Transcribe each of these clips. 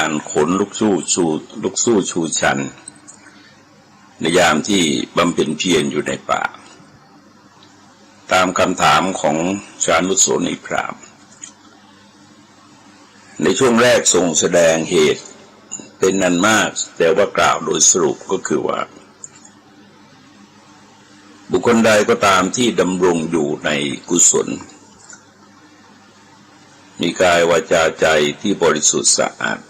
การขนลุกสู้ชูชันในยามที่บำเพ็ญเพียรอยู่ในป่าตามคำถามของสานุโสนีพราหมณ์ในช่วงแรกทรงแสดงเหตุเป็นนันมากแต่ว่ากล่าวโดยสรุปก็คือว่าบุคคลใดก็ตามที่ดำรงอยู่ในกุศลมีกายวาจาใจที่บริสุทธิ์สะอาด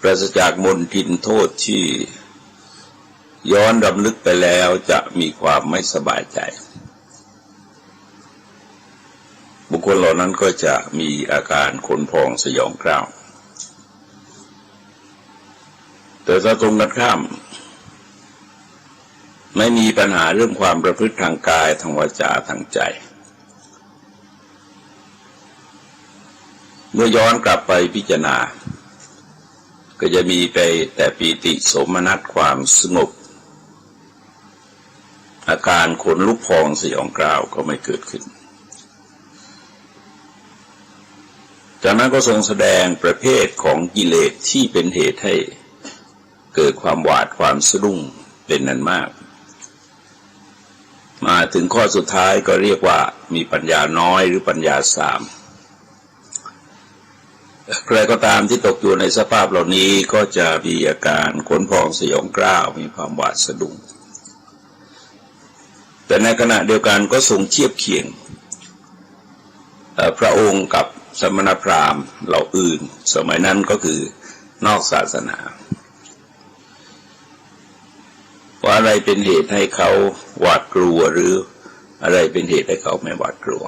ปราศจากมลทินโทษที่ย้อนรำลึกไปแล้วจะมีความไม่สบายใจบุคคลเหล่านั้นก็จะมีอาการขนพองสยองกล้าวแต่ถ้าตรงกันข้ามไม่มีปัญหาเรื่องความประพฤติทางกายทางวาจาทางใจเมื่อย้อนกลับไปพิจารณาก็จะมีไปแต่ปีติโสมนัสความสงบอาการขนลุกพองสยองกล้าวก็ไม่เกิดขึ้นจากนั้นก็ทรงแสดงประเภทของกิเลสที่เป็นเหตุให้เกิดความหวาดความสะดุ้งเป็นนั้นมากมาถึงข้อสุดท้ายก็เรียกว่ามีปัญญาน้อยหรือปัญญาสามใครก็ตามที่ตกอยู่ในสภาพเหล่านี้ก็จะมีอาการขนพองสยองกล้าวมีความหวาดสะดุ้งแต่ในขณะเดียวกันก็ทรงเทียบเคียงพระองค์กับสมณพราหมณ์เหล่าอื่นสมัยนั้นก็คือนอกศาสนาว่าอะไรเป็นเหตุให้เขาหวาดกลัวหรืออะไรเป็นเหตุให้เขาไม่หวาดกลัว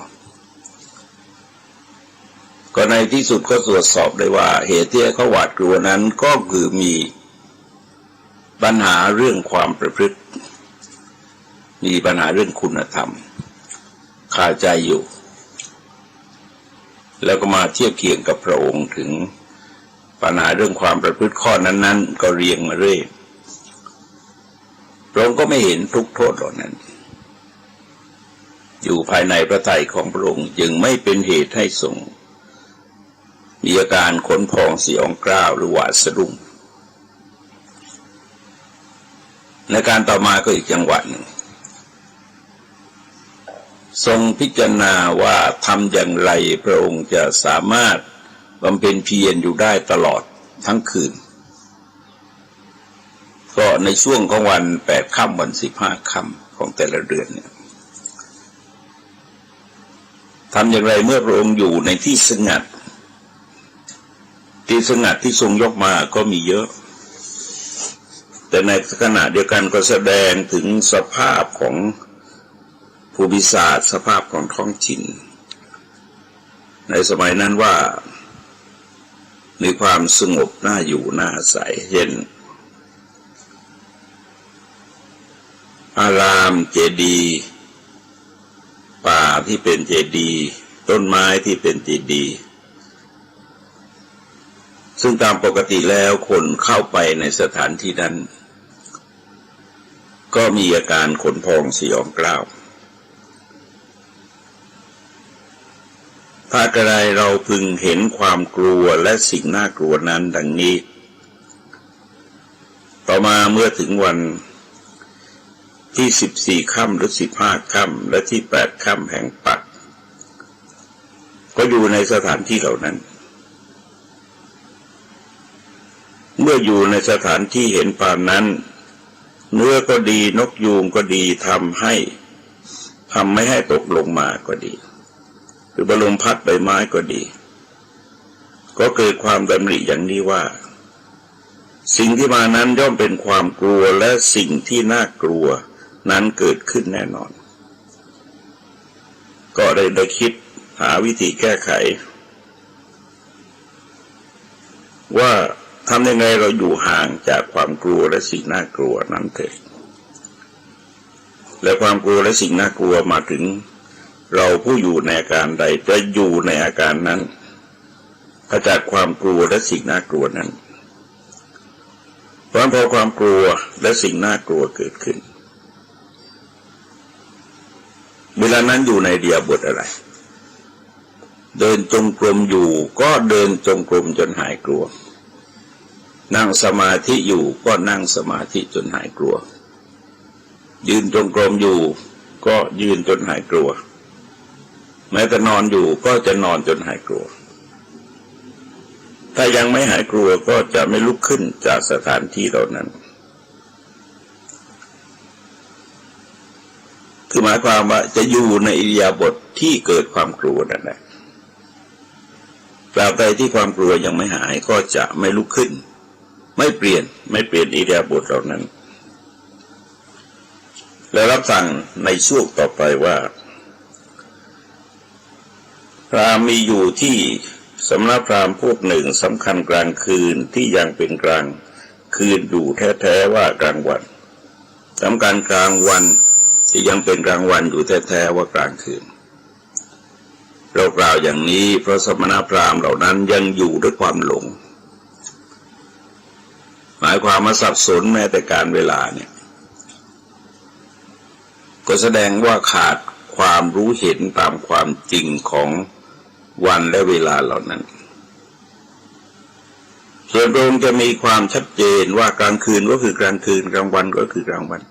ก็ในที่สุดก็ตรวจสอบได้ว่าเหตุที่เขาหวาดกลัวนั้นก็คือมีปัญหาเรื่องความประพฤติมีปัญหาเรื่องคุณธรรมคาใจอยู่แล้วก็มาเทียบเคียงกับพระองค์ถึงปัญหาเรื่องความประพฤติข้อนั้นๆก็เรียงมาเรื่อยพระองค์ก็ไม่เห็นทุกโทษเหล่านั้นอยู่ภายในพระทัยของพระองค์จึงไม่เป็นเหตุให้ทรงมีอาการขนพองสยองกล้าวหรือหวาดสะดุ้งในการต่อมาก็อีกจังหวะหนึ่งทรงพิจารณาว่าทำอย่างไรพระองค์จะสามารถบำเพ็ญเพียรอยู่ได้ตลอดทั้งคืนก็ในช่วงของวัน8 ค่ำวัน15 ค่ำของแต่ละเดือนเนี่ยทำอย่างไรเมื่อพระองค์อยู่ในที่สงัดที่ทรงยกมาก็มีเยอะแต่ในขณะเดียวกันก็แสดงถึงสภาพของภูมิศาสตร์สภาพของท้องถิ่นในสมัยนั้นว่ามีความสงบน่าอยู่น่าอาศัยเช่นอารามเจดีย์ป่าที่เป็นเจดีย์ต้นไม้ที่เป็นเจดีย์ซึ่งตามปกติแล้วคนเข้าไปในสถานที่นั้นก็มีอาการขนพองสยองกล้าวถ้ากระไรเราพึงเห็นความกลัวและสิ่งน่ากลัวนั้นดังนี้ต่อมาเมื่อถึงวันที่14 ค่ำหรือ15 ค่ำและที่8 ค่ำแห่งปักก็อยู่ในสถานที่เหล่านั้นเมื่ออยู่ในสถานที่เห็นปานนั้นเนื้อก็ดีนกยูงก็ดีทำไม่ให้ตกลงมาก็ดีหรือบลมพัดใบไม้ก็ดีก็เกิดความดำริอย่างนี้ว่าสิ่งที่มานั้นย่อมเป็นความกลัวและสิ่งที่น่ากลัวนั้นเกิดขึ้นแน่นอนก็ได้คิดหาวิธีแก้ไขว่าทำยังไงเราอยู่ห่างจากความกลัวและสิ่งน่ากลัวนั้นเถิดและความกลัวและสิ่งน่ากลัวมาถึงเราผู้อยู่ในอาการใดจะอยู่ในอาการนั้นขจัดความกลัวและสิ่งน่ากลัวนั้นเพราะพอความกลัวและสิ่งน่ากลัวเกิดขึ้นเวลานั้นอยู่ในอิริยาบถอะไร เดินจงกรมอยู่ก็เดินจงกรมจนหายกลัวนั่งสมาธิอยู่ก็นั่งสมาธิจนหายกลัวยืนจงกรมอยู่ก็ยืนจนหายกลัวแม้แต่นอนอยู่ก็จะนอนจนหายกลัวถ้ายังไม่หายกลัวก็จะไม่ลุกขึ้นจากสถานที่เหล่านั้นคือหมายความว่าจะอยู่ในอิริยาบถที่เกิดความกลัวนั่นแหละตราบใดที่ความกลัวยังไม่หายก็จะไม่ลุกขึ้นไม่เปลี่ยนอิริยาบถเหล่านั้นแล้วรับสั่งในช่วงต่อไปว่าพราหมณ์มีอยู่ที่สำนักพราหมณ์พวกหนึ่งสำคัญกลางคืนที่ยังเป็นกลางคืนอยู่แท้ๆว่ากลางวันสำคัญกลางวันที่ยังเป็นกลางวันอยู่แท้ๆว่ากลางคืนเรากล่าวอย่างนี้เพราะสมณพราหมณ์เหล่านั้นยังอยู่ด้วยความหลงหมายความว่าสับสนแม้แต่การเวลาเนี่ยก็แสดงว่าขาดความรู้เห็นตามความจริงของวันและเวลาเหล่านั้นส่วนพระองค์จะมีความชัดเจนว่ากลางคืนก็คือกลางคืนกลางวันก็คือกลางวัน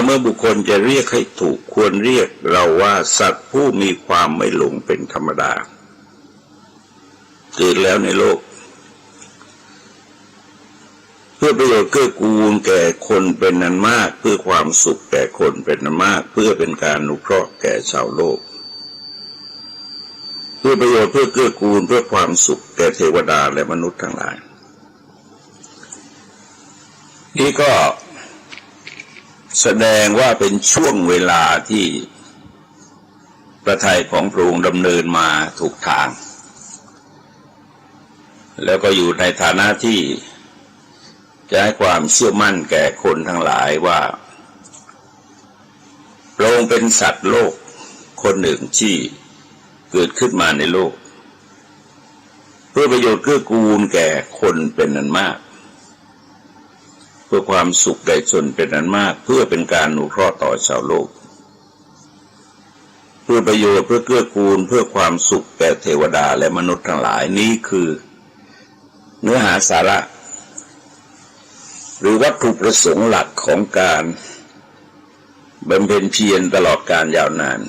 เมื่อบุคคลจะเรียกให้ถูกควรเรียกเราว่าสัตว์ผู้มีความไม่หลงเป็นธรรมดาเกิดแล้วในโลกเพื่อประโยชน์เกื้อกูลแก่คนเป็นนันมากเพื่อความสุขแก่คนเป็นนันมากเพื่อเป็นการอนุเคราะห์แก่ชาวโลกเพื่อประโยชน์เพื่อเกื้อกูลเพื่อความสุขแก่เทวดาและมนุษย์ทั้งหลายนี่ก็แสดงว่าเป็นช่วงเวลาที่พระทัยของพระองค์ดำเนินมาถูกทางแล้วก็อยู่ในฐานะที่จะให้ความเชื่อมั่นแก่คนทั้งหลายว่าพระองค์เป็นสัตว์โลกคนหนึ่งที่เกิดขึ้นมาในโลกเพื่อประโยชน์เกื้อกูลแก่คนเป็นอันมากเพื่อความสุขแก่ชนเป็นอันมากเพื่อเป็นการอนุเคราะห์ต่อชาวโลกเพื่อประโยชน์เพื่อเกื้อกูลเพื่อความสุขแก่เทวดาและมนุษย์ทั้งหลายนี้คือเนื้อหาสาระหรือวัตถุประสงค์หลักของการบำเพ็ญเพียรตลอดการยาวนาน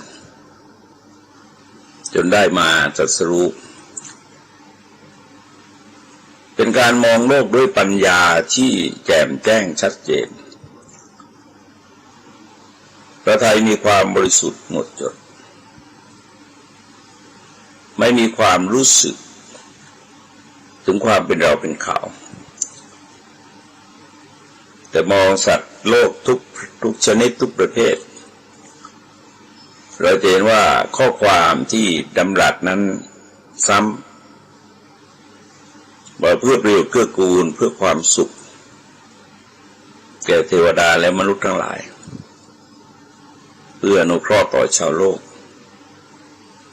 จนได้มาตรัสรู้เป็นการมองโลกด้วยปัญญาที่แจ่มแจ้งชัดเจนพระทัยมีความบริสุทธิ์หมดจดไม่มีความรู้สึกถึงความเป็นเราเป็นเขาแต่มองสัตว์โลกทุกชนิดทุกประเภทเราเห็นว่าข้อความที่ดำรัสนั้นซ้ำว่าเพื่อประโยชน์เกื้อกูลเพื่อความสุขแก่เทวดาและมนุษย์ทั้งหลายเพื่ออนุเคราะห์ต่อชาวโลก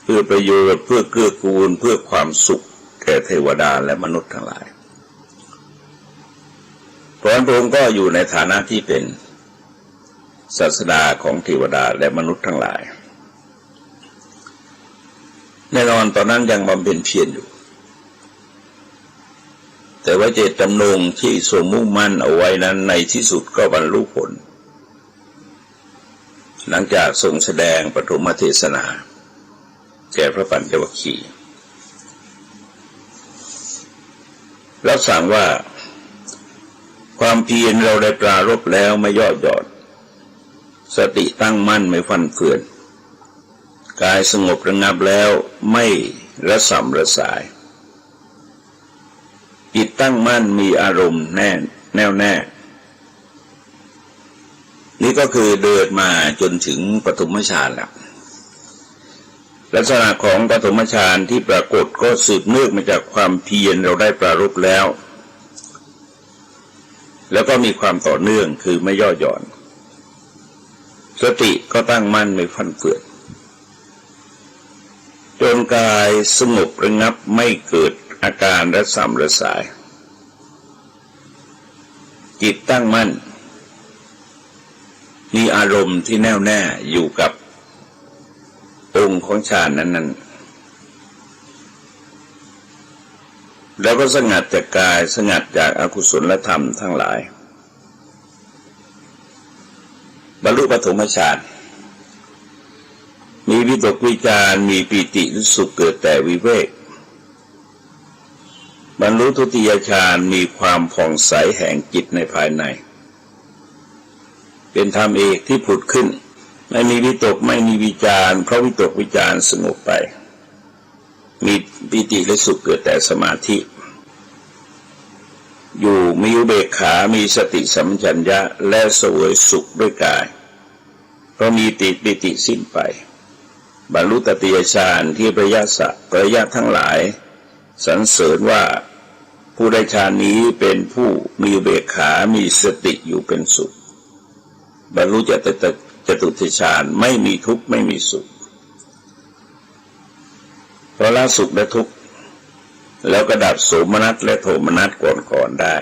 เพื่อประโยชน์เพื่อเกื้อกูลเพื่อความสุขแก่เทวดาและมนุษย์ทั้งหลายเพราะฉะนั้นพระองค์ก็อยู่ในฐานะที่เป็นศาสดาของเทวดาและมนุษย์ทั้งหลายแน่นอนตอนนั้นยังบำเพ็ญเพียรอยู่แต่ว่าเจตจำนงที่ทรงมุ่งมั่นเอาไว้นั้นในที่สุดก็บรรลุผลหลังจากทรงแสดงปฐมเทศนาแก่พระปัญจวัคคีย์รับสั่งว่าความเพียรเราได้ปรารภแล้วไม่ย่อหย่อนสติตั้งมั่นไม่ฟั่นเฟือนกายสงบระงับแล้วไม่ระส่ำระสายจิตตั้งมั่นมีอารมณ์แน่วแน่นี่ก็คือเดินมาจนถึงปฐมฌานแล้วลักษณะของปฐมฌานที่ปรากฏก็สืบเนื่องมาจากความเพียรเราได้ปรารภแล้วก็มีความต่อเนื่องคือไม่ย่อหย่อนสติก็ตั้งมั่นไม่ฟั่นเฟือนจนกายสงบระงับไม่เกิดอาการระส่ำระสายจิตตั้งมั่นมีอารมณ์ที่แน่วแน่อยู่กับ องค์ของฌานนั้นแล้วก็สงัดจากกายสงัดจากอกุศลธรรมทั้งหลายบรรลุปฐมฌานมีวิตกวิจารมีปีติและสุขเกิดแต่วิเวกบรรลุทุติยฌานมีความผ่องใสแห่งจิตในภายในเป็นธรรมเอกที่ผุดขึ้นไม่มีวิตกไม่มีวิจารเพราะวิตกวิจารสงบไปมีปีติและสุขเกิดแต่สมาธิอยู่มีอุเบกขามีสติสัมปชัญญะและเสวยสุขด้วยกายเพราะมีปิติสิ้นไปบรรลุตติยฌานที่พระยะทั้งหลายสรรเสริญว่าผู้ได้ฌานนี้เป็นผู้มีอุเบกขามีสติอยู่เป็นสุขบรรลุจตุตฌานไม่มีทุกข์ไม่มีสุขเพราะละสุขและทุกข์แล้วก็ดับโสมนัสและโทมนัสก่อนได้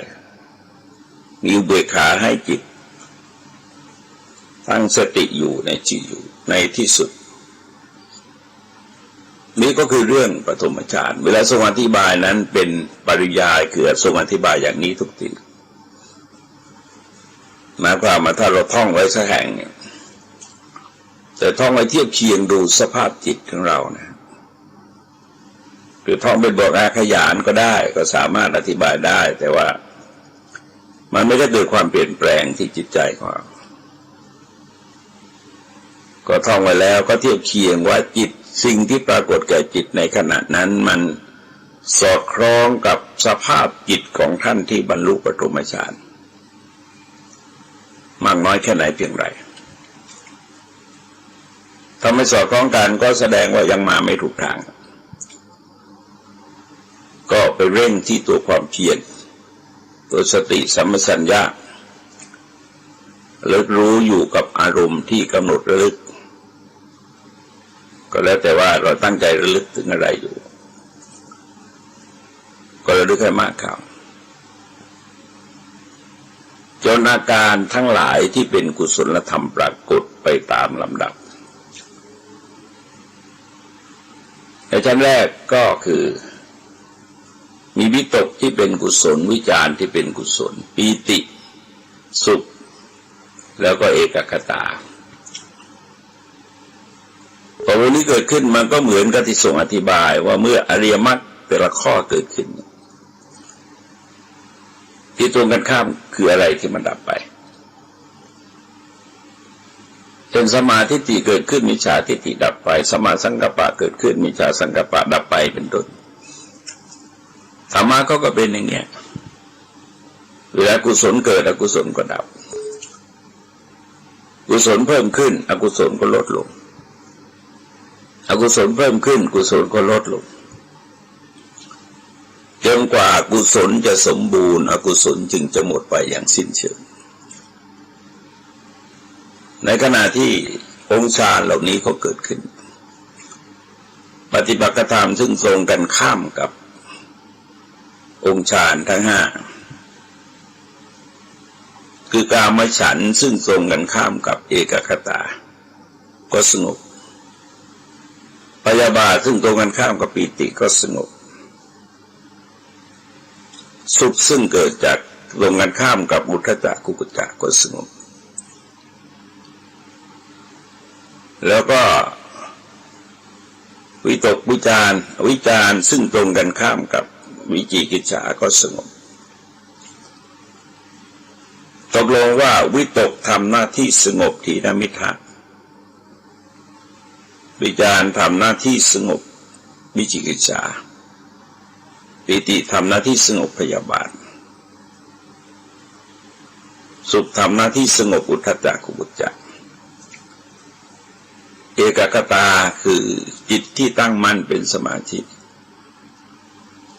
มีอุเบกขาให้จิตตั้งสติอยู่ในจิตอยู่ในที่สุดนี่ก็คือเรื่องปฐมฌานเวลาทรงอธิบายนั้นเป็นปริยายคือทรงอธิบายอย่างนี้ทุกทีหมายความว่าถ้าเราท่องไว้สักแห่งเนี่ยแต่ท่องไว้เทียบเคียงดูสภาพจิตของเรานะคือท่องเป็นบทอาขยานก็ได้ก็สามารถอธิบายได้แต่ว่ามันไม่ได้เกิดความเปลี่ยนแปลงที่จิตใจของเราก็ท่องไว้แล้วก็เทียบเคียงว่าจิตสิ่งที่ปรากฏแก่จิตในขณะนั้นมันสอดคล้องกับสภาพจิตของท่านที่บรรลุปฐมฌานมากน้อยแค่ไหนเพียงไรถ้าไม่สอดคล้องกันก็แสดงว่ายังมาไม่ถูกทางก็ไปเร่งที่ตัวความเพียรตัวสติสัมปชัญญะระลึกรู้อยู่กับอารมณ์ที่กำหนดระลึกก็แล้วแต่ว่าเราตั้งใจระลึกถึงอะไรอยู่ก็ระลึกให้มากครับจนอาการทั้งหลายที่เป็นกุศลธรรมปรากฏไปตามลำดับในชั้นแรกก็คือมีวิตกที่เป็นกุศลวิจารที่เป็นกุศลปีติสุขแล้วก็เอกคตาพอวันนี้เกิดขึ้นมันก็เหมือนกับที่ทรงอธิบายว่าเมื่ออริยมรรคแต่ละข้อเกิดขึ้นที่ตรงกันข้ามคืออะไรที่มันดับไปเป็นสมาธิเกิดขึ้นมิจฉาทิฏฐิดับไปสมาสังกัปปะเกิดขึ้นมิจฉาสังกัปปะดับไปเป็นต้นธรรมะก็เป็นอย่างเงี้ยเวลากุศลเกิดอกุศลก็ดับกุศลเพิ่มขึ้นอกุศลก็ลดลงอกุศลเพิ่มขึ้นกุศลก็ลดลงจนกว่ากุศลจะสมบูรณ์อกุศลจึงจะหมดไปอย่างสิ้นเชิงในขณะที่องค์ฌานเหล่านี้เขาเกิดขึ้นปฏิบัติธรรมซึ่งตรงกันข้ามกับองค์ฌานทั้งห้าคือกามฉันท์ซึ่งตรงกันข้ามกับเอกคตาก็สงบพยาบาทซึ่งตรงกันข้ามกับปีติก็สงบสุขซึ่งเกิดจากตรงกันข้ามกับอุทธัจจะกุกุจจะก็สงบแล้วก็วิตกวิจารซึ่งตรงกันข้ามกับวิจิกิจฉาก็สงบตกลงว่าวิตกทำหน้าที่สงบทีนมิทธะวิจารทำหน้าที่สงบวิจิกิจฉาปิติทำหน้าที่สงบพยาบาทสุขทำหน้าที่สงบอุทธัจจะกุกุจจะเอกคตาคือจิตที่ตั้งมั่นเป็นสมาธิ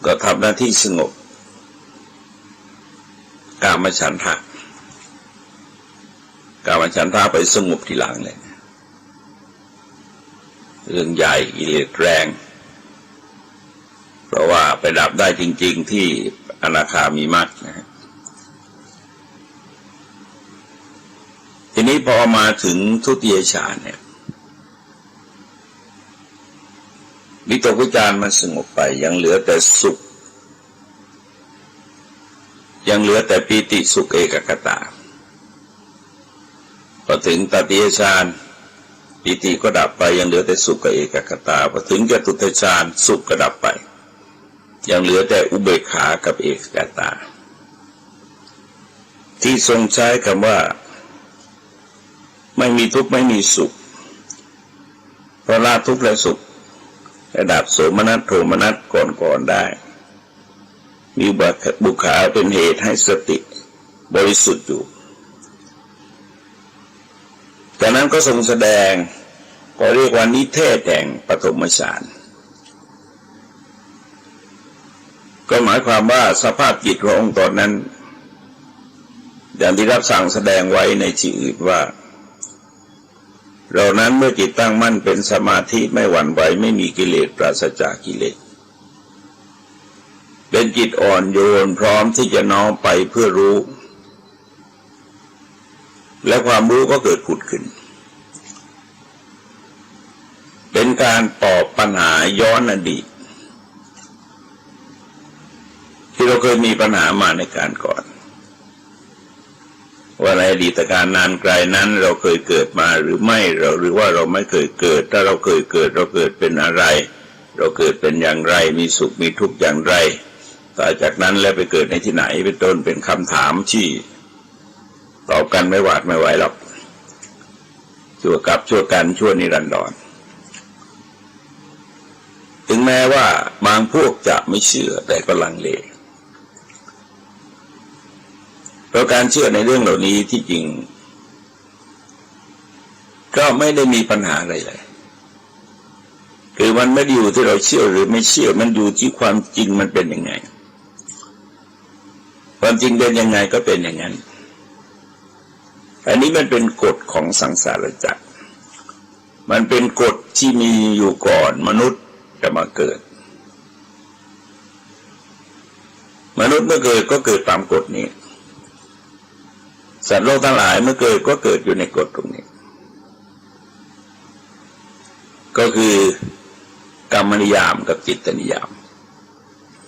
ก็ทำหน้าที่สงบกามฉันทะไปสงบทีหลังเลยเรื่องใหญ่กิเลสแรงเพราะว่าไปดับได้จริงๆที่อนาคามีมรรคนะทีนี้พอมาถึงทุติยฌานเนี่ย ตกวิจารมันสงบไปยังเหลือแต่สุขยังเหลือแต่ปีติสุขเอกคตาพอถึงตติยฌานปีติก็ดับไปยังเหลือแต่สุขกับเอกคตาพอถึงจตุตฌานสุขก็ดับไปยังเหลือแต่อุเบกขากับเอกคตาที่ทรงใช้คำว่าไม่มีทุกข์ไม่มีสุขเพราะละทุกข์และสุขระดับโสมนัสโทมนัสก่อนได้มีบุคคลเป็นเหตุให้สติบริสุทธิ์อยู่จากนั้นก็ทรงแสดงก็เรียกว่านิเทศแห่งปฐมฌานก็หมายความว่าสภาพจิตขององค์ตนนั้นอย่างที่รับสั่งแสดงไว้ในที่อื่นว่าเรานั้นเมื่อจิตตั้งมั่นเป็นสมาธิไม่หวั่นไหวไม่มีกิเลสปราศจากกิเลสเป็นจิตอ่อนโยนพร้อมที่จะน้อมไปเพื่อรู้และความรู้ก็เกิดผุดขึ้นเป็นการตอบปัญหาย้อนอดีตที่เราเคยมีปัญหามาในการก่อนว่าในอดีตการนานไกลนั้นเราเคยเกิดมาหรือไม่หรือว่าเราไม่เคยเกิดถ้าเราเคยเกิดเราเกิดเป็นอะไรเราเกิดเป็นอย่างไรมีสุขมีทุกข์อย่างไรต่อจากนั้นแล้วไปเกิดในที่ไหนเป็นต้นเป็นคำถามที่ตอบกันไม่หวาดไม่ไหวหรอกชั่วกับชั่วกันชั่วนิรันดรถึงแม้ว่าบางพวกจะไม่เชื่อแต่ก็ลังเลเพราะการเชื่อในเรื่องเหล่านี้ที่จริงก็ไม่ได้มีปัญหาอะไรเลยคือมันไม่ได้อยู่ที่เราเชื่อหรือไม่เชื่อมันอยู่ที่ความจริงมันเป็นยังไงความจริงเป็นยังไงก็เป็นอย่างนั้นอันนี้มันเป็นกฎของสังสารวัฏมันเป็นกฎที่มีอยู่ก่อนมนุษย์จะมาเกิดมนุษย์เมื่อเกิดก็เกิดตามกฎนี้สัตว์โลกทั้งหลายเมื่อเกิดก็เกิดอยู่ในกฎตรงนี้ก็คือกรรมนิยามกับจิตนิยาม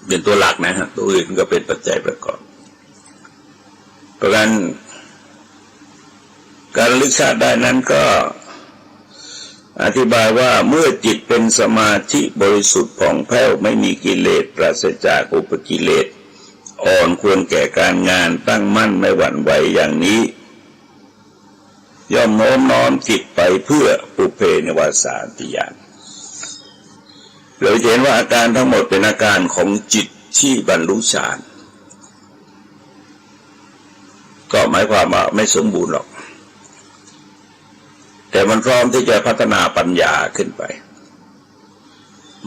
เป็นตัวหลักนะฮะตัวอื่นก็เป็นปัจจัยประกอบเพราะงั้นการระลึกชาติได้นั้นก็อธิบายว่าเมื่อจิตเป็นสมาธิบริสุทธิ์ผ่องแผ้วไม่มีกิเลสปราศจากอุปกิเลสอ่อนควรแก่การงานตั้งมั่นไม่หวั่นไหวอย่างนี้ย่อมโน้มน้อมจิตไปเพื่อปุเพนิวาสาติญาณเราเห็นว่าอาการทั้งหมดเป็นอาการของจิตที่บรรลุฌานก็หมายความว่าไม่สมบูรณ์หรอกแต่มันพร้อมที่จะพัฒนาปัญญาขึ้นไป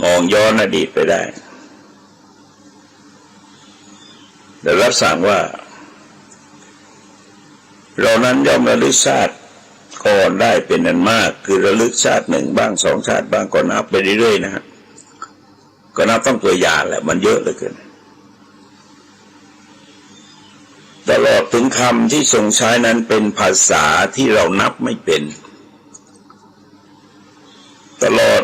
มองย้อนอดีตไปได้แต่รับสั่งว่าเรานั้นย่อมระลึกชาติก่อนได้เป็นอันมากคือระลึกชาติหนึ่งบ้างสองชาติบ้างก็นับไปเรื่อยๆนะฮะก็นับต้องตัวยาแหละมันเยอะเหลือเกินตลอดถึงคำที่ทรงใช้นั้นเป็นภาษาที่เรานับไม่เป็นตลอด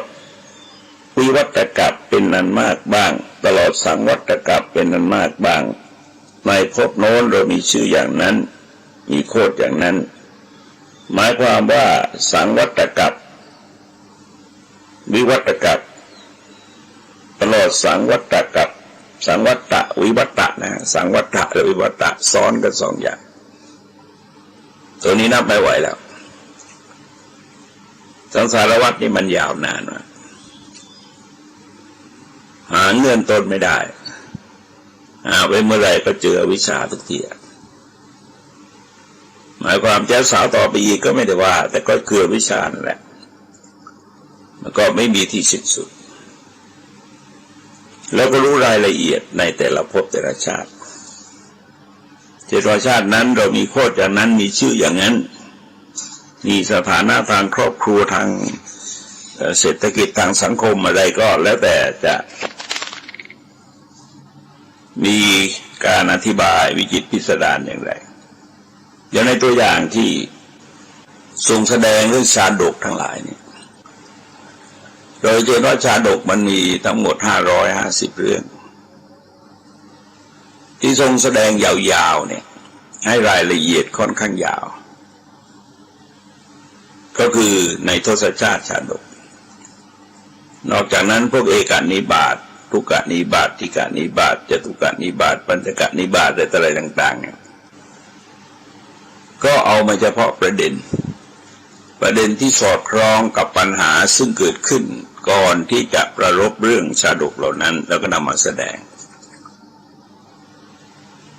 วิวัตกัปเป็นอันมากบ้างตลอดสังวัตกัปเป็นอันมากบ้างในภพโน้นเรามีชื่ออย่างนั้นมีโคดอย่างนั้นหมายความว่าสังวัตกัปวิวัตกัปตลอดสังวัตกัปสังวัตตะวิวัตตะนะสังวัตตะและวิวัตตะซ้อนกันสองอย่างตัวนี้นับไม่ไหวแล้วสังสารวัฏนี่มันยาวนานมากหาเงื่อนต้นไม่ได้หาไว้เมื่อไรก็เจออวิชชาทุกทีหมายความจะสาวต่อไปอีกก็ไม่ได้ว่าแต่ก็คืออวิชชานั่นแหละมันก็ไม่มีที่สิ้นสุดแล้วก็รู้รายละเอียดในแต่ละภพแต่ละชาติเจตชาตินั้นเรามีโคตรอย่างนั้นมีชื่ออย่างนั้นมีสถานะทางครอบครัวทางเศรษฐกิจทางสังคมอะไรก็แล้วแต่จะมีการอธิบายวิจิตรพิสดารอย่างไรอย่างในตัวอย่างที่ทรงแสดงเรื่องชาดกทั้งหลายนี่ โดยเฉพาะชาดกมันมีทั้งหมด550เรื่องที่ทรงแสดงยาวๆเนี่ยให้รายละเอียดค่อนข้างยาวก็คือในทศชาติชาดกนอกจากนั้นพวกเอกนิบาตทุกนิบาตทิกนิบาตจตุกนิบาตปัญจกนิบาตอะไรต่างๆเนี่ยก็เอามาเฉพาะประเด็นที่สอดคล้องกับปัญหาซึ่งเกิดขึ้นก่อนที่จะประรบเรื่องชาดกเหล่านั้นแล้วก็นำมาแสดง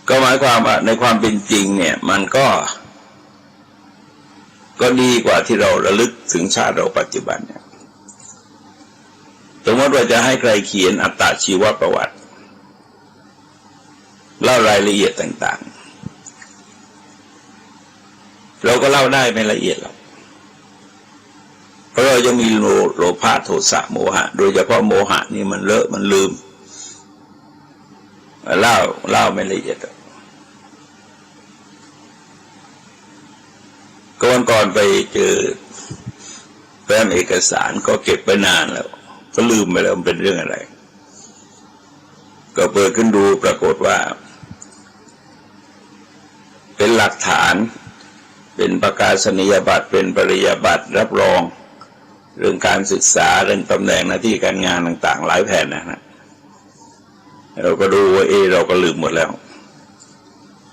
ก็หมายความว่าในความเป็นจริงเนี่ยมันก็ดีกว่าที่เราระลึกถึงชาติเราปัจจุบันเนี่ยสมมติว่าจะให้ใครเขียนอัตชีวประวัติเล่ารายละเอียดต่างๆเราก็เล่าได้ไม่ละเอียดหรอกเพราะเราจะมีโลภะโทสะโมหะโดยเฉพาะโมหะนี่มันเลอะมันลืมเล่าไม่ละเอียดก่อนไปเจอแฟ้มเอกสารก็เก็บไปนานแล้วก็ลืมไปแล้วมันเป็นเรื่องอะไรก็เปิดขึ้นดูปรากฏว่าเป็นหลักฐานเป็นประกาศนียบัตรเป็นปริญญาบัตรรับรองเรื่องการศึกษาเรื่องตำแหน่งหน้าที่การงานต่างๆหลายแผ่นนะเราก็ดูว่าเราก็ลืมหมดแล้ว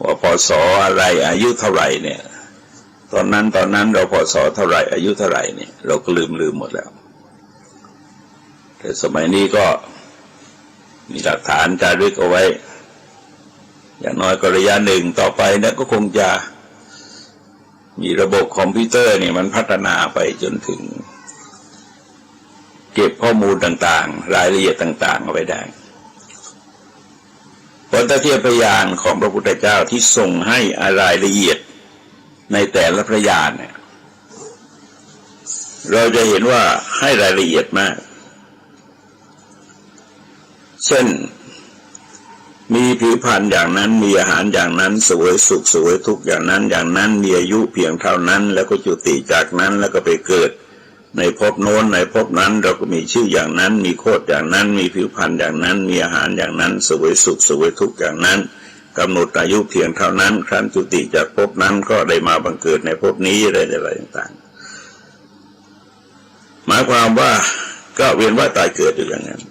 ว่าพศอะไรอายุเท่าไหร่เนี่ยตอนนั้นเราพศเท่าไหร่อายุเท่าไหร่เนี่ยเราก็ลืมหมดแล้วแต่สมัยนี้ก็มีหลักฐานจารึกเอาไว้อย่างน้อยก็ระยะหนึ่งต่อไปเนี่ยก็คงจะมีระบบคอมพิวเตอร์เนี่ยมันพัฒนาไปจนถึงเก็บข้อมูลต่างๆรายละเอียดต่างๆเอาไว้ได้ผลเทียบพยานของพระพุทธเจ้าที่ส่งให้รายละเอียดในแต่ละพยานเนี่ยเราจะเห็นว่าให้รายละเอียดมากเช่นมีผิวพรรณอย่างนั้นมีอาหารอย่างนั้นสวยสุขสวยทุกข์อย่างนั้นมีอายุเพียงเท่านั้นแล้วก็จุติจากนั้นแล้วก็ไปเกิดในภพโน้นในภพนั้นเราก็มีชื่ออย่างนั้นมีโคตรอย่างนั้นมีผิวพรรณอย่างนั้นมีอาหารอย่างนั้นสวยสุขสวยทุกข์อย่างนั้นกำหนดอายุเพียงเท่านั้นครั้นจุติจากภพนั้นก็ได้มาบังเกิดในภพนี้อะไรต่างๆหมายความว่าก็เวียนว่ายตายเกิดอยู่อย่างนั้น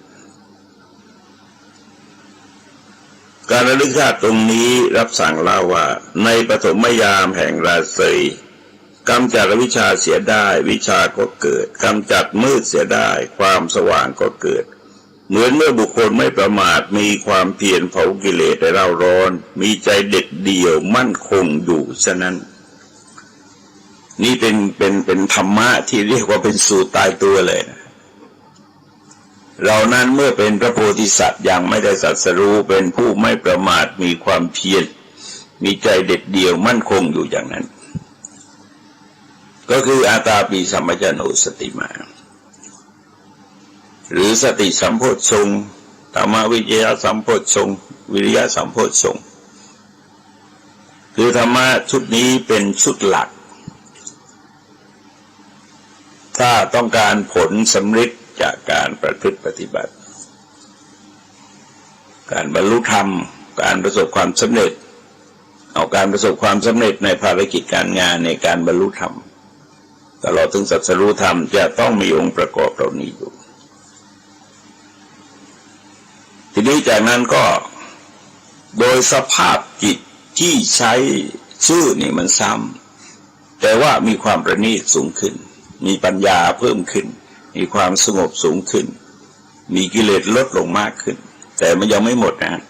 การระลึกชาติตรงนี้รับสั่งเล่าว่าในปฐมยามแห่งราตรีกำจัดอวิชชาเสียได้วิชาก็เกิดกำจัดมืดเสียได้ความสว่างก็เกิดเหมือนเมื่อบุคคลไม่ประมาทมีความเพียรเผากิเลสได้เร่าร้อนมีใจเด็ดเดี่ยวมั่นคงอยู่ฉะนั้นนี่เป็นธรรมะที่เรียกว่าเป็นสูตรตายตัวเลยนะเรานั้นเมื่อเป็นพระโพธิสัตว์ยังไม่ได้ตรัสรู้เป็นผู้ไม่ประมาทมีความเพียรมีใจเด็ดเดี่ยวมั่นคงอยู่อย่างนั้นก็คืออาตาปิสัมปชัญโนสติมาหรือสติสัมโพชฌงค์ธรรมวิจยะสัมโพชฌงค์วิริยะสัมโพชฌงค์คือธรรมะชุดนี้เป็นชุดหลักถ้าต้องการผลสำเร็จจากการประพฤติปฏิบัติการบรรลุธรรมการประสบความสำเร็จเอาการประสบความสำเร็จในภารกิจการงานในการบรรลุธรรมตลอดถึงสัจรู้ธรรมจะต้องมีองค์ประกอบเหล่านี้อยู่ทีนี้จากนั้นก็โดยสภาพจิตที่ใช้ชื่อนี่มันซ้ำแต่ว่ามีความประณีตสูงขึ้นมีปัญญาเพิ่มขึ้นมีความสงบสูงขึ้นมีกิเลสลดลงมากขึ้นแต่มันยังไม่หมดนะ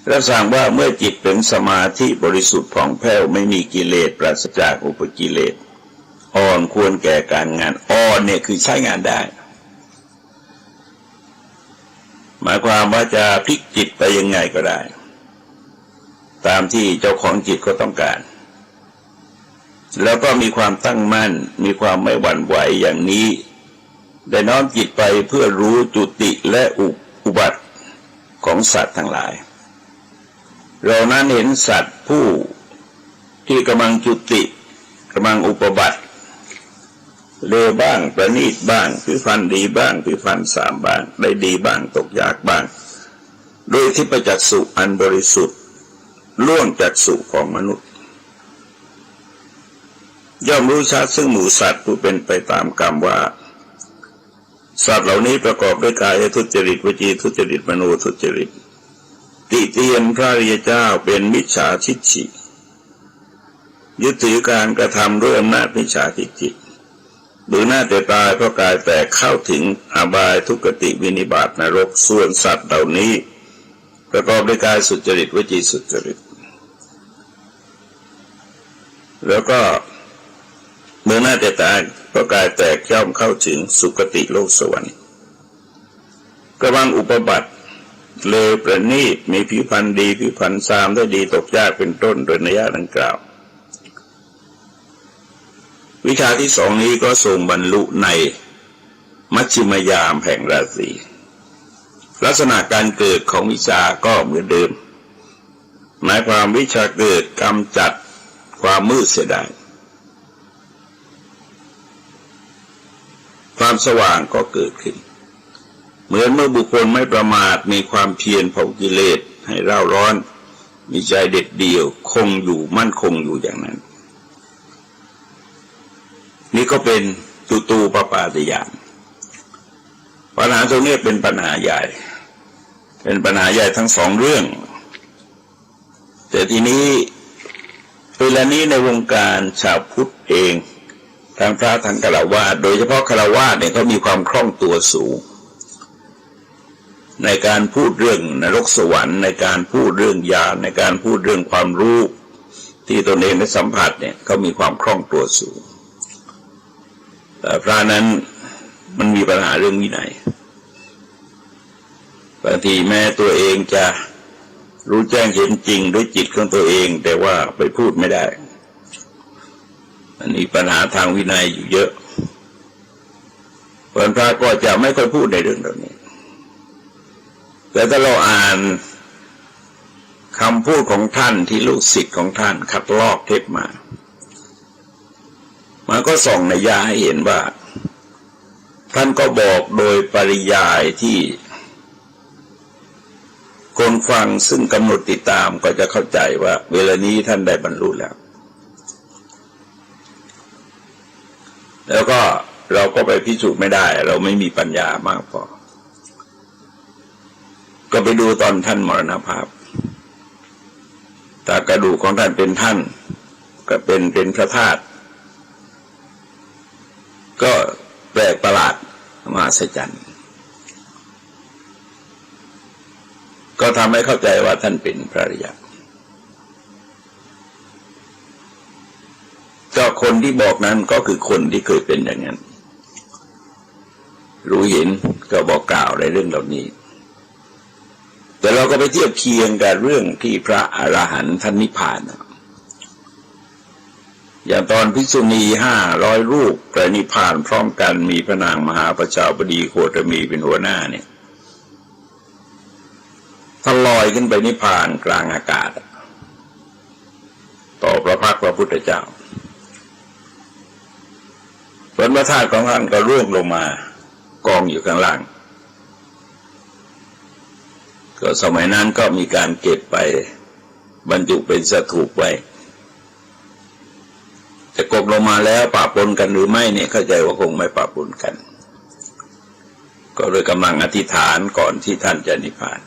รับสั่งว่าเมื่อจิตเป็นสมาธิบริสุทธิ์ผ่องแผ้วไม่มีกิเลสปราศจากอุปกิเลสอ่อนควรแก่การงานอ่อนเนี่ยคือใช้งานได้หมายความว่าจะพลิกจิตไปยังไงก็ได้ตามที่เจ้าของจิตก็ต้องการแล้วก็มีความตั้งมั่นมีความไม่หวั่นไหวอย่างนี้ได้น้อมจิตไปเพื่อรู้จุติและอุบัติของสัตว์ทั้งหลายเรานั้นเห็นสัตว์ผู้ที่กำลังจุติกำลังอุบัติ เลวบ้างประณีตบ้างผิวพรรณดีบ้างผิวพรรณสามบ้างได้ดีบ้างตกยากบ้างโดยที่ประจักษ์สุอันบริสุทธิ์ล่วงจากสุของมนุษย์ย่อมรู้ชัดซึ่งหมู่สัตว์ผู้เป็นไปตามกรรมว่าสัตว์เหล่านี้ประกอบด้วยกายทุจริตวจีทุจริตมโนทุจริตติเตียนพระอริยเจ้าเป็นมิจฉาทิฏฐิยึดถือการกระทำด้วยอำนาจมิจฉาทิฏฐิเบื่อหน้าแต่ตายเพราะกายแตกเข้าถึงอบายทุกขติวินิบาตนรกส่วนสัตว์เหล่านี้ประกอบด้วยกายสุจริตวจีสุจริตแล้วก็เมื่อหน้าแต่ตายเพราะกายแตกย่อมเข้าถึงสุคติโลกสวรรค์กระวังอุปบัติเลวประณีตมีผิวพรรณดีผิวพรรณทรามได้ดีตกยากเป็นต้นโดยนัยดังกล่าววิชาที่สองนี้ก็ทรงบรรลุในมัชฌิมยามแห่งราศีลักษณะการเกิดของวิชาก็เหมือนเดิมหมายความวิชาเกิดกำจัดความมืดเสียได้ความสว่างก็เกิดขึ้นเหมือนเมื่อบุคคลไม่ประมาทมีความเพียรเผากิเลสให้เร่าร้อนมีใจเด็ดเดี่ยวคงอยู่มั่นคงอยู่อย่างนั้นนี่ก็เป็นตูปปาติญาณปัญหาตรงนี้เป็นปัญหาใหญ่เป็นปัญหาใหญ่ทั้งสองเรื่องแต่ทีนี้เวลานี้ในวงการชาวพุทธเองทางพระทางฆราวาสโดยเฉพาะฆราวาสเนี่ยเขามีความคล่องตัวสูงในการพูดเรื่องนรกสวรรค์ในการพูดเรื่องญาณในการพูดเรื่องความรู้ที่ตนเองได้สัมผัสเนี่ยเขามีความคล่องตัวสูงแต่พระนั้นมันมีปัญหาเรื่องวินัยบางทีแม้ตัวเองจะรู้แจ้งเห็นจริงด้วยจิตของตัวเองแต่ว่าไปพูดไม่ได้อันนี้ปัญหาทางวินัยอยู่เยอะพระก็จะไม่ค่อยพูดในเรื่องเหล่านี้แต่ถ้าเราอ่านคำพูดของท่านที่ลูกศิษย์ของท่านคัดลอกเทปมามันก็ส่องในยาให้เห็นว่าท่านก็บอกโดยปริยายที่คนฟังซึ่งกำหนดติดตามก็จะเข้าใจว่าเวลานี้ท่านได้บรรลุแล้วก็เราก็ไปพิสูจน์ไม่ได้เราไม่มีปัญญามากพอก็ไปดูตอนท่านมรณภาพแต่กระดูกของท่านเป็นท่านก็เป็นพระธาตุก็แปลกประหลาดมหัศจรรย์ก็ทำให้เข้าใจว่าท่านเป็นพระอริยะก็คนที่บอกนั้นก็คือคนที่เคยเป็นอย่างนั้นรู้เห็นก็บอกกล่าวในเรื่องเหล่านี้แต่เราก็ไปเทียบเคียงกับเรื่องที่พระอรหันต์ท่านนิพพานอย่างตอนภิกษุณี500 รูปไปนิพพานพร้อมกันมีพระนางมหาประชาบดีโคตมีเป็นหัวหน้าเนี่ยท่านลอยขึ้นไปนิพพานกลางอากาศต่อพระพักตร์พระพุทธเจ้าผลพระธาตุของท่านก็ร่วงลงมากองอยู่ข้างล่างก็สมัยนั้นก็มีการเก็บไปบรรจุเป็นสถูปไว้จะกบลงมาแล้วปะปนกันหรือไม่เนี่ยเข้าใจว่าคงไม่ปะปนกันก็เลยกำลังอธิษฐานก่อนที่ท่านจะนิพพาน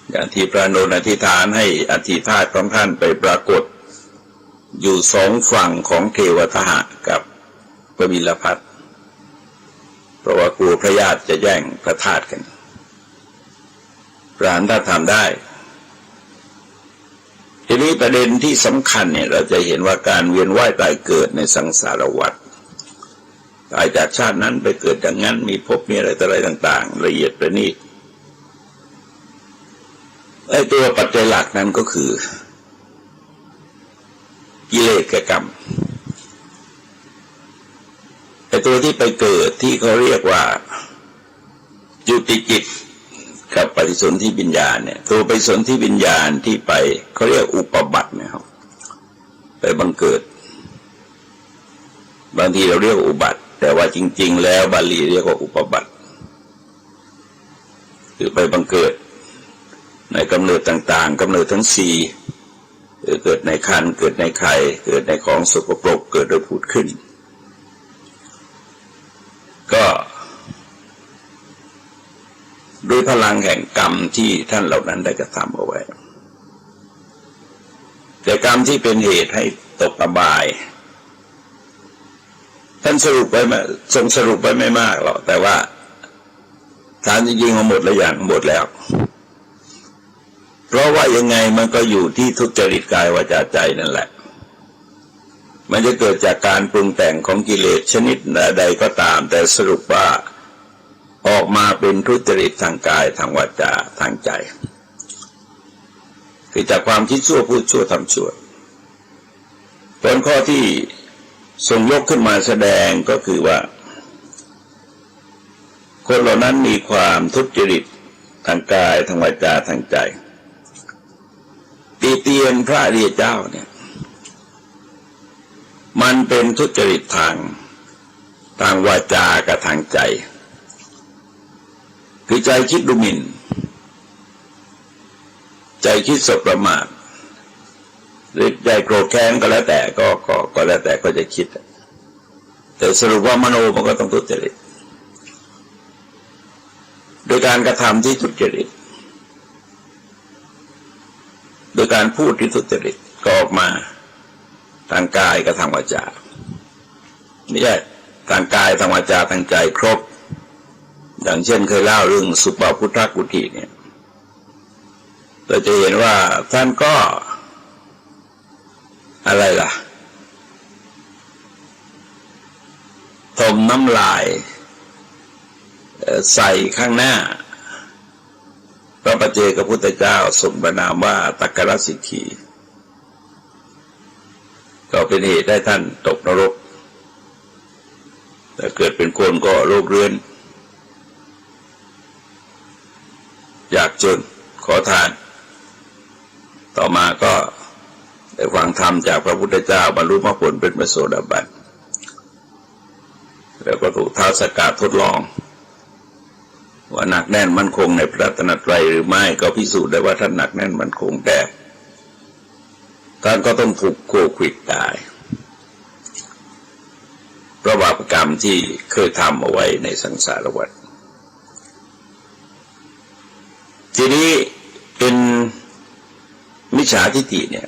อย่างที่พระนนท์อธิษฐานให้อธิธาตุของท่านไปปรากฏอยู่สองฝั่งของเทวทหะกับพระวิลพัสต์เพราะว่ากลัวพระญาติจะแย่งพระธาตุกันพระอรหันต์ถ้าทำได้ทีนี้ประเด็นที่สำคัญเนี่ยเราจะเห็นว่าการเวียนว่ายตายเกิดในสังสารวัฏตายจากชาตินั้นไปเกิดอย่างนั้นมีภพมีอะไรต่างๆละเอียดประณีตไอ้ตัวปัจจัยหลักนั้นก็คือกิเลสกับกรรมไอ้ตัวที่ไปเกิดที่เขาเรียกว่าจุติจิตกับปฏิสนธิวิญญาณเนี่ยตัวปฏิสนธิวิญญาณที่ไปเขาเรียกอุปบัตินะครับไปบังเกิด บางทีเราเรียกอุบัติแต่ว่าจริงๆแล้วบาลีเรียกว่าอุปบัติคือไปบังเกิดในกำเนิดต่างๆกำเนิดทั้งสี่เกิดในครรภ์เกิดในไข่เกิดในของสกปรกเกิดโดยผุดขึ้นก็ด้วยพลังแห่งกรรมที่ท่านเหล่านั้นได้กระทำเอาไว้แต่กรรมที่เป็นเหตุให้ตกอบายท่านสรุปไว้มาทรงสรุปไว้ไม่มากหรอกแต่ว่าฐานจริงๆหมดแล้วอย่างหมดแล้วเพราะว่ายังไงมันก็อยู่ที่ทุจริตกายวาจาใจนั่นแหละมันจะเกิดจากการปรุงแต่งของกิเลสชนิดใดก็ตามแต่สรุปว่าออกมาเป็นทุจริตทางกายทางวาจาทางใจคือจากความคิดชั่วพูดชั่วทำชั่วผลข้อที่ทรงยกขึ้นมาแสดงก็คือว่าคนเหล่านั้นมีความทุจริตทางกายทางวาจาทางใจตีเตียนพระอริยเจ้าเนี่ยมันเป็นทุจริตทางวาจากับทางใจคือใจคิดดูหมิ่นใจคิดสบประมาทหรือใจโกรธแค้นก็แล้วแต่ก็แล้วแต่ก็จะคิดแต่สรุปว่ามโนมันก็ต้องทุจริตโดยการกระทำที่ทุจริตโดยการพูดที่ทุจริตก็ออกมาทางกายกับทางวาจาไม่ใช่ทางกายทางวาจาทางใจครบอย่างเช่นเคยเล่าเรื่องสุปพุทธกุฏิเนี่ยเราจะเห็นว่าท่านก็อะไรล่ะถมน้ำลายใส่ข้างหน้าพระปัจเจกพุทธเจ้าทรงประนามว่าตักกรสิกขีก็เป็นเหตุให้ท่านตกนรกแต่เกิดเป็นคนก็โรคเรื้อนอยากจนขอทานต่อมาก็ได้ฟังธรรมจากพระพุทธเจ้าบรรลุมรรคผลเป็นพระโสดาบันแล้วก็ถูกท้าวสักกะทดลองว่าหนักแน่นมั่นคงในพระรัตนตรัยหรือไม่ก็พิสูจน์ได้ว่าท่านหนักแน่นมั่นคงแต่ท่านก็ต้องถูกโควิดตายเพราะบาปกรรมที่เคยทำเอาไว้ในสังสารวัฏทีนี้เป็นมิจฉาทิฏฐิเนี่ย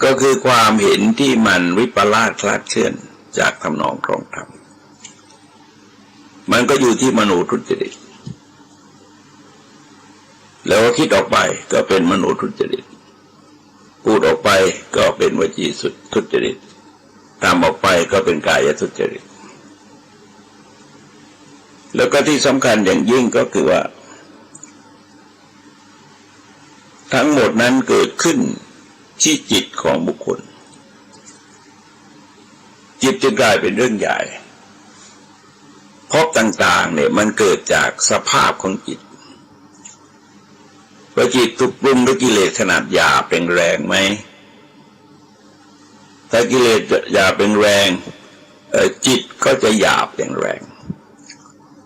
ก็คือความเห็นที่มันวิปลาสคลาดเคลื่อนจากทำนองครองธรรมมันก็อยู่ที่มโนทุจริตแล้วคิดออกไปก็เป็นมโนทุจริตพูดออกไปก็เป็นวจีทุจริตทำออกไปก็เป็นกายทุจริตแล้วก็ที่สำคัญอย่างยิ่งก็คือว่าทั้งหมดนั้นเกิดขึ้นที่จิตของบุคคลจิตจึงกลายเป็นเรื่องใหญ่ภพต่างๆเนี่ยมันเกิดจากสภาพของจิตว่าจิตถูกปรุงด้วยกิเลสขนาดหยาบเป็นแรงไหมถ้ากิเลสหยาบเป็นแรงจิตก็จะหยาบเป็นแรง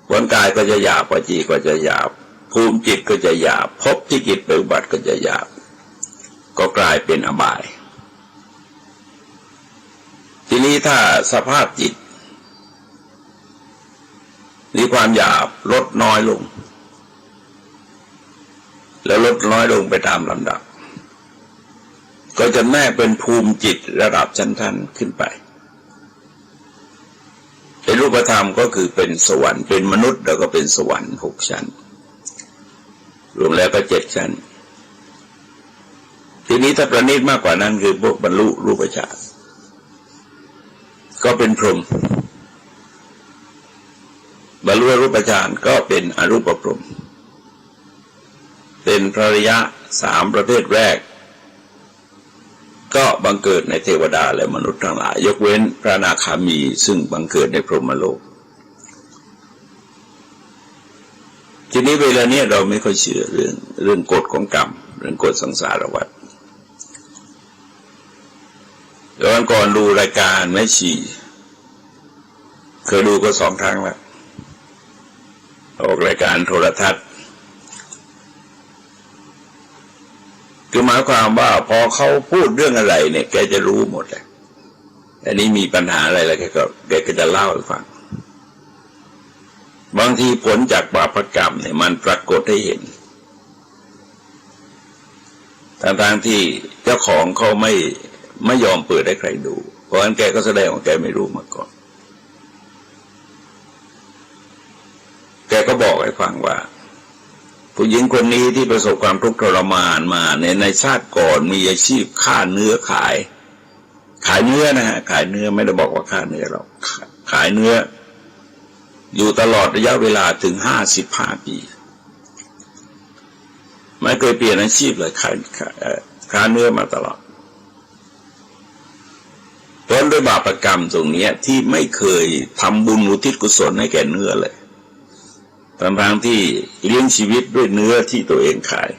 ผลกายก็จะหยาบวจีก็จะหยาบภูมิจิตก็จะหยาบภพที่จิตไปอุบัติก็จะหยาบก็กลายเป็นอบายทีนี้ถ้าสภาพจิตมีความหยาบลดน้อยลงแล้วลดน้อยลงไปตามลำดับก็จะแน่เป็นภูมิจิตระดับชั้นๆขึ้นไปเป็นรูปธรรมก็คือเป็นสวรรค์เป็นมนุษย์แล้วก็เป็นสวรรค์6 ชั้นรวมแล้วก็7 ชั้นทีนี้ถ้าประณีตมากกว่านั้นคือพวกบรรลุรูปฌานก็เป็นพรหมบรรลุรูปฌานก็เป็นอรูปพรหมเป็นพระอริยะ3 ประเภทแรกก็บังเกิดในเทวดาและมนุษย์ทั้งหลายยกเว้นพระอนาคามีซึ่งบังเกิดในพรหมโลกทีนี้เวลาเนี้ยเราไม่ค่อยเชื่อเรื่องกฎของกรรมเรื่องกฎสังสารวัฏ ตอนก่อนดูรายการแม่ชีเคยดูก็2 ครั้งแล้วออกรายการโทรทัศน์คือหมายความว่าพอเขาพูดเรื่องอะไรเนี่ยแกจะรู้หมดเลยอันนี้มีปัญหาอะไรแล้วแกก็จะเล่าให้ฟังบางทีผลจากบาปกรรมเนี่ยมันปรากฏให้เห็นทางที่เจ้าของเขาไม่ยอมเปิดให้ใครดูเพราะฉะนั้นแกก็แสดงว่าแกไม่รู้มาก่อนแกก็บอกให้ฟังว่าผู้หญิงคนนี้ที่ประสบความทุกข์ทรมานมาในชาติก่อนมีอาชีพฆ่าเนื้อขายเนื้อนะฮะขายเนื้อไม่ได้บอกว่าฆ่าเนื้อหรอกขายเนื้ออยู่ตลอดระยะเวลาถึง55 ปีไม่เคยเปลี่ยนอาชีพเลยขายเนื้อมาตลอดเพราะด้วยบาปกรรมตรงนี้ที่ไม่เคยทำบุญอุทิศกุศลให้แก่เนื้อเลยทั้งที่เลี้ยงชีวิตด้วยเนื้อที่ตัวเองขาย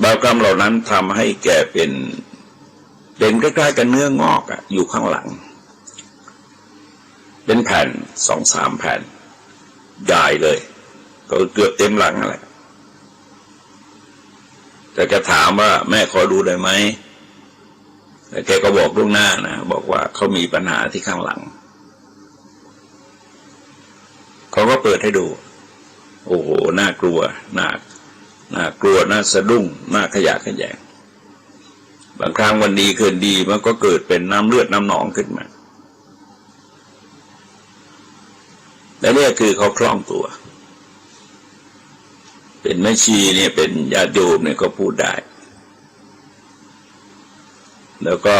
บาปกรรมเหล่านั้นทำให้แกเป็นใกล้ๆกับเนื้องอกอยู่ข้างหลังเป็นแผ่น2-3 แผ่นใหญ่เลยก็เกือบเต็มหลังอะไรแต่แกถามว่าแม่ขอดูได้ไหมแต่แกก็บอกล่วงหน้านะบอกว่าเขามีปัญหาที่ข้างหลังเขาก็เปิดให้ดูโอ้โหน่ากลัวน่าสะดุ้งน่าขยะแขยงบางครั้งวันดีคืนดีมันก็เกิดเป็นน้ำเลือดน้ำหนองขึ้นมาและนี่คือเขาคล่องตัวเป็นแม่ชีเนี่ยเป็นญาติโยมเนี่ยก็พูดได้แล้วก็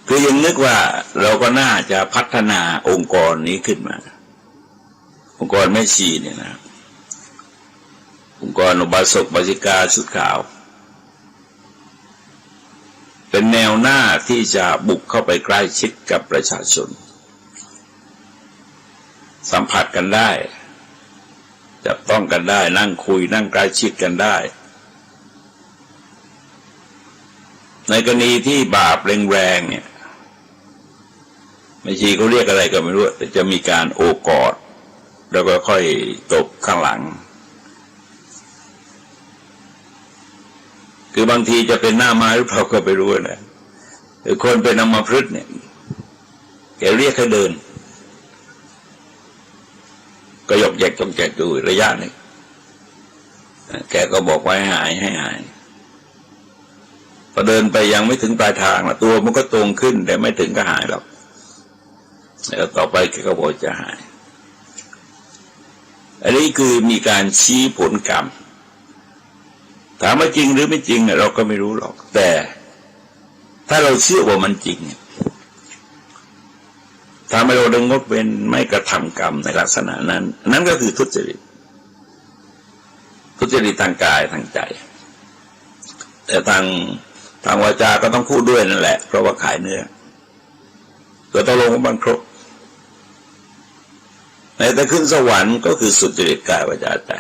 คือยังนึกว่าเราก็น่าจะพัฒนาองค์กรนี้ขึ้นมาองค์กรแม่ชีเนี่ยนะองค์กรอุบาสกบาสิกาชุดขาวเป็นแนวหน้าที่จะบุกเข้าไปใกล้ชิดกับประชาชนสัมผัสกันได้จับต้องกันได้นั่งคุยนั่งใกล้ชิดกันได้ในกรณีที่บาปแรงๆเนี่ยไม่ชีเขาเรียกอะไรก็ไม่รู้แต่จะมีการโอบกอดแล้วก็ค่อยตบข้างหลังคือบางทีจะเป็นหน้าไม้หรือเปล่าก็ไม่รู้นะหรือคนเป็นอัมพฤกษ์เนี่ยแกเรียกให้เดินก็ยกแยกจงแจกดูระยะนึงแกก็บอกไว้ให้หายพอเดินไปยังไม่ถึงปลายทางละตัวมันก็ตรงขึ้นแต่ไม่ถึงก็หายหรอกแล้วต่อไปแกก็บอกจะหายอันนี้คือมีการชี้ผลกรรมถามว่าจริงหรือไม่จริงเราก็ไม่รู้หรอกแต่ถ้าเราเชื่อว่ามันจริงทำให้เราดึงงดเว้นไม่กระทำกรรมในลักษณะนั้นนั่นก็คือทุจริตทางกายทางใจแต่ทางวาจาก็ต้องพูดด้วยนั่นแหละเพราะว่าขายเนื้อก็ต้องลงบังครบในแต่ขึ้นสวรรค์ก็คือสุจริตกายวาจาใจ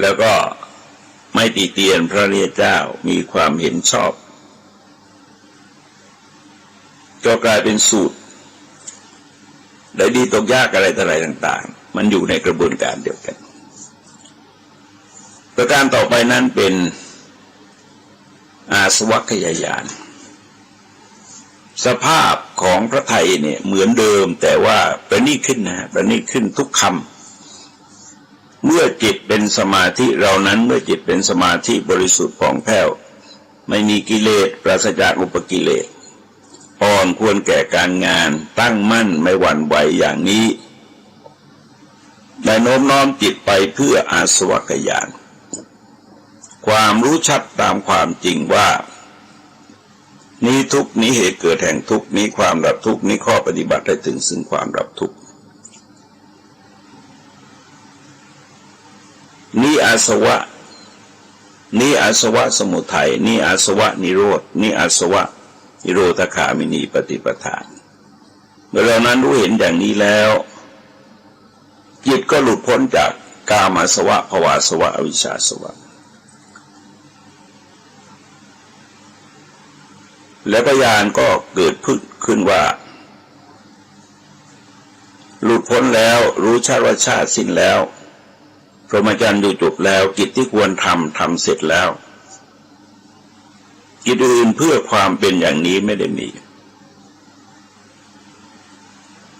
แล้วก็ไม่ตีเตียนพระริยเจ้ามีความเห็นชอบก็กลายเป็นสูตรได้ดีตกยากอะไรต่ออะไรต่างๆมันอยู่ในกระบวนการเดียวกันประการต่อไปนั้นเป็นอาสวัคยายานสภาพของพระไทยเนี่ยเหมือนเดิมแต่ว่าประณีตขึ้นนะประณีตขึ้นทุกคำเมื่อจิตเป็นสมาธิเรานั้นเมื่อจิตเป็นสมาธิบริสุทธิ์ผ่องแผ้วไม่มีกิเลสปราศจากอุปกิเลสอ่อนควรแก่การงานตั้งมั่นไม่หวั่นไหวอย่างนี้ได้โน้มน้อมจิตไปเพื่ออาสวัคยานความรู้ชัดตามความจริงว่านี้ทุกข์นี้เหตุเกิดแห่งทุกข์นี้ความดับทุกข์นี้ข้อปฏิบัติให้ถึงซึ่งความดับทุกข์นี้อาสวะนี้อาสวะสมุทัยนี้อาสวะนิโรธนี้อาสวะนิโรธคามินีปฏิปทาเมื่อเรานั้นรู้เห็นอย่างนี้แล้วจิตก็หลุดพ้นจากกามอาสวะภวาสวะอวิชชาสวะ และพยานก็เกิดขึ้นว่าหลุดพ้นแล้วรู้ชาติว่าชาติสิ้นแล้วพรหมจรรย์อยู่จบแล้วกิจที่ควรทำเสร็จแล้วกิจอื่นเพื่อความเป็นอย่างนี้ไม่ได้มี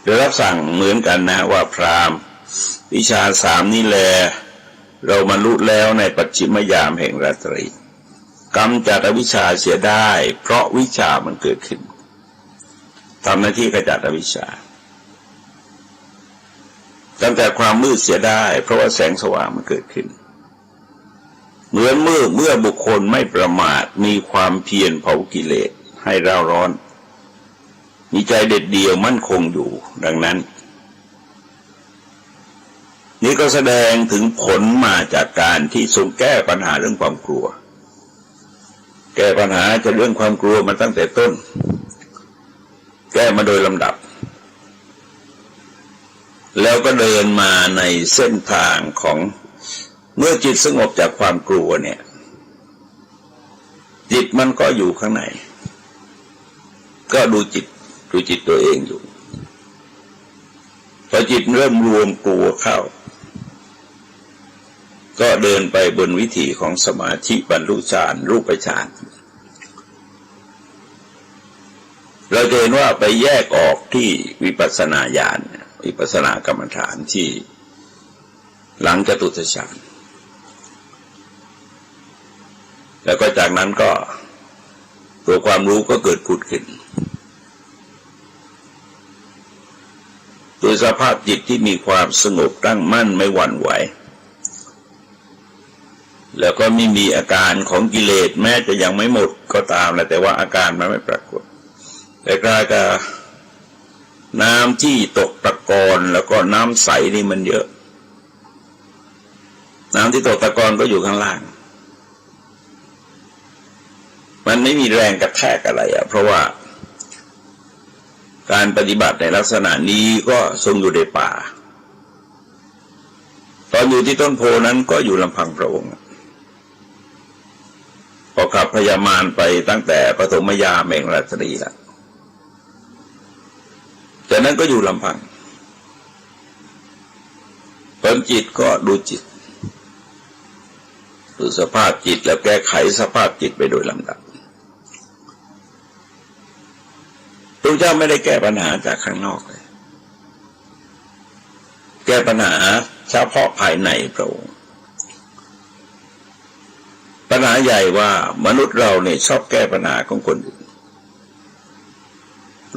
ได้รับสั่งเหมือนกันนะว่าพราหมณ์วิชา3นี่แลเราบรรลุแล้วในปัจฉิมยามแห่งราตรีกำจัดอวิชชาเสียได้เพราะวิชามันเกิดขึ้นทำหน้าที่กำจัดอวิชชากำจัดความมืดเสียได้เพราะว่าแสงสว่างมันเกิดขึ้นเหมือนเมื่อบุคคลไม่ประมาทมีความเพียรเผากิเลสให้เร่าร้อนมีใจเด็ดเดี่ยวมั่นคงอยู่ดังนั้นนี่ก็แสดงถึงผลมาจากการที่ทรงแก้ปัญหาเรื่องความกลัวแก้ปัญหาจะเรื่องความกลัวมาตั้งแต่ต้นแก้มาโดยลำดับแล้วก็เดินมาในเส้นทางของเมื่อจิตสงบจากความกลัวเนี่ยจิตมันก็อยู่ข้างในก็ดูจิตตัวเองอยู่พอจิตเริ่มรวมกลัวเข้าก็เดินไปบนวิถีของสมาธิบรรลุฌานรูปฌานเราจะเห็นว่าไปแยกออกที่วิปัสสนาญาณวิปัสสนากรรมฐานที่หลังจตุตฌานแล้วก็จากนั้นก็ตัวความรู้ก็เกิดผุดขึ้นโดยสภาพจิตที่มีความสงบตั้งมั่นไม่หวั่นไหวแล้วก็ไม่มีอาการของกิเลสแม้จะยังไม่หมดก็ตามแต่ว่าอาการมันไม่ปรากฏแต่กลายกับน้ำที่ตกตะกอนแล้วก็น้ำใสนี่มันเยอะน้ำที่ตกตะกอนก็อยู่ข้างล่างมันไม่มีแรงกระแทกอะไรเพราะว่าการปฏิบัติในลักษณะนี้ก็ทรงอยู่ในป่าตอนอยู่ที่ต้นโพนั้นก็อยู่ลำพังพระองค์พอขับพญามารไปตั้งแต่ปฐมยามแห่งราตรีแล้วจากนั้นก็อยู่ลำพังเพิ่มจิตก็ดูจิตดูสภาพจิตแล้วแก้ไขสภาพจิตไปโดยลำดับพระเจ้าไม่ได้แก้ปัญหาจากข้างนอกเลยแก้ปัญหาเฉพาะภายในพระองค์ปัญหาใหญ่ว่ามนุษย์เราเนี่ยชอบแก้ปัญหาของคนอื่น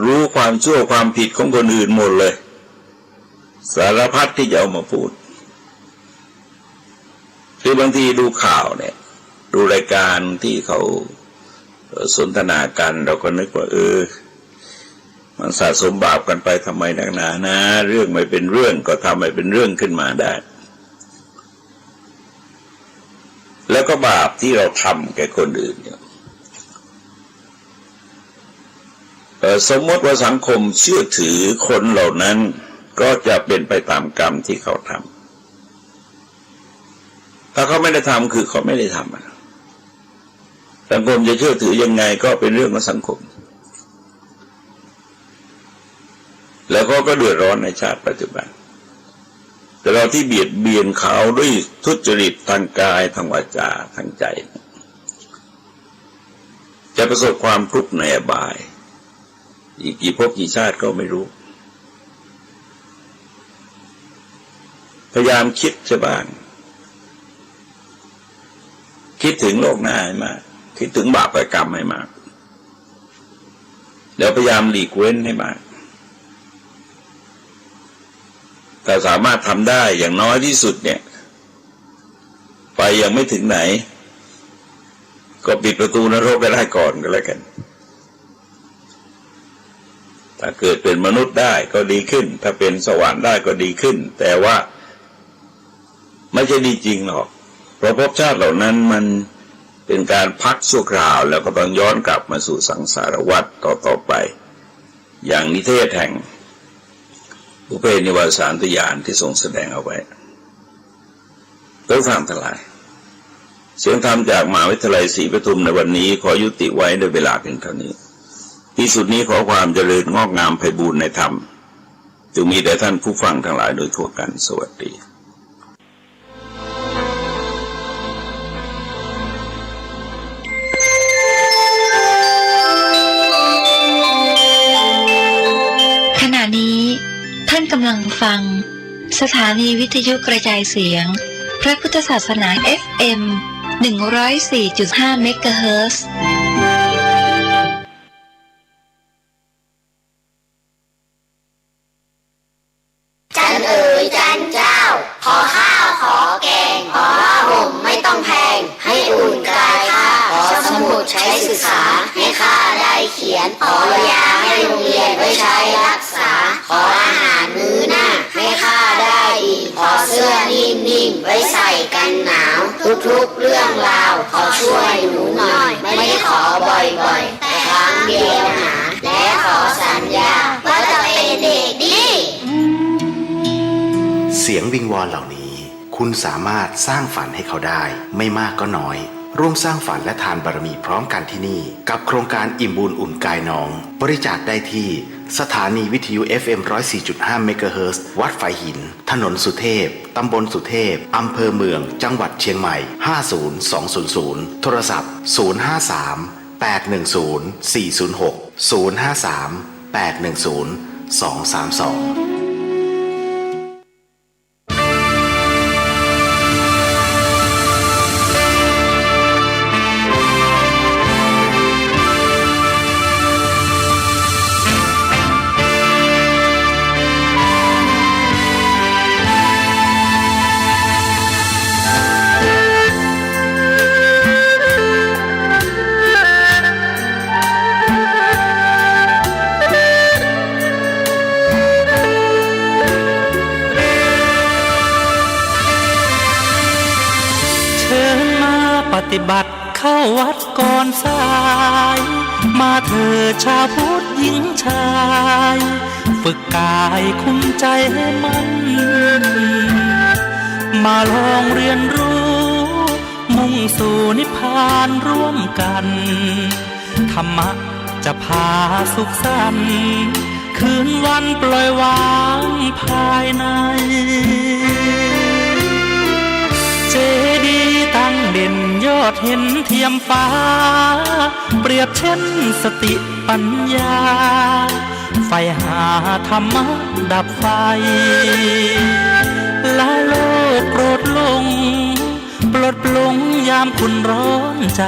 รู้ความชั่วความผิดของคนอื่นหมดเลยสารพัดที่จะเอามาพูดคือบางทีดูข่าวเนี่ยดูรายการที่เขาสนทนากันเราก็นึกว่ามันสะสมบาปกันไปทำไมนักหนานะเรื่องไม่เป็นเรื่องก็ทำให้เป็นเรื่องขึ้นมาได้แล้วก็บาปที่เราทำแก่คนอื่นเนี่ยสมมติว่าสังคมเชื่อถือคนเหล่านั้นก็จะเป็นไปตามกรรมที่เขาทำถ้าเขาไม่ได้ทำคือเขาไม่ได้ทำสังคมจะเชื่อถือยังไงก็เป็นเรื่องของสังคมแล้วก็เดือดร้อนในชาติปัจจุบันแต่เราที่เบียดเบียนเขาด้วยทุจริตทางกายทางวาจาทางใจจะประสบความทุกข์ในอบายอีกกี่ภพกี่ชาติก็ไม่รู้พยายามคิดจะบ้างคิดถึงโลกหน้าให้มากคิดถึงบาปกรรมให้มากแล้วพยายามหลีกเว้นให้มากแต่สามารถทำได้อย่างน้อยที่สุดเนี่ยไปยังไม่ถึงไหนก็ปิดประตูนรกได้ก่อนก็แล้วกันถ้าเกิดเป็นมนุษย์ได้ก็ดีขึ้นถ้าเป็นสวรรค์ได้ก็ดีขึ้นแต่ว่าไม่ใช่ดีจริงหรอกเพราะภพชาติเหล่านั้นมันเป็นการพักชั่วคราวแล้วก็ต้องย้อนกลับมาสู่สังสารวัฏต่อไปอย่างนิเทศแห่งบุพเพนิวาสานตญาณที่ทรงแสดงเอาไว้ทุกท่านทั้งหลายเสียงธรรมจากมหาวิทยาลัยศรีปทุมในวันนี้ขอยุติไว้ด้วยเวลาเพียงเท่านี้ ที่สุดนี้ขอความเจริญงอกงามไพบูรย์ในธรรมจงมีแด่ท่านผู้ฟังทั้งหลายโดยทั่วกันสวัสดีขณะนี้ท่านกำลังฟังสถานีวิทยุกระจายเสียงพระพุทธศาสนา FM 104.5 เมกะเฮิรตซ์จันเอ๋ยจันเจ้าขอข้าวขอแกงขอผ้าห่มไม่ต้องแพงให้อุ่นกายข้าขอสมุดใช้ศึกษาให้ข้าได้เขียนขอยาให้โรงเรียนไว้ใช้รักษาขออาหารมื้อหน้าให้ข้าได้อีกขอเสื้อนิ่มๆไว้ใส่กันหนาวทุกๆเรื่องราวขอช่วยหนูหน่อยไม่ขอบ่อยๆแต่ครั้งเดียวหนาและขอสัญญาว่าจะเป็นเด็กดี เสียงวิงวอนเหล่านี้คุณสามารถสร้างฝันให้เขาได้ไม่มากก็น้อยร่วมสร้างฝันและทานบารมีพร้อมกันที่นี่กับโครงการอิ่มบุญอุ่นกายน้องบริจาคได้ที่สถานีวิทยุ FM 104.5 เมกะเฮิรตซ์วัดฝายหินถนนสุเทพตำบลสุเทพอำเภอเมืองจังหวัดเชียงใหม่50200โทรศัพท์053 810 406 053 810 232ปฏิบัติเข้าวัดก่อนสายมาเถิดชาวพุทธหญิงชายฝึกกายคุมใจให้มันมาลองเรียนรู้มุ่งสู่นิพพานร่วมกันธรรมะจะพาสุขสันต์คืนวันปล่อยวางภายในเจดีย์ตั้งเด่นยอดเห็นเทียมฟ้าเปรียบเช่นสติปัญญาไฟหาธรรมะดับไฟละโลกโกรธลงปลดปลงยามคุณร้อนใจ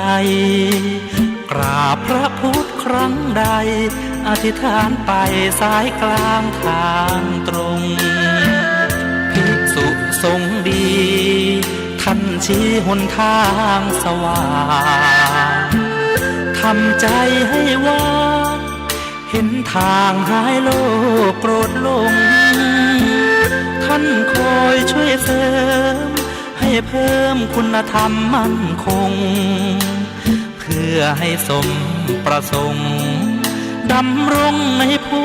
กราบพระพุทธครั้งใดอธิษฐานไปสายกลางทางตรงภิกษุสงฆ์ดีท่านชี้หนทางสว่างทำใจให้ว่างเห็นทางหายโลกโกรธลงท่านคอยช่วยเสริมให้เพิ่มคุณธรรมมั่นคงเพื่อให้สมประสงค์ดำรงในพุ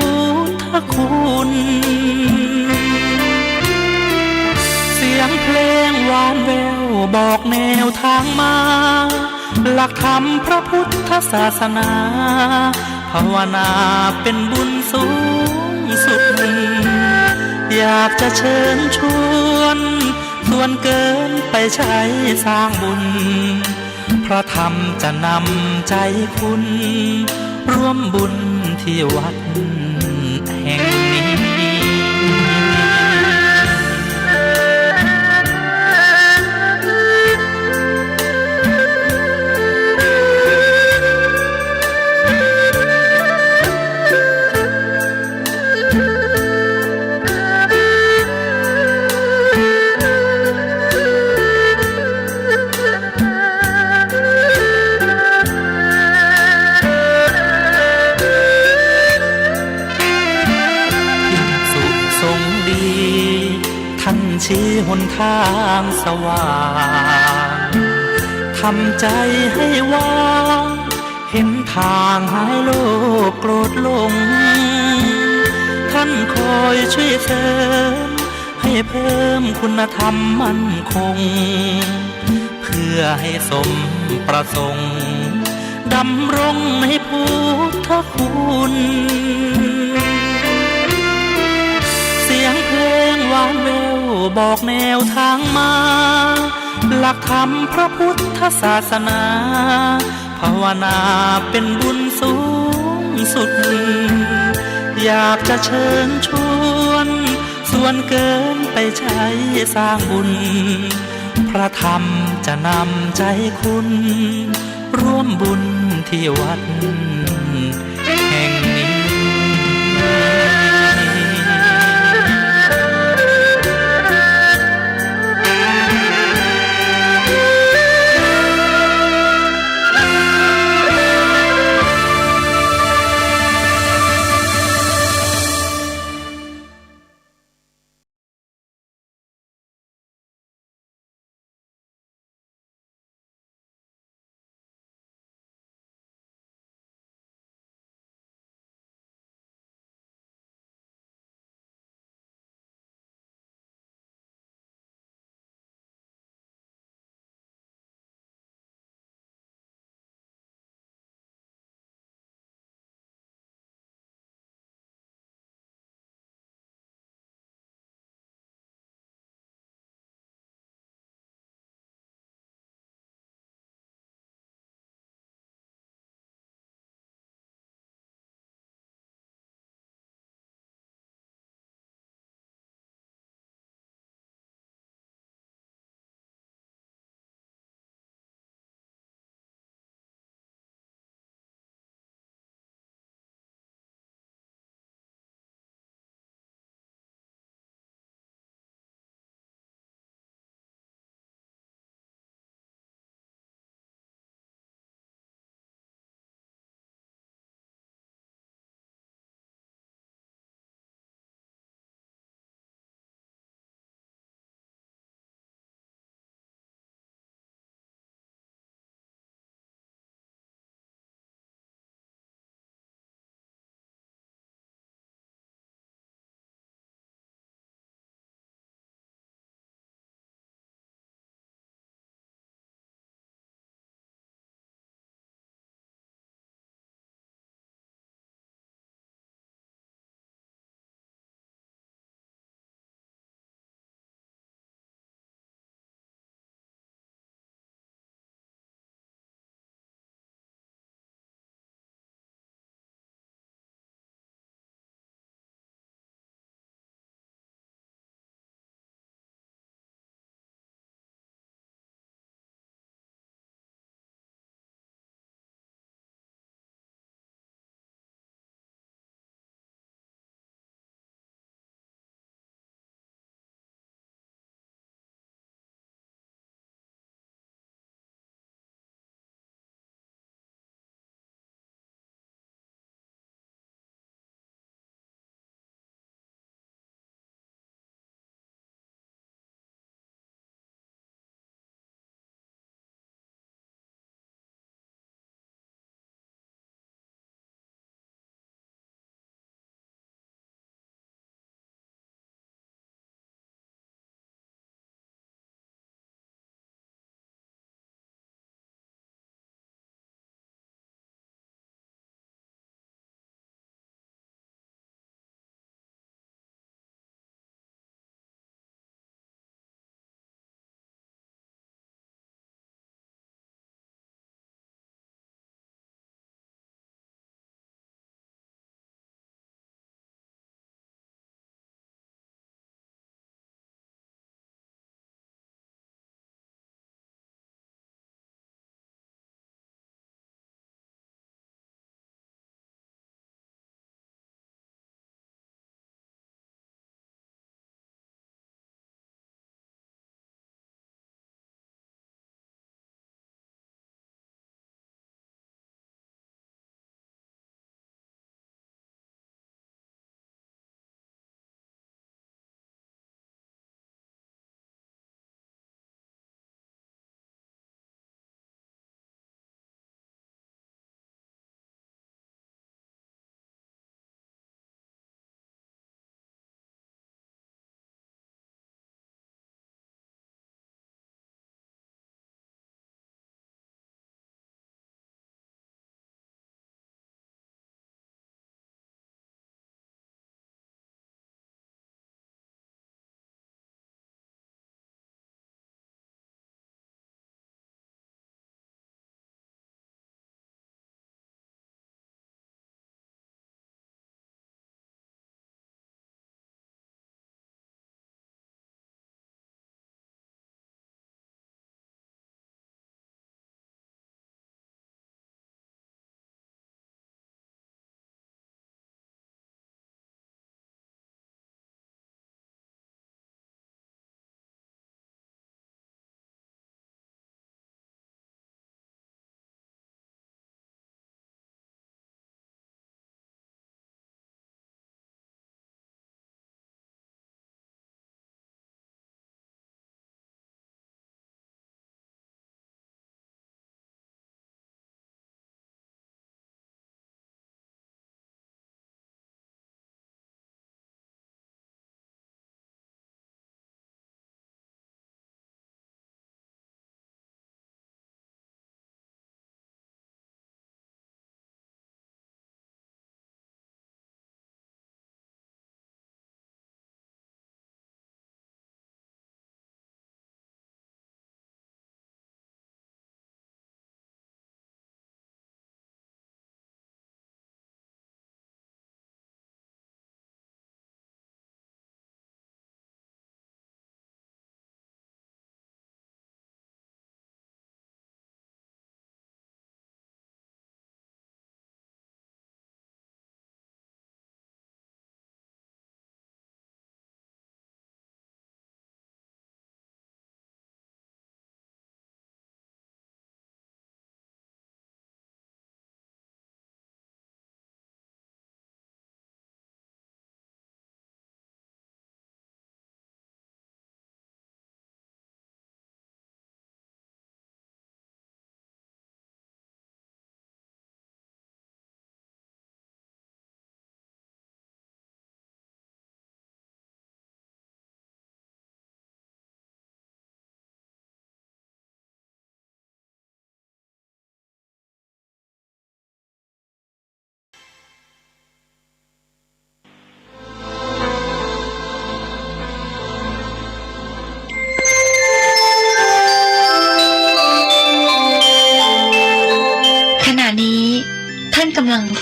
ทธคุณเสียงเพลงหวานแววบอกแนวทางมาหลักธรรมพระพุทธศาสนาภาวนาเป็นบุญสูงสุดอยากจะเชิญชวนส่วนเกินไปใช้สร้างบุญพระธรรมจะนำใจคุณร่วมบุญที่วัดแห่งนี้ ชี้หนทางสว่างทำใจให้ว่างเห็นทางหายโลภโกรธหลงท่านคอยช่วยเสริมให้เพิ่มคุณธรรมมั่นคงเพื่อให้สมประสงค์ดำรงในพุทธคุ อุ่นเสียงเพลงหวานแววบอกแนวทางมาหลักธรรมพระพุทธศาสนาภาวนาเป็นบุญสูงสุดอยากจะเชิญชวนส่วนเกินไปใช้สร้างบุญพระธรรมจะนำใจคุณร่วมบุญที่วัดแห่งนี้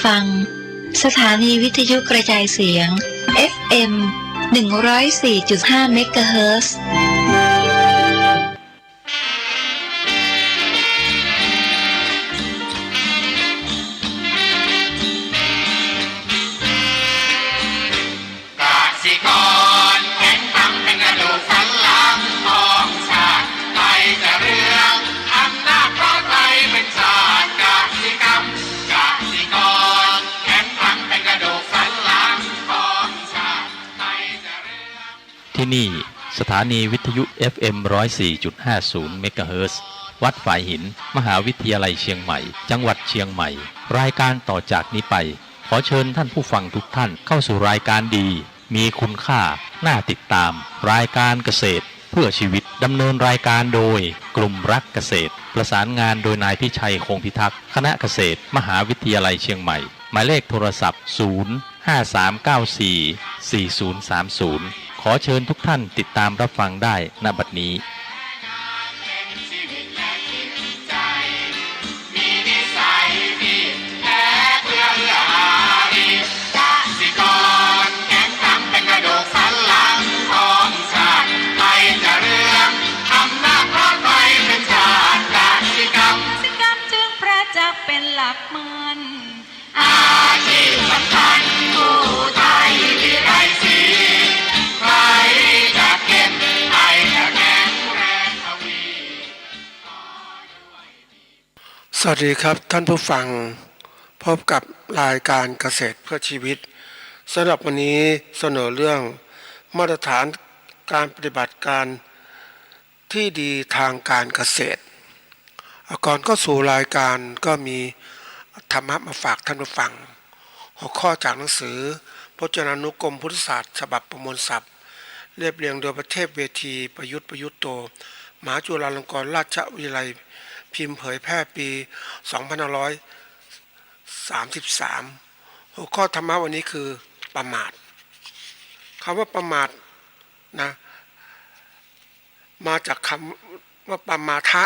ฟังสถานีวิทยุกระจายเสียง FM 104.5 เมกะเฮิรตซ์ที่นี่สถานีวิทยุ FM 104.50 เมกะเฮิรตซ์วัดฝายหินมหาวิทยาลัยเชียงใหม่จังหวัดเชียงใหม่รายการต่อจากนี้ไปขอเชิญท่านผู้ฟังทุกท่านเข้าสู่รายการดีมีคุณค่าน่าติดตามรายการเกษตรเพื่อชีวิตดำเนินรายการโดยกลุ่มรักเกษตรประสานงานโดยนายพิชัยคงพิทักษ์คณะเกษตรมหาวิทยาลัยเชียงใหม่หมายเลขโทรศัพท์ 053944030ขอเชิญทุกท่านติดตามรับฟังได้ณบัดนี้เป็นหลักมันอาชีพสำคัญผู้ไทยที่ไรสีใครจะเก็บใครจะแข็งแรงทวี สวัสดีครับท่านผู้ฟังพบกับรายการเกษตรเพื่อชีวิตสำหรับวันนี้เสนอเรื่องมาตรฐานการปฏิบัติการที่ดีทางการเกษตรก่อนเข้าสู่รายการก็มีธรรมะมาฝากท่านผู้ฟังหัวข้อจากหนังสือพจนานุกรมพุทธศาสตร์ฉบับประมวลศัพท์เรียบเรียงโดยประเทศเวทีประยุทธ์โตมหาจุฬาลงกรณราชวิทยาลัยพิมพ์เผยแพร่ปี 2533 หัวข้อธรรมะวันนี้คือประมาทคำว่าประมาทนะมาจากคำว่าปมาทะ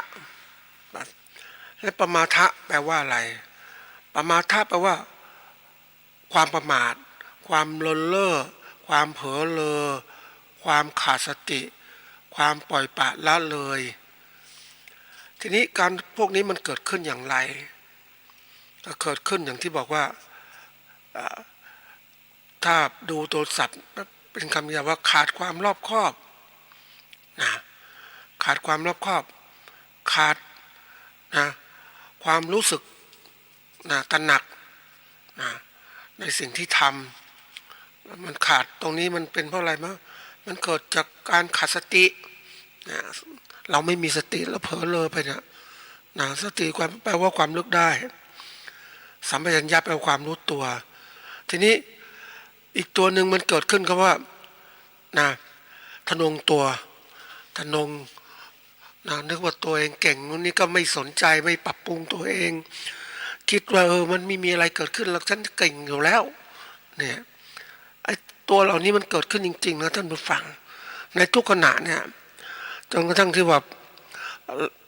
และปมาทะแปลว่าอะไรปมาทะแปลว่าความประมาทความเลินเล่อความเผลอเลอความขาดสติความปล่อยปละละเลยทีนี้การพวกนี้มันเกิดขึ้นอย่างไรก็เกิดขึ้นอย่างที่บอกว่าถ้าดูโทรศัพท์เป็นคำยาวว่าขาดความรอบคอบนะขาดความรอบคอบขาดนะความรู้สึกนะตระหนักนะในสิ่งที่ทำมันขาดตรงนี้มันเป็นเพราะอะไรมั้งมันเกิดจากการขาดสตินะเราไม่มีสติแล้วเผลอเลยไปนะสติความแปลว่าความนึกได้สัมปชัญญะแปลว่าความรู้ตัวทีนี้อีกตัวหนึ่งมันเกิดขึ้นก็ว่านะทะนงตัวทะนงนึกว่าตัวเองเก่งนี่ก็ไม่สนใจไม่ปรับปรุงตัวเองคิดว่ามันไม่มีอะไรเกิดขึ้นแล้วฉันเก่งอยู่แล้วเนี่ยไอ้ตัวเหล่านี้มันเกิดขึ้นจริงๆนะท่านผู้ฟังในทุกขณะเนี่ยจนกระทั่งที่ว่า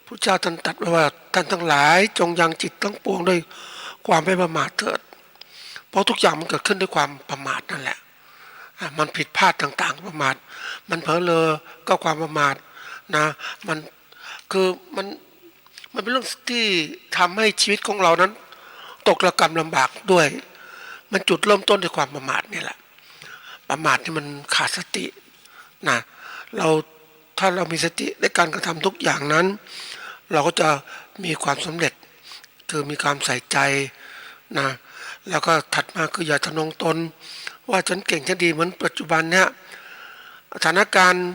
พระเจ้าท่านตรัสไว้ว่าท่านทั้งหลายจงยังจิตทั้งปวงด้วยความไม่ประมาทเถิดเพราะทุกอย่างมันเกิดขึ้นด้วยความประมาทนั่นแหละมันผิดพลาดต่างๆประมาทมันเผลอเลอก็ความประมาทนะมันคือมันเป็นเรื่องที่ทำให้ชีวิตของเรานั้นตกระกำลำบากด้วยมันจุดเริ่มต้นด้วยความประมาทนี่แหละประมาทที่มันขาดสตินะถ้าเรามีสติในการกระทำทุกอย่างนั้นเราก็จะมีความสำเร็จคือมีความใส่ใจนะแล้วก็ถัดมาคืออย่าทะนงตนว่าฉันเก่งฉันดีเหมือนปัจจุบันเนี้ยสถานการณ์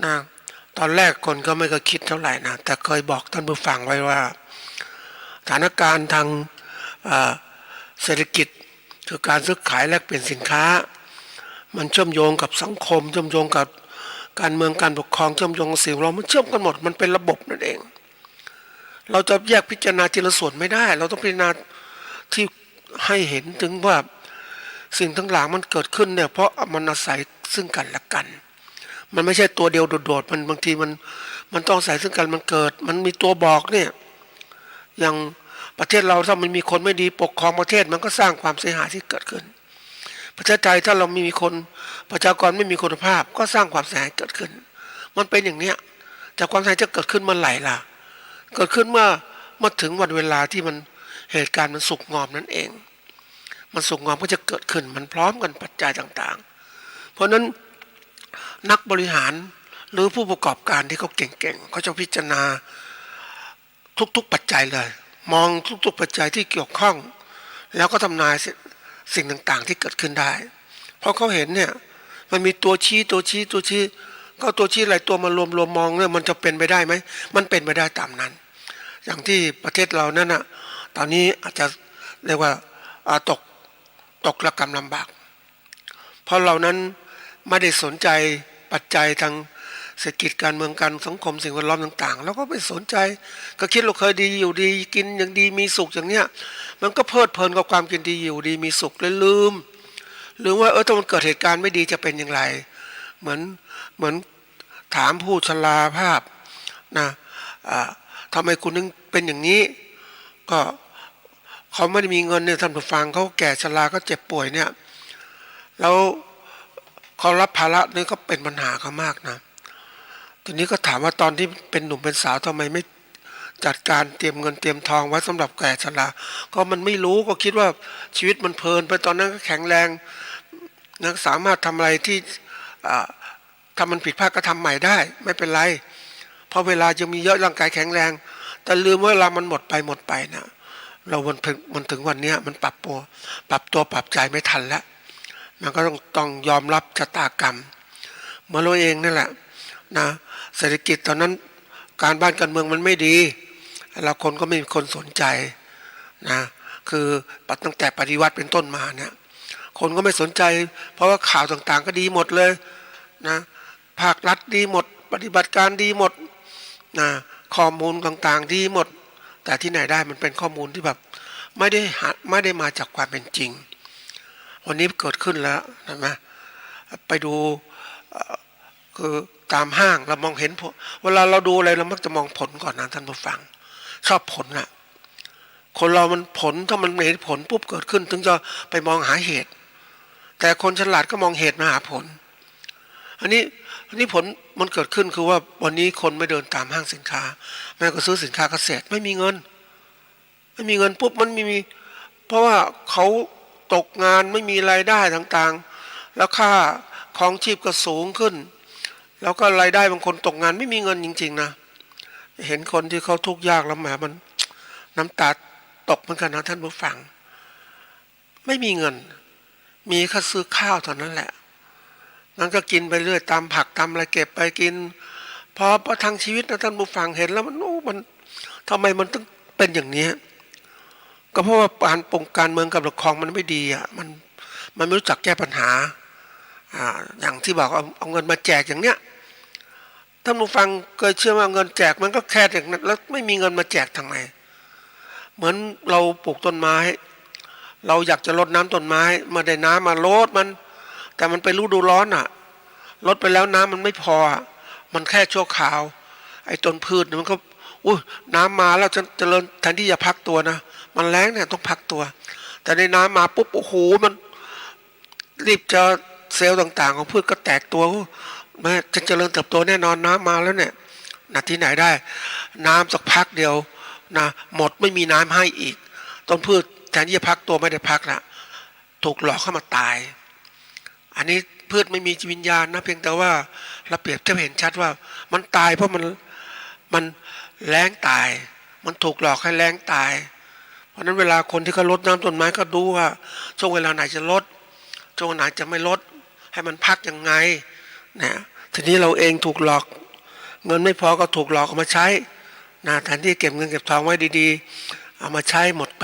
นะตอนแรกคนก็ไม่เคยคิดเท่าไหร่นะแต่เคยบอกท่านผู้ฟังไว้ว่าสถานการณ์ทางเศรษฐกิจคือการซื้อขายแลกเปลี่ยนสินค้ามันเชื่อมโยงกับสังคมเชื่อมโยงกับการเมืองการปกครองเชื่อมโยงกับสิ่งเรามันเชื่อมกันหมดมันเป็นระบบนั่นเองเราจะแยกพิจารณาทีละส่วนไม่ได้เราต้องพิจารณาที่ให้เห็นถึงว่าสิ่งทั้งหลายมันเกิดขึ้นเนี่ยเพราะมันอาศัยซึ่งกันและกันมันไม่ใช่ตัวเดียวโดดๆมันบางทีมันต้องอาศัยซึ่งกันมันเกิดมันมีตัวบอกเนี่ยอย่าง ประเทศเราถ้ามันมีคนไม่ดีปกครองประเทศมันก็สร้างความเสียหายที่เกิดขึ้นประเทศไทยถ้าเรามีคนประชากรไม่มีคุณภาพก็สร้างความเสียหายเกิดขึ้นมันเป็นอย่างเนี้ยจากความเสียหายจะเกิดขึ้นเมื่อไหร่ล่ะเกิดขึ้นเมื่อถึงวันเวลาที่มันเหตุการณ์มันสุกงอมนั่นเองมันสุกงอมก็จะเกิดขึ้นมันพร้อมกันปัจจัยต่างๆเพราะนั้นนักบริหารหรือผู้ประกอบการที่เขาเก่งๆเขาจะพิจารณาทุกๆปัจจัยเลยมองทุกๆปัจจัยที่เกี่ยวข้องแล้วก็ทำนายสิ่งต่างๆที่เกิดขึ้นได้เพราะเขาเห็นเนี่ยมันมีตัวชี้ก็ตัวชี้หลายตัวมารวมมองเนี่ยมันจะเป็นไปได้ไหมมันเป็นไปได้ตามนั้นอย่างที่ประเทศเรานั่นนะตอนนี้อาจจะเรียกว่าตกระกำลำบากเพราะเรานั้นไม่ได้สนใจปัจจัยทางเศรษฐกิจการเมืองการสังคมสิ่งแวดล้อมต่างๆแล้วก็ไม่สนใจก็คิดเราเคยดีอยู่ดีกินอย่างดีมีสุขอย่างเนี้ยมันก็เพลิดเพลินกับความกินดีอยู่ดีมีสุขเลยลืมหรือว่าถ้ามันเกิดเหตุการณ์ไม่ดีจะเป็นอย่างไรเหมือนถามผู้ชราภาพนะทำไมคุณถึงเป็นอย่างนี้ก็เขาไม่ได้มีเงินเนี่ยท่านผู้ฟังเขาแก่ชราก็เจ็บป่วยเนี่ยแล้วเขารับภาระนี่ก็เป็นปัญหาเขามากนะทีนี้ก็ถามว่าตอนที่เป็นหนุ่มเป็นสาวทำไมไม่จัดการเตรียมเงินเตรียมทองไว้สำหรับแก่ชราก็มันไม่รู้ก็คิดว่าชีวิตมันเพลินไปตอนนั้นก็แข็งแรงนะสามารถทำอะไรที่ถ้ามันผิดพลาดก็ทำใหม่ได้ไม่เป็นไรเพราะเวลายังมีเยอะร่างกายแข็งแรงแต่ลืมว่าเวลามันหมดไปนะเรามันถึงวันนี้มันปรับตัวปรับใจไม่ทันแล้วมันก็ต้องยอมรับชะตากรรมเมื่อเราเองนั่นแหละนะเศรษฐกิจตอนนั้นการบ้านการเมืองมันไม่ดีแล้วคนก็ไม่มีคนสนใจนะคือตั้งแต่ปฏิวัติเป็นต้นมาเนี่ยคนก็ไม่สนใจเพราะว่าข่าวต่างๆก็ดีหมดเลยนะภาครัฐดีหมดปฏิบัติการดีหมดนะข้อมูลต่างๆดีหมดแต่ที่ไหนได้มันเป็นข้อมูลที่แบบไม่ได้มาจากความเป็นจริงวันนี้เกิดขึ้นแล้วนะไปดูคือตามห้างเรามองเห็นเวลาเราดูอะไรเรามักจะมองผลก่อนนะท่านผู้ฟังชอบผลนะคนเรามันผลถ้ามันไม่เห็นผลปุ๊บเกิดขึ้นถึงจะไปมองหาเหตุแต่คนฉลาดก็มองเหตุมาหาผลอันนี้ผลมันเกิดขึ้นคือว่าวันนี้คนไม่เดินตามห้างสินค้าแม้ก็ซื้อสินค้าเกษตรไม่มีเงินปุ๊บมันมีเพราะว่าเขาตกงานไม่มีรายได้ต่างๆแล้วค่าของชีพก็สูงขึ้นแล้วก็รายได้บางคนตกงานไม่มีเงินจริงๆนะเห็นคนที่เขาทุกข์ยากแล้วแหมมันน้ำตาตกเหมือนกันนะท่านผู้ฟังไม่มีเงินมีแค่ซื้อข้าวเท่านั้นแหละงั้นก็กินไปเรื่อยตามผักตามอะไรเก็บไปกินพอประทังชีวิตนะท่านผู้ฟังเห็นแล้วมันทำไมมันต้องเป็นอย่างนี้ก็เพราะว่าการเมืองกับปกครองมันไม่ดีอ่ะมันไม่รู้จักแก้ปัญหาอย่างที่บอกเอาเงินมาแจกอย่างเนี้ยท่านผู้ฟังเคยเชื่อว่าเงินแจกมันก็แค่อย่างนั้นแล้วไม่มีเงินมาแจกทำไมเหมือนเราปลูกต้นไม้เราอยากจะรดน้ำต้นไม้มาได้น้ำมาลดมันแต่มันเป็นฤดูร้อนอ่ะลดไปแล้วน้ำมันไม่พอมันแค่ชั่วคราวไอ้ต้นพืชมันก็น้ำมาแล้วจะเจริญแทนที่จะพักตัวนะมันแล้งเนี่ยต้องพักตัวแต่ในน้ำมาปุ๊บโอ้โหมันรีบจะเซลล์ต่างๆของพืชก็แตกตัวแม้จะเจริญเติบโตแน่นอนน้ำมาแล้วเนี่ยที่ไหนได้น้ำสักพักเดียวนะหมดไม่มีน้ำให้อีกต้นพืชแทนที่จะพักตัวไม่ได้พักละถูกหลอกเข้ามาตายอันนี้พืชไม่มีจิตวิญญาณนะเพียงแต่ว่าเราเปรียบเทียบเห็นชัดว่ามันตายเพราะมันแล้งตายมันถูกหลอกให้แล้งตายเพราะนั้นเวลาคนที่เขารดน้ำต้นไม้ก็ดูว่าช่วงเวลาไหนจะลดช่วงไหนจะไม่ลดให้มันพักยังไงนะทีนี้เราเองถูกหลอกเงินไม่พอก็ถูกหลอกเอามาใช้นะแทนที่เก็บเงินเก็บทองไว้ดีๆเอามาใช้หมดไป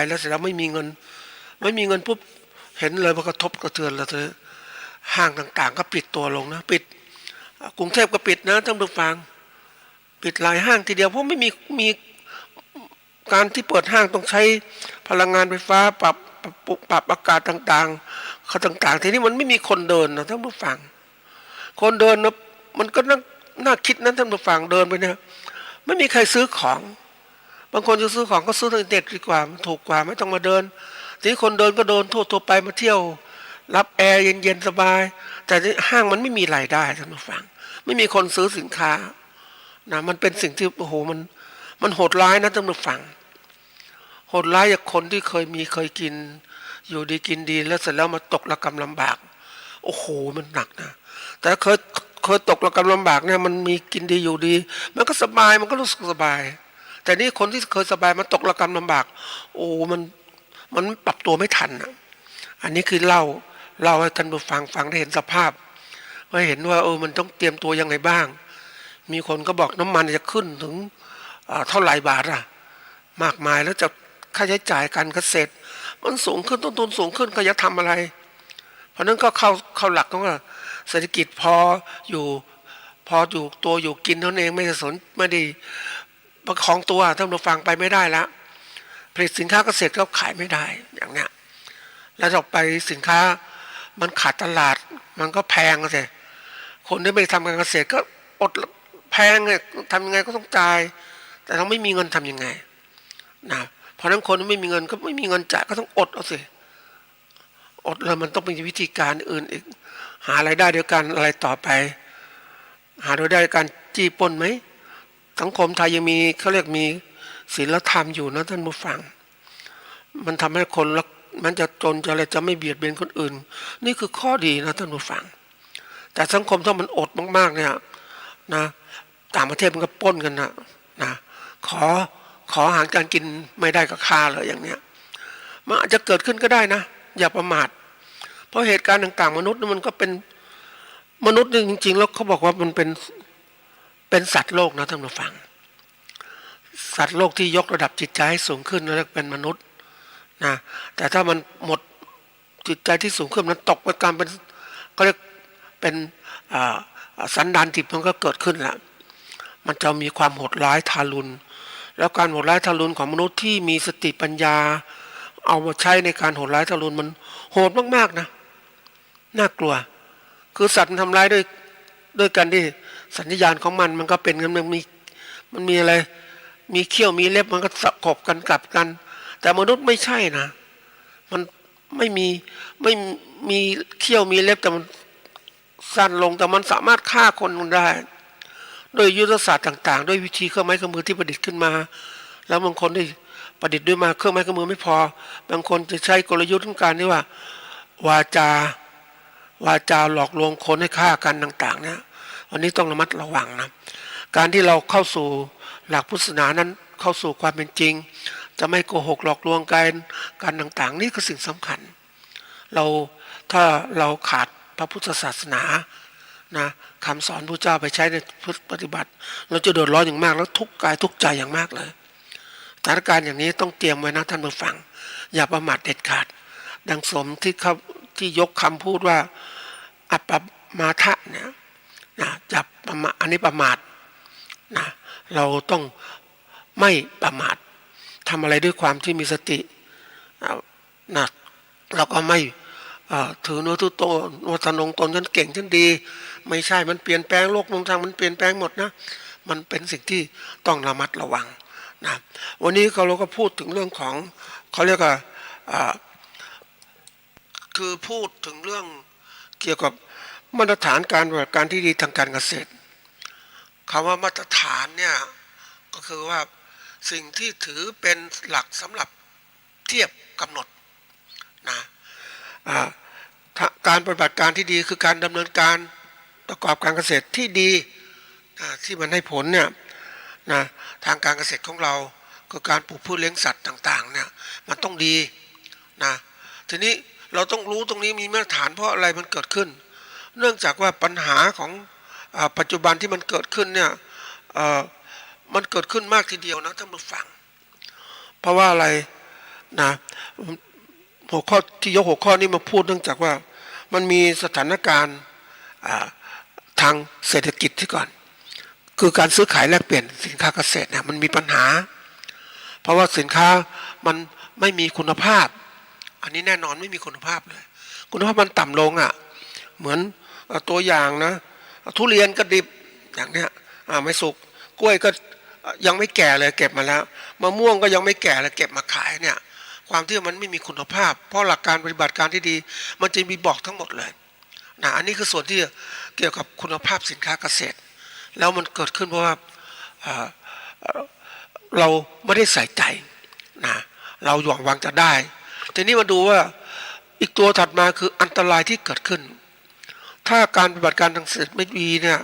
แล้วเสร็จแล้วไม่มีเงินปุ๊บเห็นเลยว่ากระทบกระเทือนแล้วเธอห้างต่างๆก็ปิดตัวลงนะปิดกรุงเทพก็ปิดนะท่านผู้ฟังปิดหลายห้างทีเดียวเพราะไม่มีการที่เปิดห้างต้องใช้พลังงานไฟฟ้าปรับอากาศต่างๆเขาต่างๆทีนี้มันไม่มีคนเดินนะท่านผู้ฟังคนเดินนะมันก็น่าคิดนะท่านผู้ฟังเดินไปเนี่ยไม่มีใครซื้อของ บางคนจะซื้อของก็ซื้อทางอินเทอร์เน็ตดีกว่ามันถูกกว่าไม่ต้องมาเดินทีนี้คนเดินก็เดินทั่วไปมาเที่ยวรับแอร์เย็นๆสบายแต่ห้างมันไม่มีรายได้ท่านผู้ฟังไม่มีคนซื้อสินค้านะมันเป็นสิ่งที่โอ้โหมันโหดร้ายนะท่านผู้ฟังโหดร้ายอย่างคนที่เคยกินอยู่ดีกินดีแล้วเสร็จแล้วมาตกระกำลำบากโอ้โหมันหนักนะแต่เคยตกระกำลำบากเนี่ยมันมีกินดีอยู่ดีมันก็สบายมันก็รู้สึกสบายแต่นี่คนที่เคยสบายมันตกระกำลำบากโอ้มันปรับตัวไม่ทันนะอันนี้คือเล่าให้ท่านผู้ฟังได้เห็นสภาพว่าเห็นว่ามันต้องเตรียมตัวยังไงบ้างมีคนก็บอกน้ำมันจะขึ้นถึงเท่าไหร่บาทอะมากมายแล้วจะค่าใช้จ่ายการเกษตรมันสูงขึ้นต้นทุนสูงขึ้นก็จะทำอะไรเพราะนั้นก็เข้าหลักก็ว่าเศรษฐกิจพออยู่ตัวอยู่กินเท่านั้นเองไม่ได้ประคองตัวท่านผู้ฟังไปไม่ได้แล้วผลิตสินค้าเกษตรก็ขายไม่ได้อย่างเนี้ยแล้วต่อไปสินค้ามันขาดตลาดมันก็แพงสิคนที่ไม่ทำการเกษตรก็อดแพงเนี่ยทำยังไงก็ต้องจ่ายแต่เราไม่มีเงินทำยังไงนะเพราะนั้นคนที่ไม่มีเงินก็ไม่มีเงินจ่ายก็ต้องอดเอาสิอดแล้วมันต้องมีวิธีการอื่นอีกหารายได้โดยการอะไรต่อไปหารายได้โดยการจี้ปล้นไหมสังคมไทยยังมีเขาเรียกมีศีลธรรมอยู่นะท่านผู้ฟังมันทำให้คนละมันจะจนจะอะไรจะไม่เบียดเบียนคนอื่นนี่คือข้อดีนะท่านผู้ฟังแต่สังคมถ้ามันอดมากๆเนี่ยนะต่างประเทศมันก็ปล้นกันนะขออาหารการกินไม่ได้ก็ฆ่าเลยอย่างเนี้ยมันอาจจะเกิดขึ้นก็ได้นะอย่าประมาทเพราะเหตุการณ์ต่างๆมนุษย์มันก็เป็นมนุษย์จริงๆแล้วเขาบอกว่ามันเป็นสัตว์โลกนะท่านผู้ฟังสัตว์โลกที่ยกระดับจิตใจให้สูงขึ้นแล้วเป็นมนุษย์นะแต่ถ้ามันหมดจิตใจที่สูงขึ้นมันตกไปการเป็นก็เรียกเป็นสันดานดิบมันก็เกิดขึ้นแล้วมันจะมีความโหดร้ายทารุณแล้วการโหดร้ายทารุณของมนุษย์ที่มีสติปัญญาเอามาใช้ในการโหดร้ายทารุณมันโหดมากๆนะน่ากลัวคือสัตว์มันทำร้ายด้วยกันที่สัญญาณของมันก็เป็นมันมีอะไรมีเขี้ยวมีเล็บมันก็สะกบกันกลับกันแต่มนุษย์ไม่ใช่นะมันไม่มีเขี้ยวมีเล็บแต่มันสั้นลงแต่มันสามารถฆ่าคนได้โดยยุทธศาสตร์ต่างๆด้วยวิธีเครื่องไม้เครื่องมือที่ประดิษฐ์ขึ้นมาแล้วบางคนได้ประดิษฐ์ด้วยมาเครื่องไม้เครื่องมือไม่พอบางคนจะใช้กลยุทธ์ของการที่ว่าวาจาหลอกลวงคนให้ฆ่ากันต่างๆเนี่ยวันนี้ต้องระมัดระวังนะการที่เราเข้าสู่หลักพุทธศาสนานั้นเข้าสู่ความเป็นจริงจะไม่โกหกหลอกลวงกันต่างๆนี่คือสิ่งสำคัญถ้าเราขาดพระพุทธศาสนานะคำสอนพระเจ้าไปใช้ในปฏิบัติเราจะเดือดร้อนอย่างมากแล้วทุกข์กายทุกข์ใจอย่างมากเลยสถานการณ์อย่างนี้ต้องเตรียมไว้นะท่านผู้ฟังอย่าประมาทเด็ดขาดดังสมที่ยกคำพูดว่าอัปปมาทะเนี่ยนะจับประมาทอันนี้ประมาทนะเราต้องไม่ประมาททำอะไรด้วยความที่มีสตินะเราก็ไม่ถือเนื้อถือตัววัฒนงตนฉันเก่งฉันดีไม่ใช่มันเปลี่ยนแปลงโลกมุมทางมันเปลี่ยนแปลงหมดนะมันเป็นสิ่งที่ต้องระมัดระวังนะวันนี้เราก็พูดถึงเรื่องของเขาเรียกว่าคือพูดถึงเรื่องเกี่ยวกับมาตรฐานการปฏิบัติการที่ดีทางการเกษตรคำว่ามาตรฐานเนี่ยก็คือว่าสิ่งที่ถือเป็นหลักสำหรับเทียบกำหนดนะการปฏิบัติการที่ดีคือการดำเนินการประกอบการเกษตรที่ดีที่มันให้ผลเนี่ยนะทางการเกษตรของเราคือการปลูกพืชเลี้ยงสัตว์ต่างๆเนี่ยมันต้องดีนะทีนี้เราต้องรู้ตรงนี้มีมาตรฐานเพราะอะไรมันเกิดขึ้นเนื่องจากว่าปัญหาของปัจจุบันที่มันเกิดขึ้นเนี่ยมันเกิดขึ้นมากทีเดียวนะท่านผู้ฟังเพราะว่าอะไรนะหัวข้อที่ยกหัวข้อนี้มาพูดเนื่องจากว่ามันมีสถานการณ์ทางเศรษฐกิจที่ก่อนคือการซื้อขายแลกเปลี่ยนสินค้าเกษตรเนี่ยมันมีปัญหาเพราะว่าสินค้ามันไม่มีคุณภาพอันนี้แน่นอนไม่มีคุณภาพเลยคุณภาพมันต่ำลงเหมือนตัวอย่างนะทุเรียนก็ดิบอย่างเนี้ยไม่สุกกล้วยก็ยังไม่แก่เลยเก็บมาแล้ว มะม่วงก็ยังไม่แก่แล้วเก็บมาขายเนี่ยความที่มันไม่มีคุณภาพเพราะหลักการปฏิบัติการที่ดีมันจะมีบอกทั้งหมดเลยนะอันนี้คือส่วนที่เกี่ยวกับคุณภาพสินค้าเกษตรแล้วมันเกิดขึ้นเพราะว่าเราไม่ได้ใส่ใจนะเราหวังจะได้ทีนี้มาดูว่าอีกตัวถัดมาคืออันตรายที่เกิดขึ้นถ้าการปฏิบัติการทางเกษตรไม่ดีเนี่ย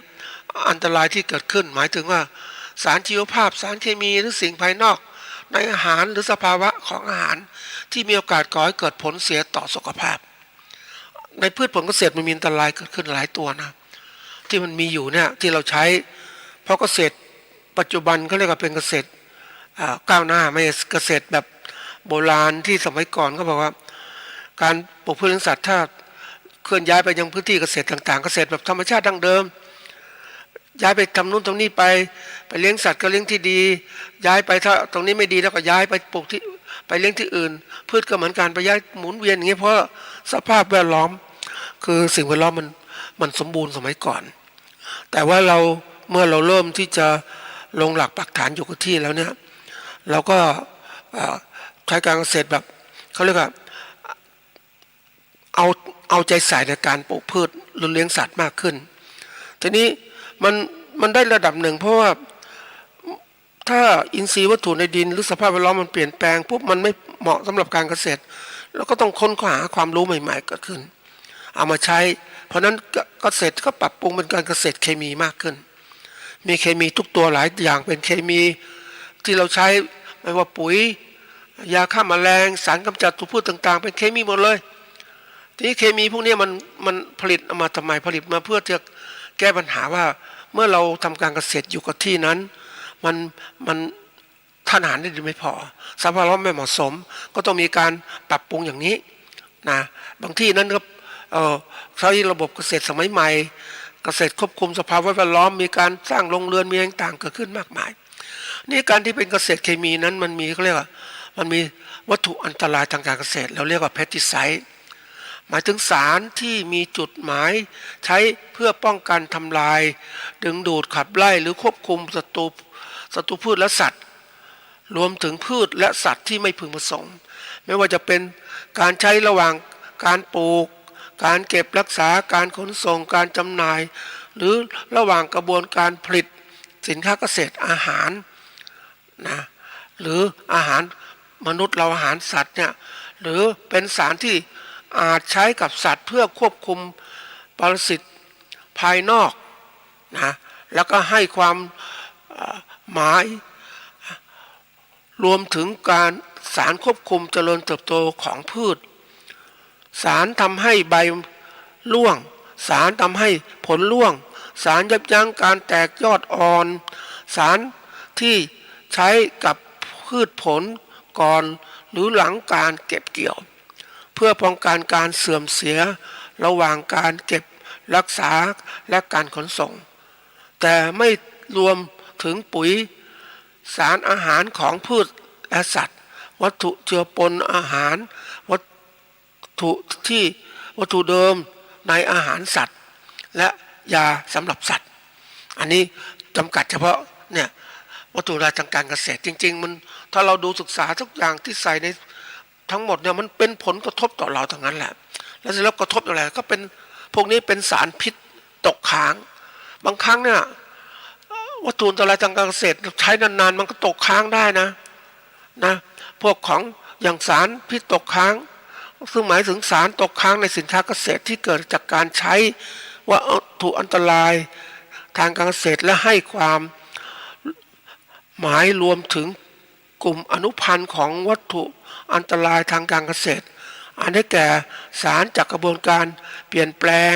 อันตรายที่เกิดขึ้นหมายถึงว่าสารชีวภาพสารเคมีหรือสิ่งภายนอกในอาหารหรือสภาวะของอาหารที่มีโอกาสก่อให้เกิดผลเสียต่อสุขภาพในพืชผลเกษตรมันมีอันตรายเกิดขึ้นหลายตัวนะที่มันมีอยู่เนี่ยที่เราใช้เพราะเกษตรปัจจุบันเขาเรียกว่าเป็นเกษตรก้าวหน้าไม่เกษตรแบบโบราณที่สมัยก่อนก็บอกว่าการปลูกพืชเลี้ยงสัตว์ถ้าเคลื่อนย้ายไปยังพื้นที่เกษตรต่างๆเกษตรแบบธรรมชาติดั้งเดิมย้ายไปทำนู่นตรงนี้ไปเลี้ยงสัตว์ก็เลี้ยงที่ดีย้ายไปถ้าตรงนี้ไม่ดีแล้วก็ย้ายไปปลูกที่ไปเลี้ยงที่อื่นพืชก็เหมือนกันไปย้ายหมุนเวียนอย่างเงี้ยเพราะสภาพแวดล้อมคือสิ่งแวดล้อมมันสมบูรณ์สมัยก่อนแต่ว่าเราเมื่อเราเริ่มที่จะลงหลักปักฐานอยู่กับที่แล้วเนี่ยเราก็ใช้การเกษตรแบบเขาเรียกว่าเอาใจใส่ในการปลูกพืชหรือเลี้ยงสัตว์มากขึ้นทีนี้มันได้ระดับหนึ่งเพราะว่าถ้าอินทรีย์วัตถุในดินหรือสภาพแวดล้อมมันเปลี่ยนแปลงปุ๊บมันไม่เหมาะสำหรับการเกษตรเราก็ต้องค้นหาความรู้ใหม่ๆเกิดขึ้นเอามาใช้เพราะนั้นเกษตรก็ปรับปรุงเป็นการเกษตรเคมีมากขึ้นมีเคมีทุกตัวหลายอย่างเป็นเคมีที่เราใช้ไม่ว่าปุ๋ยยาฆ่าแมลงสารกำจัดตัวพืชต่างๆเป็นเคมีหมดเลยทีนี้เคมีพวกนี้มันผลิตออกมาทำไมผลิตมาเพื่อจะแก้ปัญหาว่าเมื่อเราทำการเกษตรอยู่กับที่นั้นมันทานอาหารได้ดีไม่พอสภาพแวดล้อมไม่เหมาะสมก็ต้องมีการปรับปรุงอย่างนี้นะบางที่นั้นก็ใช้ระบบเกษตรสมัยใหม่เกษตรควบคุมสภาพแวดล้อมมีการสร้างโรงเรือนมีต่างๆเกิดขึ้นมากมายนี่การที่เป็นเกษตรเคมีนั้นมันมีเขาเรียกว่ามันมีวัตถุอันตรายทางการเกษตรเราเรียกว่าเพสติไซด์หมายถึงสารที่มีจุดหมายใช้เพื่อป้องกันทำลายดึงดูดขับไล่หรือควบคุมศัตรูพืชและสัตว์รวมถึงพืชและสัตว์ที่ไม่พึงประสงค์ไม่ว่าจะเป็นการใช้ระหว่างการปลูกการเก็บรักษาการขนส่งการจำหน่ายหรือระหว่างกระบวนการผลิตสินค้าเกษตรอาหารนะหรืออาหารมนุษย์เราอาหารสัตว์เนี่ยหรือเป็นสารที่อาจใช้กับสัตว์เพื่อควบคุมปรสิตภายนอกนะแล้วก็ให้ความหมายรวมถึงการสารควบคุมเจริญเติบโตของพืชสารทำให้ใบร่วงสารทำให้ผลร่วงสารยับยั้งการแตกยอดอ่อนสารที่ใช้กับพืชผลก่อนหรือหลังการเก็บเกี่ยวเพื่อป้องกันการเสื่อมเสียระหว่างการเก็บรักษาและการขนส่งแต่ไม่รวมถึงปุ๋ยสารอาหารของพืชและสัตว์วัตถุเจือปนอาหารวัตถุเดิมในอาหารสัตว์และยาสำหรับสัตว์อันนี้จำกัดเฉพาะเนี่ยวัตถุดิบทางการเกษตรจริงๆมันถ้าเราดูศึกษาทุกอย่างที่ใส่ในทั้งหมดเนี่ยมันเป็นผลกระทบต่อเราทั้งนั้นแหละแล้วเสร็จแล้วกระทบอะไรก็เป็นพวกนี้เป็นสารพิษตกค้างบางครั้งเนี่ยวัตถุอันตรายทางการเกษตรใช้นานๆมันก็ตกค้างได้นะพวกของอย่างสารพิษตกค้างซึ่งหมายถึงสารตกค้างในสินค้าเกษตรที่เกิดจากการใช้วัตถุอันตรายทางการเกษตรและให้ความหมายรวมถึงกลุ่มอนุพันธ์ของวัตถุอันตรายทางการเกษตรอันได้แก่สารจากกระบวนการเปลี่ยนแปลง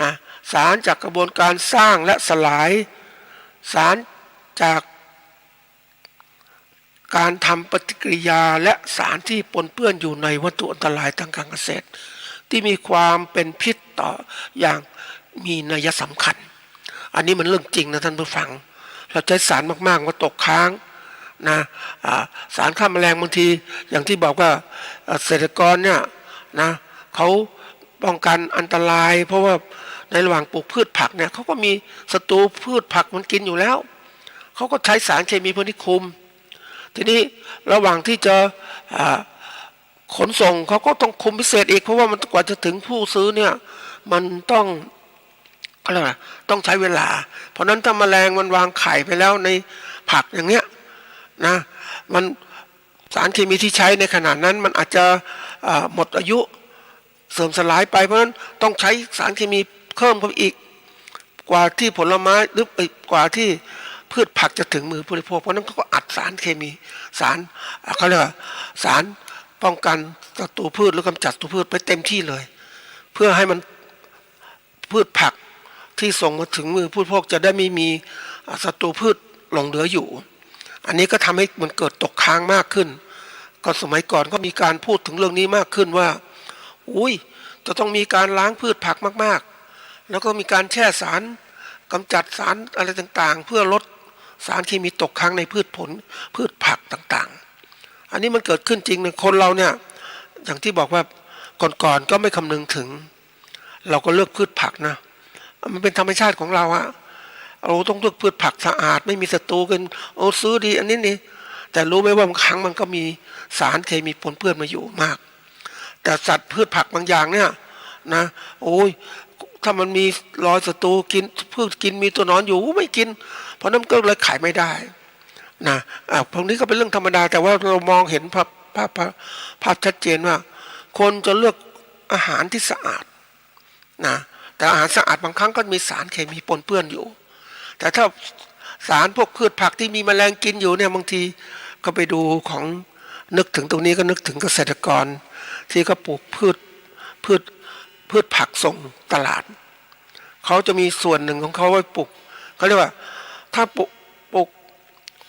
นะสารจากกระบวนการสร้างและสลายสารจากการทำปฏิกิริยาและสารที่ปนเปื้อนอยู่ในวัตถุอันตรายทางการเกษตรที่มีความเป็นพิษต่ออย่างมีนัยสำคัญอันนี้มันเรื่องจริงนะท่านผู้ฟังเราใช้สารมากๆก็ตกค้างนะสารฆ่าแมลงบางทีอย่างที่บอกว่าเกษตรกรเนี่ยนะเขาป้องกันอันตรายเพราะว่าในระหว่างปลูกพืชผักเนี่ยเขาก็มีศัตรูพืชผักมันกินอยู่แล้วเขาก็ใช้สารเคมีพวกนี้คุม ทีนี้ระหว่างที่จะขนส่งเขาก็ต้องคุมพิเศษอีกเพราะว่ามันกว่าจะถึงผู้ซื้อเนี่ยมันต้องอะไรนะต้องใช้เวลาเพราะนั้นถ้าแมลงมันวางไข่ไปแล้วในผักอย่างเนี้ยนะมันสารเคมีที่ใช้ในขณะนั้นมันอาจจะหมดอายุเสื่อมสลายไปเพราะฉะนั้นต้องใช้สารเคมีเพิ่มเข้าไปอีกกว่าที่ผลไม้หรือกว่าที่พืชผักจะถึงมือผู้บริโภคเพราะนั้นเขาก็อัดสารเคมีสารเขาเรียกว่าสารป้องกันศัตรูพืชหรือกำจัดศัตรูพืชไปเต็มที่เลยเพื่อให้มันพืชผักที่ส่งมาถึงมือผู้บริโภคจะได้ไม่มีศัตรูพืชหลงเหลืออยู่อันนี้ก็ทำให้มันเกิดตกค้างมากขึ้นก็สมัยก่อนก็มีการพูดถึงเรื่องนี้มากขึ้นว่าอุ้ยจะต้องมีการล้างพืชผักมากๆแล้วก็มีการแช่สารกำจัดสารอะไรต่างๆเพื่อลดสารเคมีตกค้างในพืชผลพืชผักต่างๆอันนี้มันเกิดขึ้นจริงนะคนเราเนี่ยอย่างที่บอกว่าก่อนๆก็ไม่คำนึงถึงเราก็เลือกพืชผักนะมันเป็นธรรมชาติของเราอะเราต้องเลือกพืชผักสะอาดไม่มีศัตรูกันซื้อดีอันนี้นี่แต่รู้ไหมว่าบางครั้งมันก็มีสารเคมีปนเปื้อนมาอยู่มากแต่สัตว์พืชผักบางอย่างเนี่ยนะโอ้ยถ้ามันมีรอยศัตรูกินพืชกินมีตัวหนอนอยู่ไม่กินเพราะนั้นก็เลยขายไม่ได้นะพวกนี้ก็เป็นเรื่องธรรมดาแต่ว่าเรามองเห็นภาพชัดเจนว่าคนจะเลือกอาหารที่สะอาดนะแต่อาหารสะอาดบางครั้งก็มีสารเคมีปนเปื้อนอยู่แต่ถ้าสารพวกพืชผักที่มีแมลงกินอยู่เนี่ยบางทีก็ไปดูของนึกถึงตรงนี้ก็นึกถึงเกษตรกรที่เขาปลูกพืชผักส่งตลาดเขาจะมีส่วนหนึ่งของเขาไว้ปลูกเขาเรียกว่าถ้าปลูก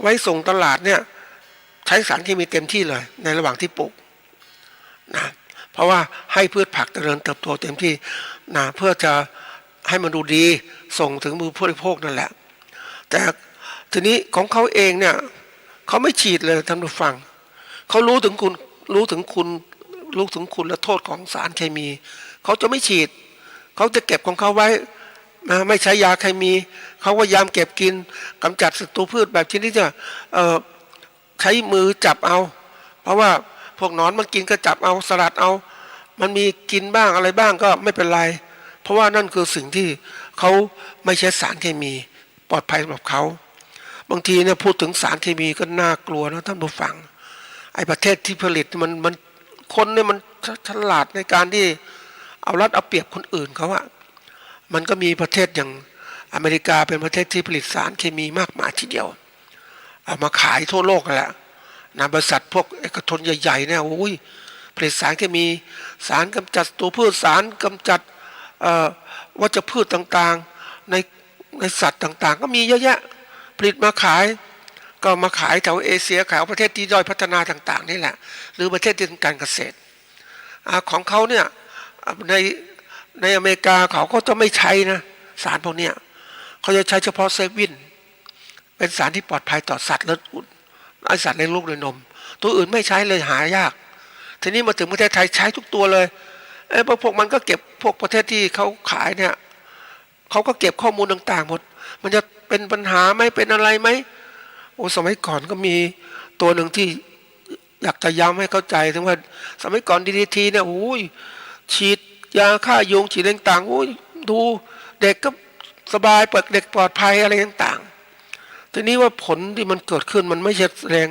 ไว้ส่งตลาดเนี่ยใช้สารเคมีเต็มที่เลยในระหว่างที่ปลูกนะเพราะว่าให้พืชผักเจริญเติบโตเต็มที่นะเพื่อจะให้มันดูดีส่งถึงมือผู้บริโภคนั่นแหละแต่ทีนี้ของเขาเองเนี่ยเขาไม่ฉีดเลยท่านผู้ฟังเขารู้ถึงคุณและโทษของสารเคมีเขาจะไม่ฉีดเขาจะเก็บของเขาไว้นะไม่ใช้ยาเคมีเขาก็ยามเก็บกินกำจัดศัตรูพืชแบบที่นี่จะใช้มือจับเอาเพราะว่าพวกหนอนมันกินก็จับเอาสลัดเอามันมีกินบ้างอะไรบ้างก็ไม่เป็นไรเพราะว่านั่นคือสิ่งที่เขาไม่ใช้สารเคมีปลอดภัยสำหรับเขาบางทีเนี่ยพูดถึงสารเคมีก็น่ากลัวนะท่านผู้ฟังไอ้ประเทศที่ผลิตมันคนเนี่ยมันฉลาดในการที่เอารัดเอาเปรียบคนอื่นเขาอะมันก็มีประเทศอย่างอเมริกาเป็นประเทศที่ผลิตสารเคมีมากมายทีเดียวเอามาขายทั่วโลกกันแหละนะบริษัทพวกเอกชนใหญ่ๆเนี่ยโอ้ยผลิตสารเคมีสารกำจัดตัวพืชสารกำจัดวัชพืชต่างๆในสัตว์ต่างๆก็มีเยอะแยะผลิตมาขายก็มาขายแถวเอเชียขายประเทศที่ด้อยพัฒนาต่างๆนี่แหละหรือประเทศที่ทำการเกษตรของเขาเนี่ยในอเมริกาเขาก็จะไม่ใช้นะสารพวกเนี้ยเขาจะใช้เฉพาะเซฟินเป็นสารที่ปลอดภัยต่อสัตว์เลือดอุ่นไอสัตว์เลี้ยงลูกด้วยนมตัวอื่นไม่ใช้เลยหายากทีนี้มาถึงประเทศไทยใช้ทุกตัวเลยพวกมันก็เก็บพวกประเทศที่เขาขายเนี่ยเขาก็เก็บข้อมูลต่างๆหมดมันจะเป็นปัญหาไหมเป็นอะไรไหมโอ้สมัยก่อนก็มีตัวหนึ่งที่อยากจะย้ำให้เข้าใจถึงว่าสมัยก่อนDDTเนี่ยโอ้ยฉีดยาฆ่ายุงฉีดต่างๆโอ้ยดูเด็กก็สบายเด็กปลอดภัยอะไรต่างๆทีนี้ว่าผลที่มันเกิดขึ้นมันไม่ใช่แสดง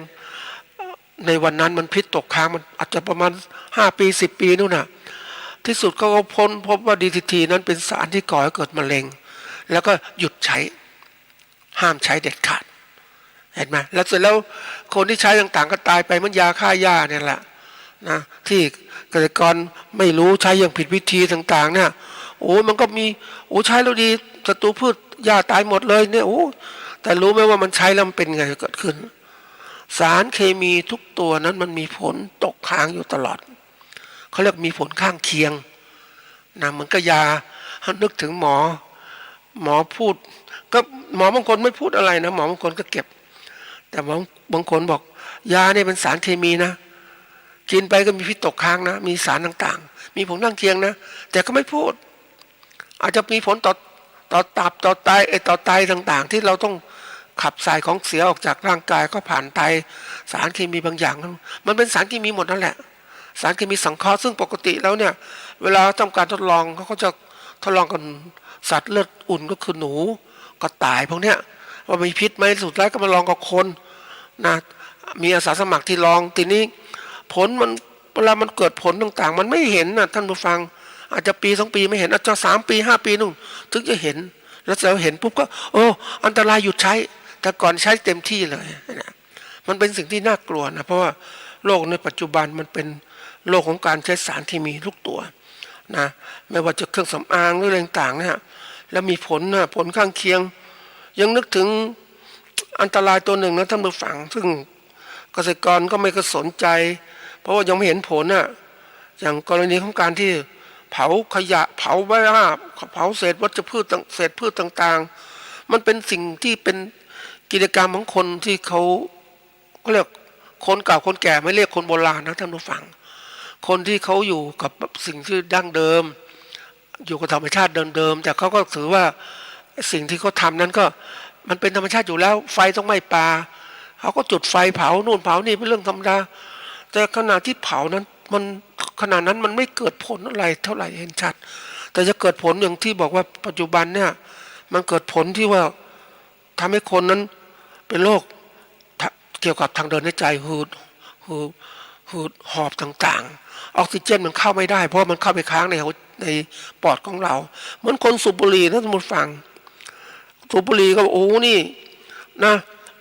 ในวันนั้นมันพิษตกค้างมันอาจจะประมาณ5 ปี10 ปีนู่นน่ะที่สุดก็พบว่า DDT นั้นเป็นสารที่ก่อให้เกิดมะเร็งแล้วก็หยุดใช้ห้ามใช้เด็ดขาดเห็นไหมแล้วเสร็จแล้วคนที่ใช้ต่างๆก็ตายไปมันยาฆ่าหญ้าเนี่ยแหละนะที่เกษตรกรไม่รู้ใช้อย่างผิดวิธีต่างๆเนี่ยโอ้มันก็มีโอ้ใช้แล้วดีศัตรูพืชหญ้าตายหมดเลยเนี่ยโอ้แต่รู้ไหมว่ามันใช้แล้วมันเป็นไงเกิดขึ้นสารเคมีทุกตัวนั้นมันมีผลตกค้างอยู่ตลอดเขาเรียกมีผลข้างเคียงนะเหมือนกับยานึกถึงหมอพูดก็หมอบางคนไม่พูดอะไรนะหมอบางคนก็เก็บแต่บางคนบอกยาเนี่ยเป็นสารเคมีนะกินไปก็มีพิษตกค้างนะมีสารต่างๆมีผลข้างเคียงนะแต่ก็ไม่พูดอาจจะมีผลต่อตับต่อไตต่อไตต่างๆที่เราต้อง ขับสายของเสียออกจากร่างกายก็ผ่านไตสารเคมีบางอย่างมันเป็นสารเคมีหมดนั่นแหละสารเคมีสังเคราะห์ซึ่งปกติแล้วเนี่ยเวลาทำการทดลองเขาก็จะทดลองกับสัตว์เลือดอุ่นก็คือหนูกระต่ายพวกเนี้ยว่ามีพิษไหมสุดท้ายก็มาลองกับคนนะมีอาสาสมัครที่ลองทีนี้ผลมันเวลามันเกิดผลต่างๆมันไม่เห็นนะท่านผู้ฟังอาจจะปี2 ปีไม่เห็นอาจจะ3 ปี5 ปีนู่นถึงจะเห็นแล้วเราเห็นปุ๊บก็โอ้อันตรายหยุดใช้แต่ก่อนใช้เต็มที่เลยนะมันเป็นสิ่งที่น่ากลัวนะเพราะว่าโลกในปัจจุบันมันเป็นโลกของการใช้สารที่มีทุกตัวนะไม่ว่าจะเครื่องสำอางหรืออะไรต่างๆเนี่ยแล้วมีผลข้างเคียงยังนึกถึงอันตรายตัวหนึ่งนะท่านผู้ฟังซึ่งเกษตรกรก็ไม่ก็สนใจเพราะว่ายังไม่เห็นผลอย่างกรณีของการที่เผาขยะเผาใบหญ้าเผาเศษวัชพืชเศษพืชต่างๆมันเป็นสิ่งที่เป็นกิจกรรมของคนที่เขาเรียกคนเก่าคนแก่ไม่เรียกคนโบราณนะท่านผู้ฟังคนที่เขาอยู่กับสิ่งที่ดั้งเดิมอยู่กับธรรมชาติเดิมๆแต่เขาก็ถือว่าสิ่งที่เขาทำนั้นก็มันเป็นธรรมชาติอยู่แล้วไฟต้องไหม้ป่าเขาก็จุดไฟเผานู่นเผานี่เป็นเรื่องธรรมดาแต่ขณะที่เผานั้นมันขณะนั้นมันไม่เกิดผลอะไรเท่าไหร่เห็นชัดแต่จะเกิดผลอย่างที่บอกว่าปัจจุบันเนี่ยมันเกิดผลที่ว่าทำให้คนนั้นเป็นโรคเกี่ยวกับทางเดินหายใจหืดหอบต่างๆออกซิเจนมันเข้าไม่ได้เพราะมันเข้าไปค้างในปอดของเราเหมือนคนสูบบุหรี่นะท่านผู้ฟังสูบบุหรี่ก็โอ้นี่นะ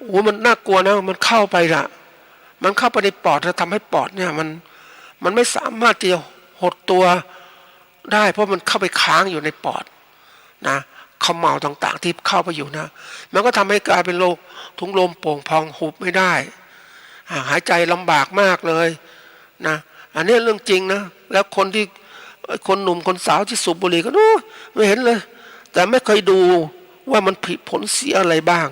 โอ้มันน่ากลัวนะมันเข้าไปละมันเข้าไปในปอดแล้วทำให้ปอดเนี่ยมันไม่สามารถที่จะหดตัวได้เพราะมันเข้าไปค้างอยู่ในปอดนะเขม่าต่างๆที่เข้าไปอยู่นะมันก็ทำให้กลายเป็นโรคถุงลมโป่งพองหุบไม่ได้หายใจลำบากมากเลยนะอันนี้เรื่องจริงนะแล้วคนหนุ่มคนสาวที่สูบบุหรี่ก็ไม่เห็นเลยแต่ไม่เคยดูว่ามันผลเสียอะไรบ้าง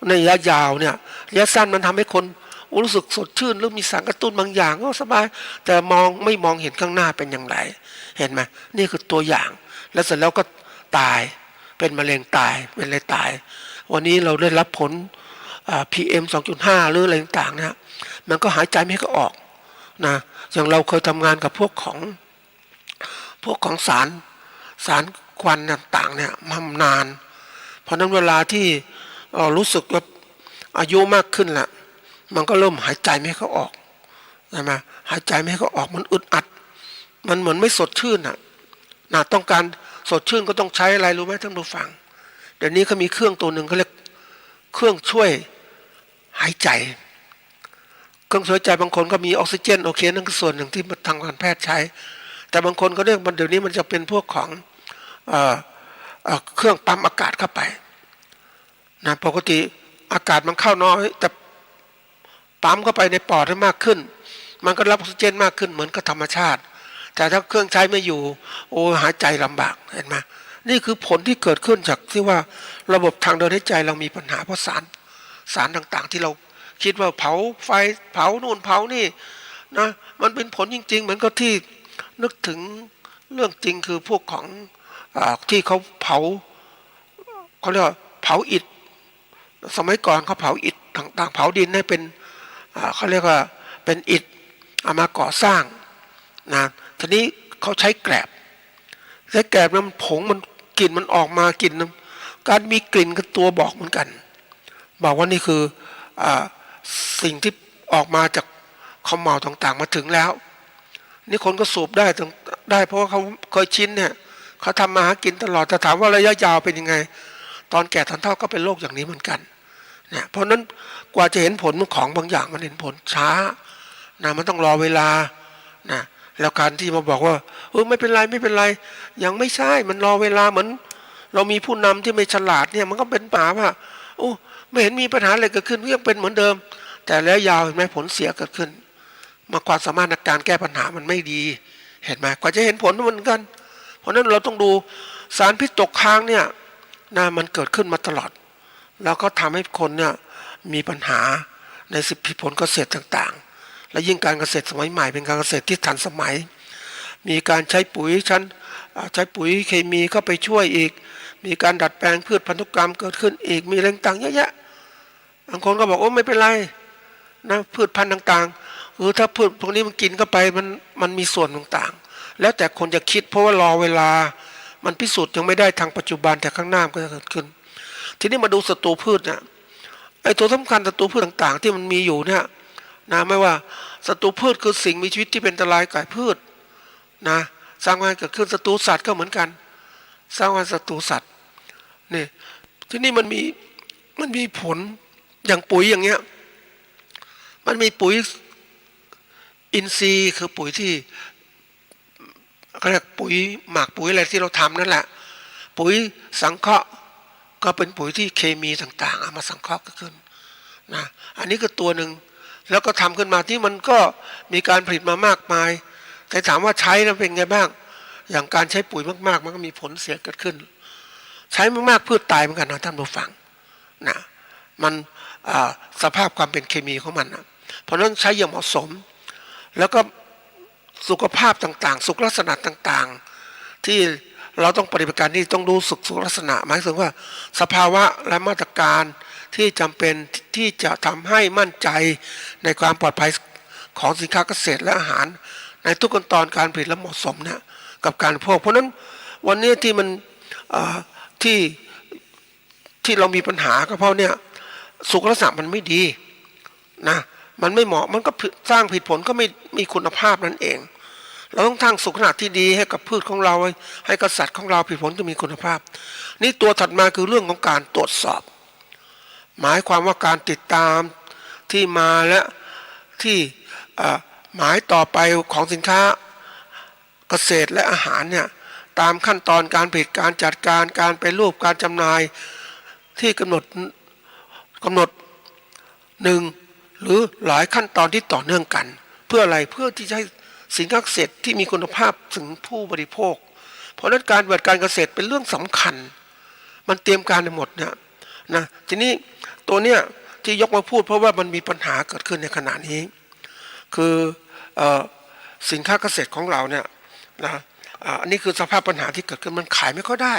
ในระยะยาวเนี่ยระยะสั้นมันทำให้คนรู้สึกสดชื่นหรือมีสารกระตุ้นบางอย่างก็สบายแต่ไม่มองเห็นข้างหน้าเป็นอย่างไรเห็นไหมนี่คือตัวอย่างแล้วเสร็จแล้วก็ตายเป็นมะเร็งตายเป็นอะไรตายวันนี้เราได้รับผลPM 2.5 หรืออะไรต่างๆนะมันก็หายใจไม่ก็ออกนะอย่างเราเคยทำงานกับพวกของสารควันต่างๆเนี่ยมานานเพราะนั้นเวลาที่รู้สึกว่าอายุมากขึ้นแหละมันก็เริ่มหายใจไม่เข้าออกใช่ไหมหายใจไม่เข้าออกมันอึดอัดมันเหมือนไม่สดชื่นนะต้องการสดชื่นก็ต้องใช้อะไรรู้ไหมท่านผู้ฟังเดี๋ยวนี้เขามีเครื่องตัวหนึ่งเขาเรียกเครื่องช่วยหายใจเครื่องช่วยใจบางคนก็มีออกซิเจนโอเคนั่นคือส่วนหนึ่งที่ทางการแพทย์ใช้แต่บางคนก็เรียกมันเดี๋ยวนี้มันจะเป็นพวกของเครื่องปั๊มอากาศเข้าไปนะปกติอากาศมันเข้าน้อยแต่ปั๊มเข้าไปในปอดให้มากขึ้นมันก็รับออกซิเจนมากขึ้นเหมือนกับธรรมชาติแต่ถ้าเครื่องใช้ไม่อยู่โอ้หายใจลำบากเห็นไหมนี่คือผลที่เกิดขึ้นจากที่ว่าระบบทางเดินหายใจเรามีปัญหาเพราะสารต่างๆที่เราคิดว่าเผาไฟเผานู่นเผานี่นะมันเป็นผลจริงๆเหมือนกับที่นึกถึงเรื่องจริงคือพวกของที่เขาเผาเขาเรียกว่าเผาอิฐสมัยก่อนเขาเผาอิฐต่างๆเผาดินให้เป็นเขาเรียกว่าเป็นอิฐเอามาก่อสร้างนะทีนี้เขาใช้แกลบนั้นผงมันกลิ่นมันออกมากลิ่นการมีกลิ่นกับตัวบอกเหมือนกันบอกว่านี่คือสิ่งที่ออกมาจากเขม่าต่างๆมาถึงแล้วนี่คนก็สูบได้เพราะว่าเขาเคยชินเนี่ยเขาทำมาหากินตลอดแต่ถามว่าระยะยาวเป็นยังไงตอนแก่ตอนเฒ่าก็เป็นโรคอย่างนี้เหมือนกันเนี่ยเพราะนั้นกว่าจะเห็นผลของบางอย่างมันเห็นผลช้านะมันต้องรอเวลานะแล้วการที่มาบอกว่าไม่เป็นไรยังไม่ใช่มันรอเวลาเหมือนเรามีผู้นำที่ไม่ฉลาดเนี่ยมันก็เป็นป่าว่าไม่เห็นมีปัญหาอะไรเกิดขึ้นยังเป็นเหมือนเดิมแต่แล้วยาวเห็นไหมผลเสียเกิดขึ้นมาความสามารถในการแก้ปัญหามันไม่ดีเห็นไหมกว่าจะเห็นผลเหมือนกันเพราะนั้นเราต้องดูสารพิษตกค้างเนี่ยนะมันเกิดขึ้นมาตลอดแล้วก็ทำให้คนเนี่ยมีปัญหาในผลเกษตรต่างๆและยิ่งการเกษตรสมัยใหม่เป็นการเกษตรที่ทันสมัยมีการใช้ปุ๋ยเคมีเข้าไปช่วยอีกมีการดัดแปลงพืชพันธุกรรมเกิดขึ้นอีกมีแรงต่างเยอะแยะ บางคนก็บอกโอ้ไม่เป็นไรนะพืชพันธุ์ต่างๆถ้าพืชพวกนี้มันกินเข้าไปมันมีส่วนต่างๆแล้วแต่คนจะคิดเพราะว่ารอเวลามันพิสูจน์ยังไม่ได้ทางปัจจุบันแต่ข้างหน้าก็จะเกิดขึ้นทีนี้มาดูศัตรูพืชเนี่ยไอ้ตัวสำคัญศัตรูพืชต่างๆที่มันมีอยู่เนี่ยนะไม่ว่าศัตรูพืชคือสิ่งมีชีวิตที่เป็นอันตรายแก่พืชนะสร้างมาเกิดขึ้นศัตรูสัตว์ก็เหมือนกันสร้างมาศัตรูสัตว์นี่ทีนี้มันมีผลอย่างปุ๋ยอย่างเงี้ยมันมีปุ๋ยอินทรีย์คือปุ๋ยที่เขาเรียกปุ๋ยหมักปุ๋ยอะไรที่เราทำนั่นแหละปุ๋ยสังเคราะห์ก็เป็นปุ๋ยที่เคมีต่างๆเอามาสังเคราะห์ขึ้นนะอันนี้ก็ตัวหนึ่งแล้วก็ทำขึ้นมาที่มันก็มีการผลิตมามากมายแต่ถามว่าใช้แล้วเป็นไงบ้างอย่างการใช้ปุ๋ยมากๆมันก็มีผลเสียเกิดขึ้นใช้มากๆพืชตายเหมือนกันนะท่านผู้ฟังนะมันสภาพความเป็นเคมีของมันนะเพราะฉะนั้นใช้อย่างเหมาะสมแล้วก็สุขภาพต่างๆสุขลักษณะต่างๆที่เราต้องปฏิบัติการนี่ต้องดูสุขลักษณะหมายถึงว่าสภาวะและมาตรการที่จำเป็นที่จะทำให้มั่นใจในความปลอดภัยของสินค้าเกษตรและอาหารในทุกขั้นตอนการผลิตและเหมาะสมเนี่ยกับการพวกเพราะนั้นวันนี้ที่มันที่เรามีปัญหาก็เพราะเนี่ยสุขลักษณะมันไม่ดีนะมันไม่เหมาะมันก็สร้างผิดผลก็ไม่มีคุณภาพนั่นเองเราต้องทางสุขลักษณะที่ดีให้กับพืชของเราให้กับสัตว์ของเราผิดผลจะมีคุณภาพนี่ตัวถัดมาคือเรื่องของการตรวจสอบหมายความว่าการติดตามที่มาและที่หมายต่อไปของสินค้าเกษตรและอาหารเนี่ยตามขั้นตอนการผลิตการจัดการการไปรูปการจำหน่ายที่กำหนดหนึ่งหรือหลายขั้นตอนที่ต่อเนื่องกันเพื่ออะไรเพื่อที่จะให้สินค้าเกษตรที่มีคุณภาพถึงผู้บริโภคเพราะนั้นการปฏิบัติการเกษตรเป็นเรื่องสำคัญมันเตรียมการในหมดเนี่ยนะทีนี้ตัวเนี้ยที่ยกมาพูดเพราะว่ามันมีปัญหาเกิดขึ้นในขณะนี้คือสินค้าเกษตรของเราเนี่ยนะอันนี้คือสภาพปัญหาที่เกิดขึ้นมันขายไม่ค่อยได้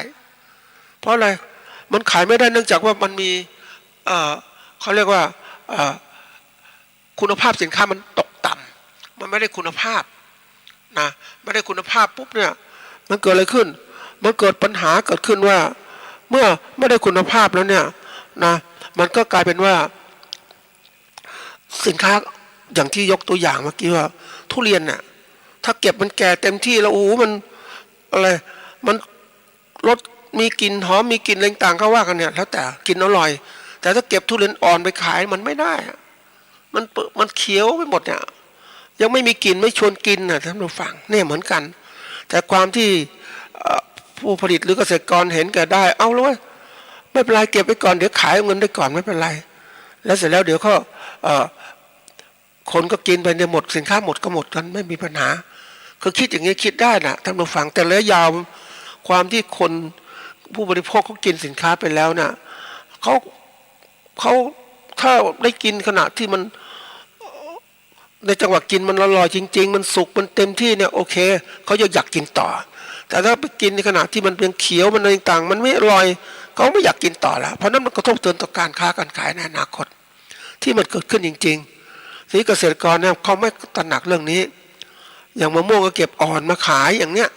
เพราะอะไรมันขายไม่ได้เนื่องจากว่ามันมีเขาเรียกว่าคุณภาพสินค้ามันตกต่ำมันไม่ได้คุณภาพนะไม่ได้คุณภาพปุ๊บเนี่ยมันเกิดอะไรขึ้นมันเกิดปัญหาเกิดขึ้นว่าเมื่อไม่ได้คุณภาพแล้วเนี่ยนะมันก็กลายเป็นว่าสินค้าอย่างที่ยกตัวอย่างเมื่อกี้ว่าทุเรียนเนี่ยถ้าเก็บมันแก่เต็มที่แล้วโอ้มันอะไรมันรสมีกลิ่นหอมมีกลิ่นอะไรต่างๆก็ว่ากันเนี่ยแล้วแต่กินอร่อยแต่ถ้าเก็บทุเรียนอ่อนไปขายมันไม่ได้มันเขียวไปหมดเนี่ยยังไม่มีกลิ่นไม่ชวนกินนะท่านผู้ฟังเนี่ยเหมือนกันแต่ความที่ผู้ผลิตหรือเกษตรกรเห็นแก่ได้เอาเลยไม่เป็นไรเก็บไว้ก่อนเดี๋ยวขายเงินได้ก่อนไม่เป็นไรแล้วเสร็จแล้วเดี๋ยวก็คนก็กินไปเนี่ยหมดสินค้าหมดก็หมดกันไม่มีปัญหาคือคิดอย่างนี้คิดได้นะท่านผู้ฟังแต่ระยะยาวความที่คนผู้บริโภคเขากินสินค้าไปแล้วเนี่ยเขาถ้าได้กินขณะที่มันในจังหวะกินมันอร่อยจริงๆมันสุกมันเต็มที่เนี่ยโอเคเขาจะอยากกินต่อแต่ถ้าไปกินในขณะที่มันเป็นเขียวมันอะไรต่างมันไม่อร่อยเขาไม่อยากกินต่อแล้วเพราะนั้นมันกระทบเตือนต่อการค้าการขายในอนาคตที่มันเกิดขึ้นจริงๆที่เกษตรกรเนี่ยเขาไม่ตระหนักเรื่องนี้อย่างมะม่วงก็เก็บอ่อนมาขายอย่างเนี้ย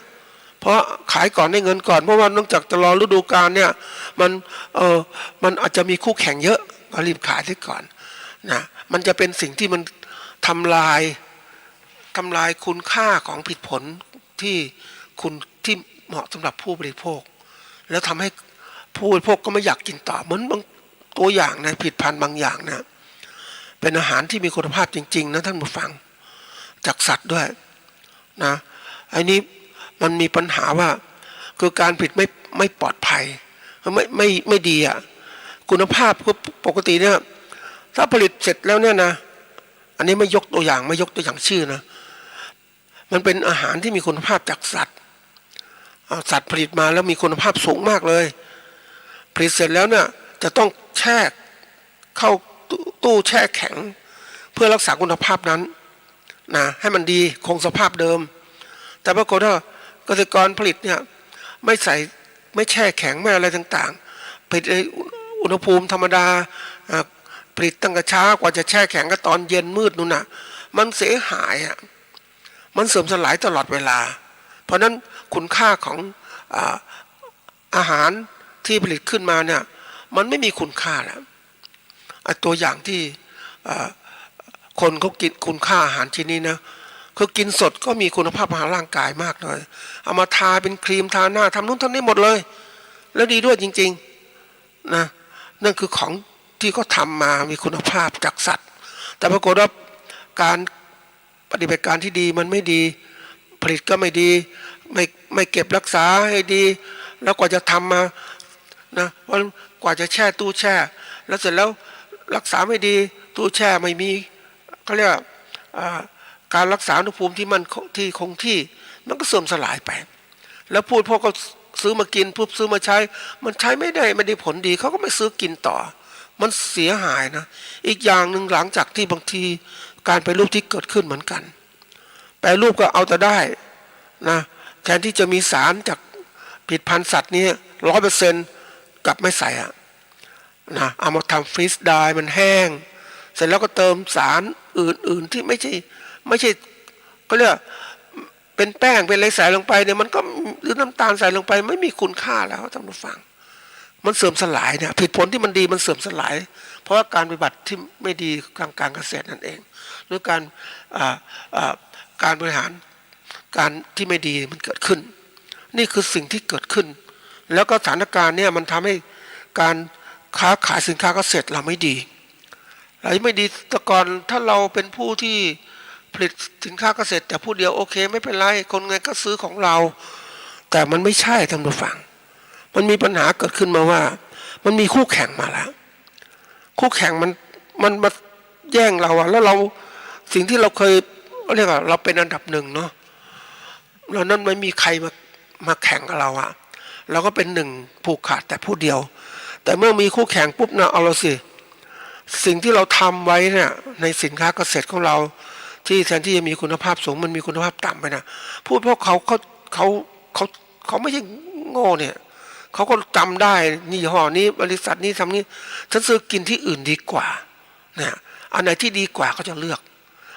เพราะขายก่อนได้เงินก่อนเพราะว่าเนื่องจากจะรอฤดูกาลเนี่ยมันอาจจะมีคู่แข่งเยอะก็รีบขายซะก่อนนะมันจะเป็นสิ่งที่มันทำลายคุณค่าของผลิตผลที่เหมาะสำหรับผู้บริโภคแล้วทำให้ผู้บริโภคก็ไม่อยากกินต่อเหมือนบางตัวอย่างนะผลิตภัณฑ์บางอย่างนะเป็นอาหารที่มีคุณภาพจริงๆนะท่านผู้ฟังจากสัตว์ด้วยนะอันนี้มันมีปัญหาว่าคือการผลิตไม่ปลอดภัยไม่ดีอ่ะคุณภาพปกติเนี่ยถ้าผลิตเสร็จแล้วเนี่ยนะอันนี้ไม่ยกตัวอย่างชื่อนะมันเป็นอาหารที่มีคุณภาพจากสัตว์ผลิตมาแล้วมีคุณภาพสูงมากเลยผลิตเสร็จแล้วเนี่ยจะต้องแช่เข้าตู้แช่แข็งเพื่อรักษาคุณภาพนั้นนะให้มันดีคงสภาพเดิมแต่ปรากฏว่าเกษตรกรผลิตเนี่ยไม่แช่แข็งไม่อะไรต่างๆผลิตในอุณหภูมิธรรมดา ผลิตตั้งแต่เช้ากว่าจะแช่แข็งก็ตอนเย็นมืดนู่นน่ะมันเสียหายอ่ะมันเสื่อมสลายตลอดเวลาเพราะนั้นคุณค่าของอาหารที่ผลิตขึ้นมาเนี่ยมันไม่มีคุณค่าแล้วตัวอย่างที่คนเขากินคุณค่าอาหารชิ้นนี้นะคือกินสดก็มีคุณภาพทางร่างกายมากเลยเอามาทาเป็นครีมทาหน้าทำนู่นทำนี่หมดเลยแล้วดีด้วยจริงๆนะนั่นคือของที่เขาทำมามีคุณภาพจากสัตว์แต่ปรากฏว่าการปฏิบัติการที่ดีมันไม่ดีผลิตก็ไม่ดีไม่เก็บรักษาให้ดีแล้วกว่าจะทำมานะวันกว่าจะแช่ตู้แช่แล้วเสร็จแล้วรักษาไม่ดีตู้แช่ไม่มีเขาเรียกการรักษาอุณหภูมิที่มันที่คงที่มันก็เสื่อมสลายไปแล้วพูดพวกก็ซื้อมากินปุ๊บซื้อมาใช้มันใช้ไม่ได้ผลดีเขาก็ไม่ซื้อกินต่อมันเสียหายนะอีกอย่างหนึ่งหลังจากที่บางทีการแปรรูปที่เกิดขึ้นเหมือนกันแปรรูปก็เอาแต่ได้นะแทนที่จะมีสารจากผลิตภัณฑ์สัตว์นี้100%กลับไม่ใส่อะนะเอามาทำฟรีซไดร์มันแห้งเสร็จแล้วก็เติมสารอื่นๆที่ไม่ใช่ก็เรียกเป็นแป้งเป็นอะไรใส่ลงไปเนี่ยมันก็หรือน้ำตาลใส่ลงไปไม่มีคุณค่าแล้วท่านผู้ฟังมันเสื่อมสลายเนี่ยผลที่มันดีมันเสื่อมสลายเพราะว่าการปฏิบัติที่ไม่ดีทางการเกษตรนั่นเองหรือการบริหารการที่ไม่ดีมันเกิดขึ้นนี่คือสิ่งที่เกิดขึ้นแล้วก็สถานการณ์เนี่ยมันทำให้การค้าขายสินค้าเกษตรเราไม่ดีไม่ดีแต่ก่อนถ้าเราเป็นผู้ที่ผลิตสินค้าเกษตรแต่ผู้เดียวโอเคไม่เป็นไรคนไงก็ซื้อของเราแต่มันไม่ใช่ท่านผู้ฟังมันมีปัญหาเกิดขึ้นมาว่ามันมีคู่แข่งมาแล้วคู่แข่งมันมาแย่งเราอะแล้วเราสิ่งที่เราเคยเรียกว่าเราเป็นอันดับหนึ่งเนาะแล้วนั้นไม่มีใครมาแข่งกับเราอะเราก็เป็นหนึ่งผูกขาดแต่ผู้เดียวแต่เมื่อมีคู่แข่งปุ๊บนะเอาเราสิสิ่งที่เราทำไว้เนี่ยในสินค้าเกษตรของเราที่แทนที่จะมีคุณภาพสูงมันมีคุณภาพต่ำไปนะพูดเพราะเขาไม่ใช่โง่เนี่ยเขาก็จำได้นี่ห่อนี้บริษัทนี้ทำนี้ฉันซื้อกินที่อื่นดีกว่าเนี่ยอันไหนที่ดีกว่าเขาจะเลือก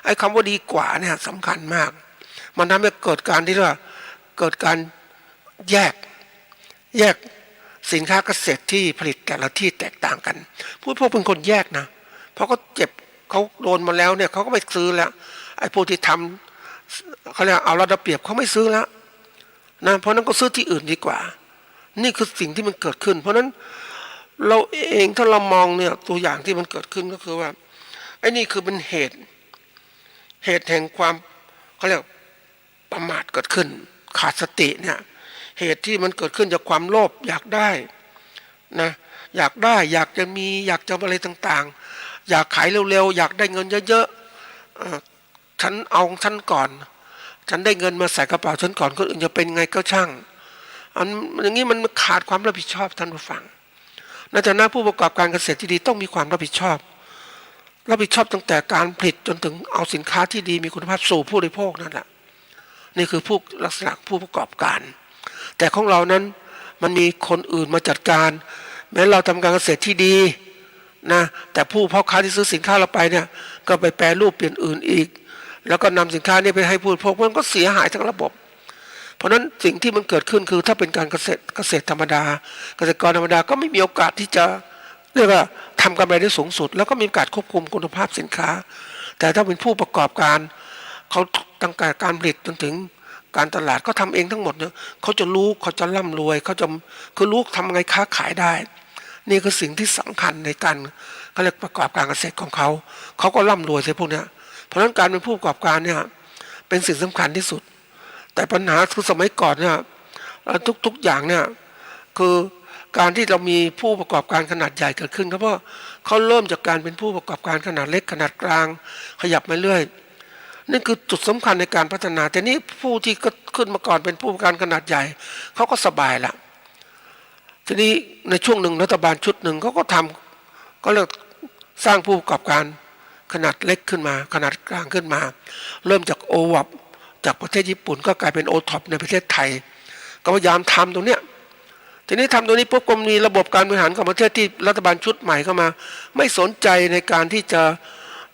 ไอ้คำว่าดีกว่าเนี่ยสำคัญมากมันทำให้เกิดการที่ว่าเกิดการแยกสินค้าเกษตรที่ผลิตแต่ละที่แตกต่างกันพวกเป็นคนแยกนะเพราะเขาเจ็บเขาโดนมาแล้วเนี่ยเขาก็ไม่ซื้อแล้วไอ้พวกที่ทำเขาเรียกเอาระดับเปรียบเขาไม่ซื้อแล้วนะเพราะนั้นก็ซื้อที่อื่นดีกว่านี่คือสิ่งที่มันเกิดขึ้นเพราะนั้นเราเองถ้าเรามองเนี่ยตัวอย่างที่มันเกิดขึ้นก็คือว่าไอ้นี่คือเป็นเหตุแห่งความเขาเรียกประมาทเกิดขึ้นขาดสติเนี่ยเหตุที่มันเกิดขึ้นจากความโลภอยากได้นะอยากได้อยากจะมีอยากจะอะไรต่างๆอยากขายเร็วๆอยากได้เงินเยอะๆฉันเอาฉันก่อนฉันได้เงินมาใส่กระเป๋าฉันก่อนคนอื่นจะเป็นไงก็ช่างอย่างนี้มันขาดความรับผิดชอบท่านผู้ฟังในฐานะผู้ประกอบการเกษตรที่ดีต้องมีความรับผิดชอบตั้งแต่การผลิตจนถึงเอาสินค้าที่ดีมีคุณภาพสู่ผู้บริโภคนั่นแหละนี่คือผู้ลักษณะผู้ประกอบการแต่ของเรานั้นมันมีคนอื่นมาจัดการแม้เราทำการเกษตรที่ดีนะแต่ผู้พ่อค้าที่ซื้อสินค้าเราไปเนี่ยก็ไปแปรรูปเปลี่ยนอื่นอีกแล้วก็นำสินค้านี้ไปให้ผู้บริโภคมันก็เสียหายทั้งระบบเพราะนั้นสิ่งที่มันเกิดขึ้นคือถ้าเป็นการเกษตรธรรมดาเกษตรกรธรรมดาก็ไม่มีโอกาสที่จะเรียกว่าทำกำไรได้สูงสุดแล้วก็มีโอกาสควบคุมคุณภาพสินค้าแต่ถ้าเป็นผู้ประกอบการเขาตั้งแต่การผลิตจนถึงการตลาดก็ทำเองทั้งหมดเนี่ยเขาจะรู้เขาจะร่ำรวยเขาจะคือรู้ทำไงค้าขายได้นี่คือสิ่งที่สำคัญในการเขาเรียกประกอบการเกษตรของเขาก็ร่ำรวยใช่พวกนี้เพราะฉะนั้นการเป็นผู้ประกอบการเนี่ยเป็นสิ่งสำคัญที่สุดแต่ปัญหาคือสมัยก่อนเนี่ยทุกอย่างเนี่ยคือการที่เรามีผู้ประกอบการขนาดใหญ่เกิดขึ้นเพราะเขาเริ่มจากการเป็นผู้ประกอบการขนาดเล็กขนาดกลางขยับมาเรื่อยนี่คือจุดสำคัญในการพัฒนาแต่นี้ผู้ที่ก็ขึ้นมาก่อนเป็นผู้ประกอบการขนาดใหญ่เขาก็สบายละทีนี้ในช่วงหนึ่งรัฐบาลชุดหนึ่งเขาก็ทำก็เลิกสร้างผู้ประกอบการขนาดเล็กขึ้นมาขนาดกลางขึ้นมาเริ่มจากโอวับจากประเทศญี่ปุ่นก็กลายเป็นโอท็อปในประเทศไทยก็พยายามทำตรงเนี้ยท ทีนี้ทำตัวนี้ปุ๊บก็มีระบบการบริหารของประเทศที่รัฐบาลชุดใหม่เข้ามาไม่สนใจในการที่จะ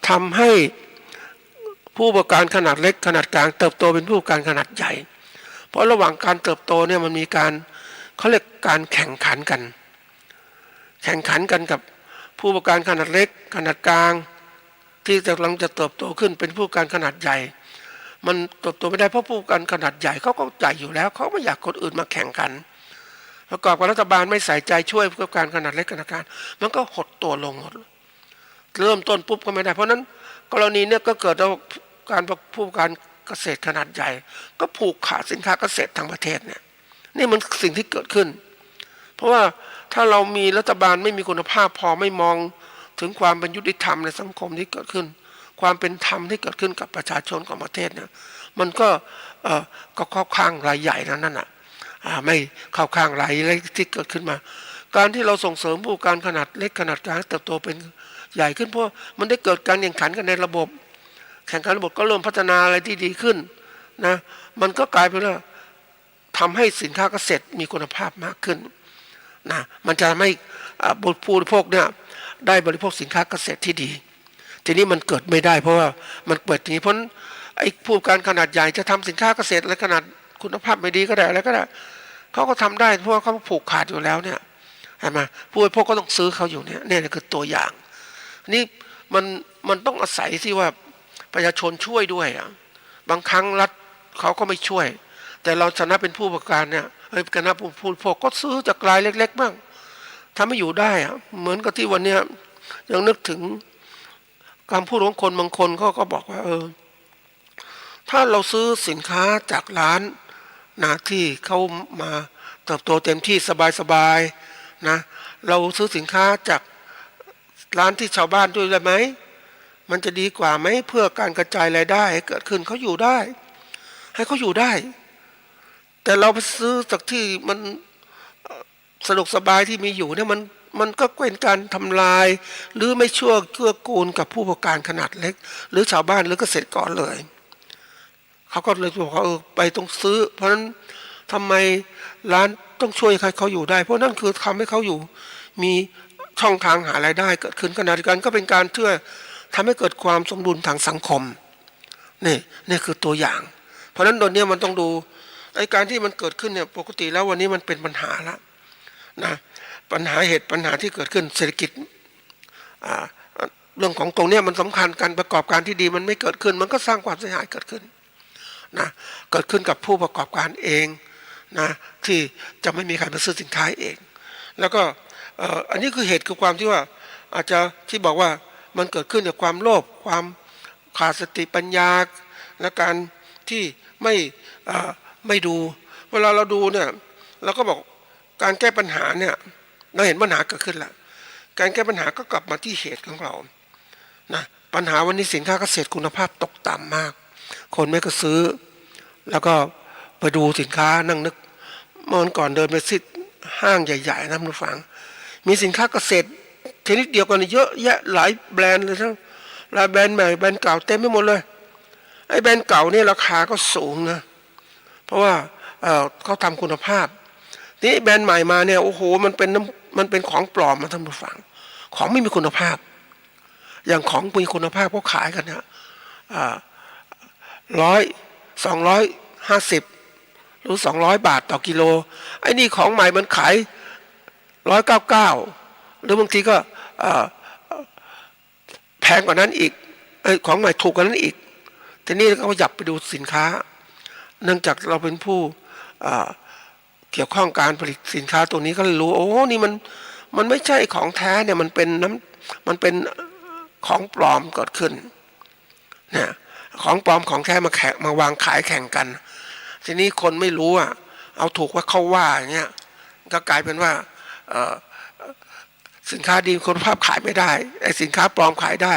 ทำให้ผู้ประกอบการขนาดเล็กขนาดกลางเติบโตเป็นผู้ประกอบการขนาดใหญ่เพราะระหว่างการเติบโตเนี่ยมันมีการเขาเรียกการแข่งขันกันกับผู้ประกอบการขนาดเล็กขนาดกลางที่กำลังจะเติบโตขึ้นเป็นผู้ประกอบการขนาดใหญ่มันเติบโตไม่ได้เพราะผู้ประกอบการขนาดใหญ่เขาก็ใหญ่อยู่แล้วเขาไม่อยากคนอื่นมาแข่งกันประกอบกับรัฐบาลไม่ใส่ใจช่วยผู้ประกอบการขนาดเล็กขนาดกลางมันก็หดตัวลงหมดเริ่มต้นปุ๊บก็ไม่ได้เพราะนั้นกรณีเนี่ยก็เกิดการผู้ประกอบการเกษตรขนาดใหญ่ก็ผูกขาดสินค้าเกษตรทางประเทศเนี่ยนี่มันสิ่งที่เกิดขึ้นเพราะว่าถ้าเรามีรัฐบาลไม่มีคุณภาพพอไม่มองถึงความเป็นยุติธรรมในสังคมที่เกิดขึ้นความเป็นธรรมที่เกิดขึ้นกับประชาชนของประเทศเนี่ยมันก็เข้าข้างรายใหญ่นั่นน่ะไม่เข้าข้างรายเล็กที่เกิดขึ้นมาการที่เราส่งเสริมผู้ประกอบการขนาดเล็กขนาดกลางเติบโตเป็นใหญ่ขึ้นเพราะมันได้เกิดการแข่งขันกันในระบบแข่งขันระบบก็เริ่มพัฒนาอะไรที่ดีขึ้นนะมันก็กลายเป็นว่าทำให้สินค้าเกษตรมีคุณภาพมากขึ้นนะมันจะไม่ผู้บริโภคเนี่ยได้บริโภคสินค้าเกษตรที่ดีทีนี้มันเกิดไม่ได้เพราะว่ามันเปิดอย่างนี้เพราะไอ้ผู้ประกอบการขนาดใหญ่จะทำสินค้าเกษตรและขนาดคุณภาพไม่ดีก็ได้อะไรก็ได้เขาก็ทำได้เพราะว่าเขาผูกขาดอยู่แล้วเนี่ยเห็นไหมผู้บริโภคก็ต้องซื้อเขาอยู่เนี่ยคือตัวอย่างนี่มันต้องอาศัยที่ว่าประชาชนช่วยด้วยบางครั้งรัฐเขาก็ไม่ช่วยแต่เราชนะเป็นผู้ประกอบการเนี่ยคณะผู้บริโภคก็ซื้อจากรายเล็กๆบ้างทำให้อยู่ได้เหมือนกับที่วันนี้ยังนึกถึงคำพูดของคนบางคนเขาก็บอกว่าถ้าเราซื้อสินค้าจากร้านนะที่เขามาเติบโตเต็มที่สบายๆนะเราซื้อสินค้าจากร้านที่ชาวบ้านด้วยได้ไหมมันจะดีกว่าไหมเพื่อการกระจายรายได้เกิดขึ้นเขาอยู่ได้ให้เขาอยู่ได้แต่เราไปซื้อจากที่มันสะดวกสบายที่มีอยู่เนี่ยมันก็เป็นการทำลายหรือไม่ชั่วเกื้อกูลกับผู้ประกอบการขนาดเล็กหรือชาวบ้านหรือเกษตรกรเลยเขาก็เลยบอกว่าไปต้องซื้อเพราะฉะนั้นทำไมร้านต้องช่วยใครเขาอยู่ได้เพราะนั่นคือทำให้เขาอยู่มีช่องทางหารายได้เกิดขึ้นขณะเดียวกันก็เป็นการช่วยทำให้เกิดความสมดุลทางสังคมนี่คือตัวอย่างเพราะฉะนั้นตอนนี้มันต้องดูไอ้การที่มันเกิดขึ้นเนี่ยปกติแล้ววันนี้มันเป็นปัญหาแล้วนะปัญหาที่เกิดขึ้นเศรษฐกิจเรื่องของตรงนี้มันสำคัญการประกอบการที่ดีมันไม่เกิดขึ้นมันก็สร้างความเสียหายเกิดขึ้นนะเกิดขึ้นกับผู้ประกอบการเองนะที่จะไม่มีใครมาซื้อสินค้าเองแล้วก็อันนี้คือเหตุคือความที่ว่าอาจจะที่บอกว่ามันเกิดขึ้นจากความโลภความขาดสติปัญญาและการที่ไม่ดูเวลาเราดูเนี่ยเราก็บอกการแก้ปัญหาเนี่ยเราเห็นปัญหาเกิดขึ้นแล้วการแก้ปัญหาก็กลับมาที่เหตุของเรานะปัญหาวันนี้สินค้าเกษตรคุณภาพตกต่ำมากคนไม่ก็ซื้อแล้วก็ไปดูสินค้านั่งนึกเมื่อวันก่อนเดินไปซิห้างใหญ่ๆนะคุณฟังมีสินค้าเกษตรชนิดเดียวกันเยอะแยะหลายแบรนด์เลยทั้งหลายแบรนด์ใหม่แบรนด์เก่าเต็มไปหมดเลยไอ้แบรนด์เก่านี่ราคาก็สูงนะเพราะว่าเขาทำคุณภาพนี่แบรนด์ใหม่มาเนี่ยโอ้โหมันเป็นของปลอมมาท่านผู้ฟังของไม่มีคุณภาพอย่างของมีคุณภาพเขาขายกันนะ250หรือ200 บาทต่อกิโลไอ้นี่ของใหม่มันขาย199หรือบางทีก็แพงกว่านั้นอีกของใหม่ถูกกว่านั้นอีกทีนี้เราก็อยากไปดูสินค้าเนื่องจากเราเป็นผู้เกี่ยวข้องการผลิตสินค้าตัวนี้ก็เลยรู้โอ้นี่มันไม่ใช่ของแท้เนี่ยมันเป็นของปลอมเกิดขึ้นเนี่ยของปลอมของแท้มาวางขายแข่งกันทีนี้คนไม่รู้เอาถูกว่าเขาว่าอย่างเงี้ยก็กลายเป็นว่าสินค้าดีคุณภาพขายไม่ได้ไอ้สินค้าปลอมขายได้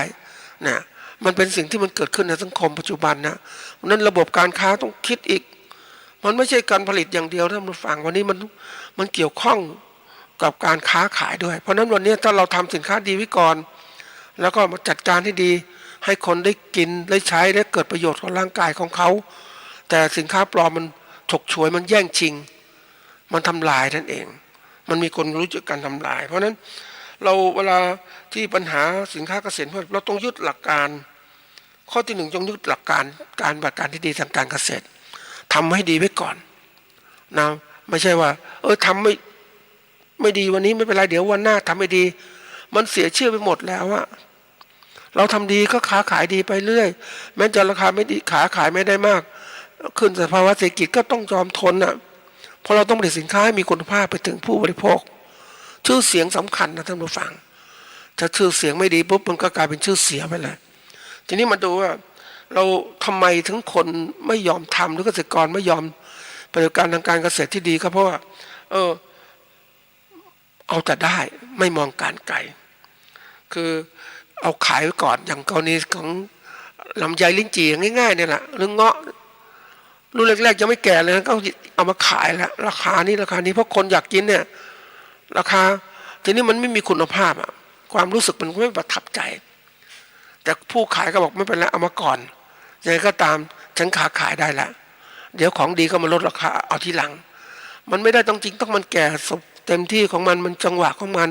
เนี่ยมันเป็นสิ่งที่มันเกิดขึ้นในสังคมปัจจุบันนะเพราะนั้นระบบการค้าต้องคิดอีกมันไม่ใช่การผลิตอย่างเดียวท่านผู้ฟังวันนี้มันเกี่ยวข้องกับการค้าขายด้วยเพราะนั้นวันนี้ถ้าเราทำสินค้าดีไว้ก่อนแล้วก็มาจัดการให้ดีให้คนได้กินได้ใช้ได้เกิดประโยชน์ของร่างกายของเขาแต่สินค้าปลอมมันฉกฉวยมันแย่งชิงมันทำลายนั่นเอง มันมีคนรู้จักการทำลาย เพราะฉะนั้นเราเวลาที่ปัญหาสินค้าเกษตรเราต้องยึดหลักการข้อที่หนึ่งต้องยึดหลักการการปฏิบัติการที่ดีทางการเกษตรทำให้ดีไว้ก่อนนะไม่ใช่ว่าทำไม่ดีวันนี้ไม่เป็นไรเดี๋ยววันหน้าทำไม่ดีมันเสียชื่อไปหมดแล้วอะเราทำดีก็ค้าขายดีไปเรื่อยแม้จะราคาไม่ดีขายไม่ได้มากขึ้นสภาวะเศรษฐกิจก็ต้องยอมทนอะเพราะเราต้องผลิตสินค้าให้มีคุณภาพไปถึงผู้บริโภคชื่อเสียงสำคัญนะท่านผู้ฟังถ้าชื่อเสียงไม่ดีปุ๊บมันก็กลายเป็นชื่อเสียไปเลยทีนี้มาดูว่าเราทำไมถึงคนไม่ยอมทำหรือเกษตรกรไม่ยอมปฏิบัติการทางการเกษตรที่ดีก็เพราะว่าเอาแต่ได้ไม่มองการไกลคือเอาขายไว้ก่อนอย่างกรณีของลำไยลิ้นจี่ง่ายๆเนี่ยแหละหรือเงาะรุ่นแรกๆยังไม่แก่เลยนะก็เอามาขายแล้วราคานี้เพราะคนอยากกินเนี่ยราคาทีนี้มันไม่มีคุณภาพอะความรู้สึกมันไม่ประทับใจแต่ผู้ขายก็บอกไม่เป็นไรเอามาก่อนยังไงก็ตามฉันขายได้แล้วเดี๋ยวของดีก็มาลดราคาเอาทีหลังมันไม่ได้ต้องจริงต้องมันแก่เต็มที่ของมันจังหวะของมัน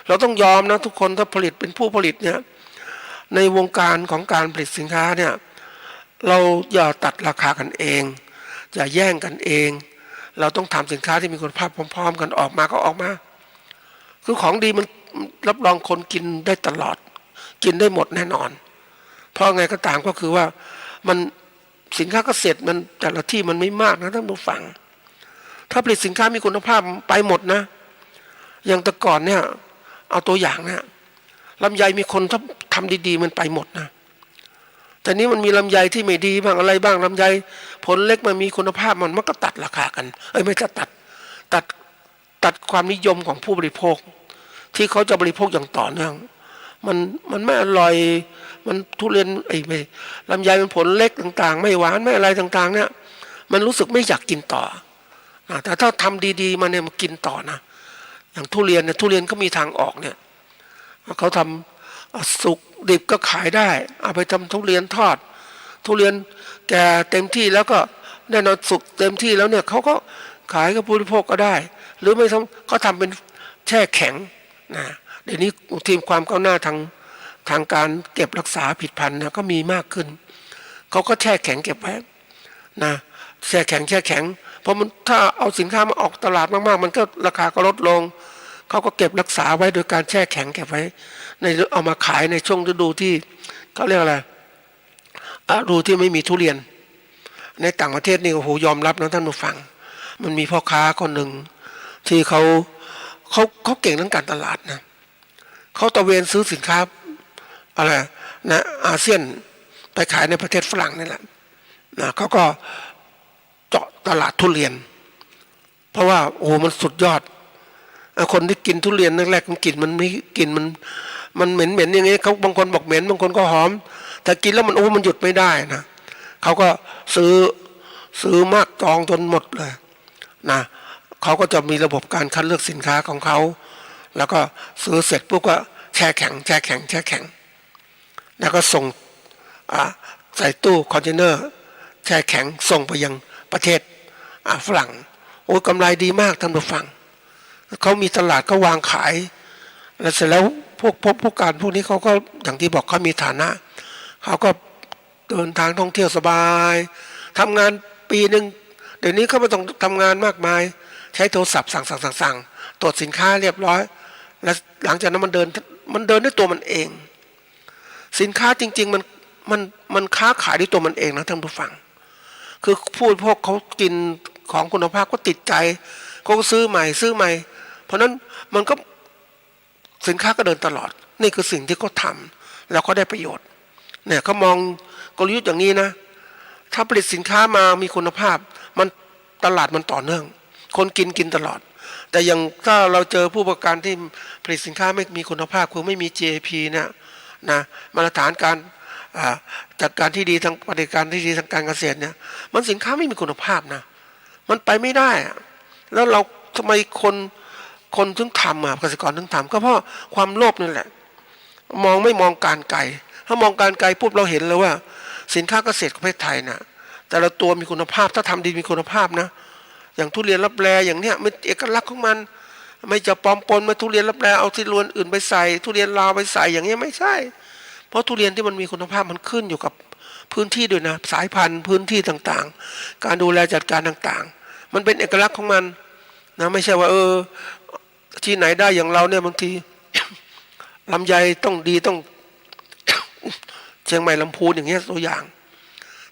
เราต้องยอมนะทุกคนถ้าผลิตเป็นผู้ผลิตเนี่ยในวงการของการผลิตสินค้าเนี่ยเราอย่าตัดราคากันเองอย่าแย่งกันเองเราต้องทำสินค้าที่มีคุณภาพพร้อมๆกันออกมาก็ออกมาคือของดีมันรับรองคนกินได้ตลอดกินได้หมดแน่นอนเพราะไงก็ตามก็คือว่ามันสินค้าเกษตรมันแต่ละที่มันไม่มากนะท่านผู้ฟังถ้าผลิตสินค้ามีคุณภาพไปหมดนะอย่างแต่ก่อนเนี่ยเอาตัวอย่างเนี่ยลำไยมีคนทำดีๆมันไปหมดนะแต่นี้มันมีลำไยที่ไม่ดีบ้างอะไรบ้างลำไยผลเล็กมันมีคุณภาพมันก็ตัดราคากันไม่จะตัดความนิยมของผู้บริโภคที่เขาจะบริโภคอย่างต่อเนื่องมันไม่อร่อยมันทุเรียนไม่ลำไยมันผลเล็กต่างๆไม่หวานไม่อะไรต่างๆเนี่ยมันรู้สึกไม่อยากกินต่อแต่ถ้าทำดีๆมาเนี่ยมันกินต่อนะอย่างทุเรียนเนี่ยทุเรียนก็มีทางออกเนี่ยเขาทำสุกดิบก็ขายได้เอาไปทำทุเรียนทอดทุเรียนแก่เต็มที่แล้วก็แน่นอนสุกเต็มที่แล้วเนี่ยเขาก็ขายกับผู้บริโภคก็ได้หรือไม่เขาทำเป็นแช่แข็งนะเดี๋ยวนี้ทีมความก้าวหน้าทางการเก็บรักษาผลิตภัณฑ์เนี่ยก็มีมากขึ้นเขาก็แช่แข็งเก็บไว้นะแช่แข็งเพราะมันถ้าเอาสินค้ามาออกตลาดมากๆมันก็ราคาก็ลดลงเขาก็เก็บรักษาไว้โดยการแช่แข็งเก็บไว้ในเอามาขายในช่วงฤดูที่เขาเรียกอะไรฤดูที่ไม่มีทุเรียนในต่างประเทศนี่โอ้โหยอมรับนะท่านผู้ฟังมันมีพ่อค้าคนหนึ่งที่เขาเก่งเรื่องการตลาดนะเขาตะเวนซื้อสินค้าอะไรนะอาเซียนไปขายในประเทศฝรั่งนี่แหละนะเขาก็เจาะตลาดทุเรียนเพราะว่าโอ้มันสุดยอดคนที่กินทุเรียนแรกๆมันกลิ่นมันไม่กลิ่นมันเหม็นอย่างงี้เขาบางคนบอกเหม็นบางคนก็หอมแต่กินแล้วมันมันหยุดไม่ได้นะเขาก็ซื้อมากจองจนหมดเลยนะเขาก็จะมีระบบการคัดเลือกสินค้าของเขาแล้วก็ซื้อเสร็จปุ๊บก็แช่แข็งแล้วก็ส่งใส่ตู้คอนเทนเนอร์แช่แข็งส่งไปยังประเทศฝรั่งโอ้กำไรดีมากท่านผู้ฟังเขามีตลาดก็วางขายแล้วเสร็จแล้วพวกการพวกนี้เขาก็อย่างที่บอกเขามีฐานะเขาก็เดินทางท่องเที่ยวสบายทำงานปีหนึ่งเดี๋ยวนี้เขาไม่ต้องทำงานมากมายใช้โทรศัพท์สั่งตรวจสินค้าเรียบร้อยแล้วหลังจากนั้นมันเดินด้วยตัวมันเองสินค้าจริงๆมันค้าขายด้วยตัวมันเองนะท่านผู้ฟังคือพวกเขากินของคุณภาพก็ติดใจเขาก็ซื้อใหม่เพราะนั้นมันก็สินค้าก็เดินตลอดนี่คือสิ่งที่เขาทำแล้วเขาได้ประโยชน์เนี่ยเขามองกลยุทธ์อย่างนี้นะถ้าผลิตสินค้ามามีคุณภาพมันตลาดมันต่อเนื่องคนกินตลอดแต่อย่างถ้าเราเจอผู้ประกอบการที่ผลิตสินค้าไม่มีคุณภาพคือไม่มี GAP นะมาตรฐานการจัดการที่ดีทางปฏิบัติการที่ดีทางการเกษตรเนี่ยมันสินค้าไม่มีคุณภาพนะมันไปไม่ได้แล้วเราทำไมคนถึงทำเกษตรกรถึงทำก็เพราะความโลภนั่นแหละไม่มองการไกลถ้ามองการไกลปุ๊บเราเห็นเลยว่าสินค้าเกษตรของประเทศไทยนะแต่ละตัวมีคุณภาพถ้าทำดีมีคุณภาพนะอย่างทุเรียนรับแลอย่างเนี้ยมันเอกลักษณ์ของมัน ไม่จะปลอมปนมาทุเรียนรับแลเอาทุเรียนอื่นไปใส่ทุเรียนลาวไปใส่อย่างนี้ไม่ใช่เพราะทุเรียนที่มันมีคุณภาพมันขึ้นอยู่กับพื้นที่ด้วยนะสายพันธุ์พื้นที่ต่างๆการดูแลจัดการต่างๆมันเป็นเอกลักษณ์ของมันนะไม่ใช่ว่าที่ไหนได้อย่างเราเนี่ยบางที ลำไยต้องดีต้อง เชียงใหม่ลำพูนอย่างเงี้ยตัวอย่าง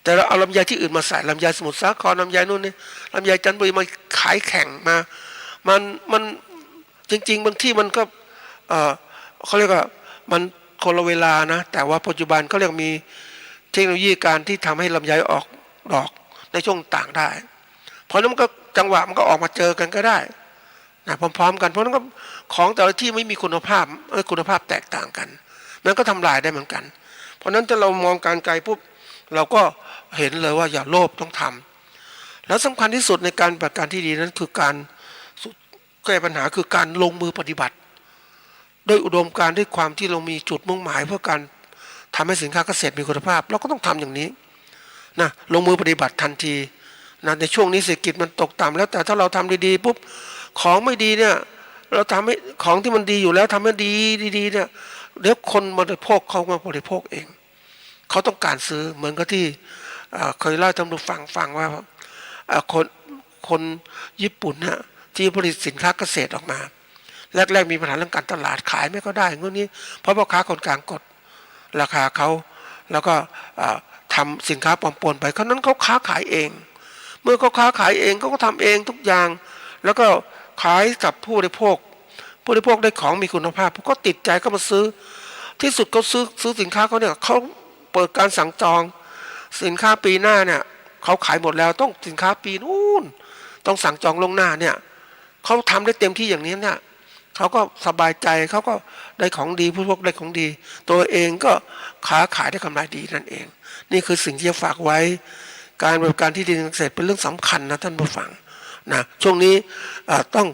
แต่เราเอาลำไยที่อื่นมาใส่ลำไยสมุทรสาครลำไยนู่นนี่ลำไยจันทบุรีมาขายแข่งมามันจริงๆบางที่มันก็เขาเรียกว่ามันคนละเวลานะแต่ว่าปัจจุบันเขาเรียกมีเทคโนโลยีการที่ทำให้ลำไยออกดอกในช่วงต่างได้เพราะนั้นมันก็จังหวะมันก็ออกมาเจอกันก็ได้นะพร้อมๆกันเพราะนั้นก็ของแต่ละที่ไม่มีคุณภาพแตกต่างกันมันก็ทำลายได้เหมือนกันเพราะนั้นถ้าเรามองการไกลปุ๊บเราก็เห็นเลยว่าอย่าโลภต้องทำแล้วสำคัญที่สุดในการปฏิบัติการที่ดีนั้นคือการแก้ปัญหาคือการลงมือปฏิบัติด้วยอุดมการณ์ด้วยความที่เรามีจุดมุ่งหมายเพื่อการทำให้สินค้าเกษตรมีคุณภาพเราก็ต้องทำอย่างนี้นะลงมือปฏิบัติทันทีนะในช่วงนี้เศรษฐกิจมันตกต่ำแล้วแต่ถ้าเราทำดีๆปุ๊บของไม่ดีเนี่ยเราทำให้ของที่มันดีอยู่แล้วทำให้ดีเนี่ยเดี๋ยวคนบริโภคเขามาบริโภคเองเขาต้องการซื้อเหมือนกับที่เคยเล่าให้ท่านผู้ฟังว่าคนญี่ปุ่นเนี่ยที่ผลิตสินค้าเกษตรออกมาแรกๆมีปัญหาเรื่องการตลาดขายไม่ก็ได้เงี้ยนี้เพราะพ่อค้าคนกลางกดราคาเขาแล้วก็ทำสินค้าปลอมปนไปเขานั้นเขาค้าขายเองเมื่อเขาค้าขายเองเขาก็ทำเองทุกอย่างแล้วก็ขายกับผู้บริโภคได้ของมีคุณภาพก็ติดใจก็มาซื้อที่สุดเขาซื้อสินค้าเขาเนี่ยเขาเปิดการสั่งจองสินค้าปีหน้าเนี่ยเขาขายหมดแล้วต้องสินค้าปีนู้นต้องสั่งจองล่วงหน้าเนี่ยเขาทำได้เต็มที่อย่างนี้เนี่ยเขาก็สบายใจเขาก็ได้ของดีผู้บริโภคได้ของดีตัวเองก็ค้าขายได้กำไรดีนั่นเองนี่คือสิ่งที่จะฝากไว้การบริการที่ดินเกษตรเป็นเรื่องสำคัญนะท่านผู้ฟังนะช่วงนี้ต้อง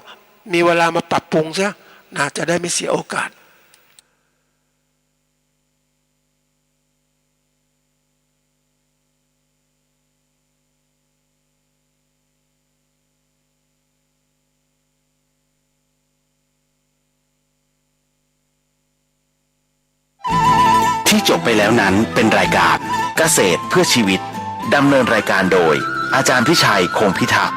มีเวลามาปรับปรุงเสียนะจะได้ไม่เสียโอกาสที่จบไปแล้วนั้นเป็นรายการเกษตรเพื่อชีวิตดำเนินรายการโดยอาจารย์พิชัยคงพิทักษ์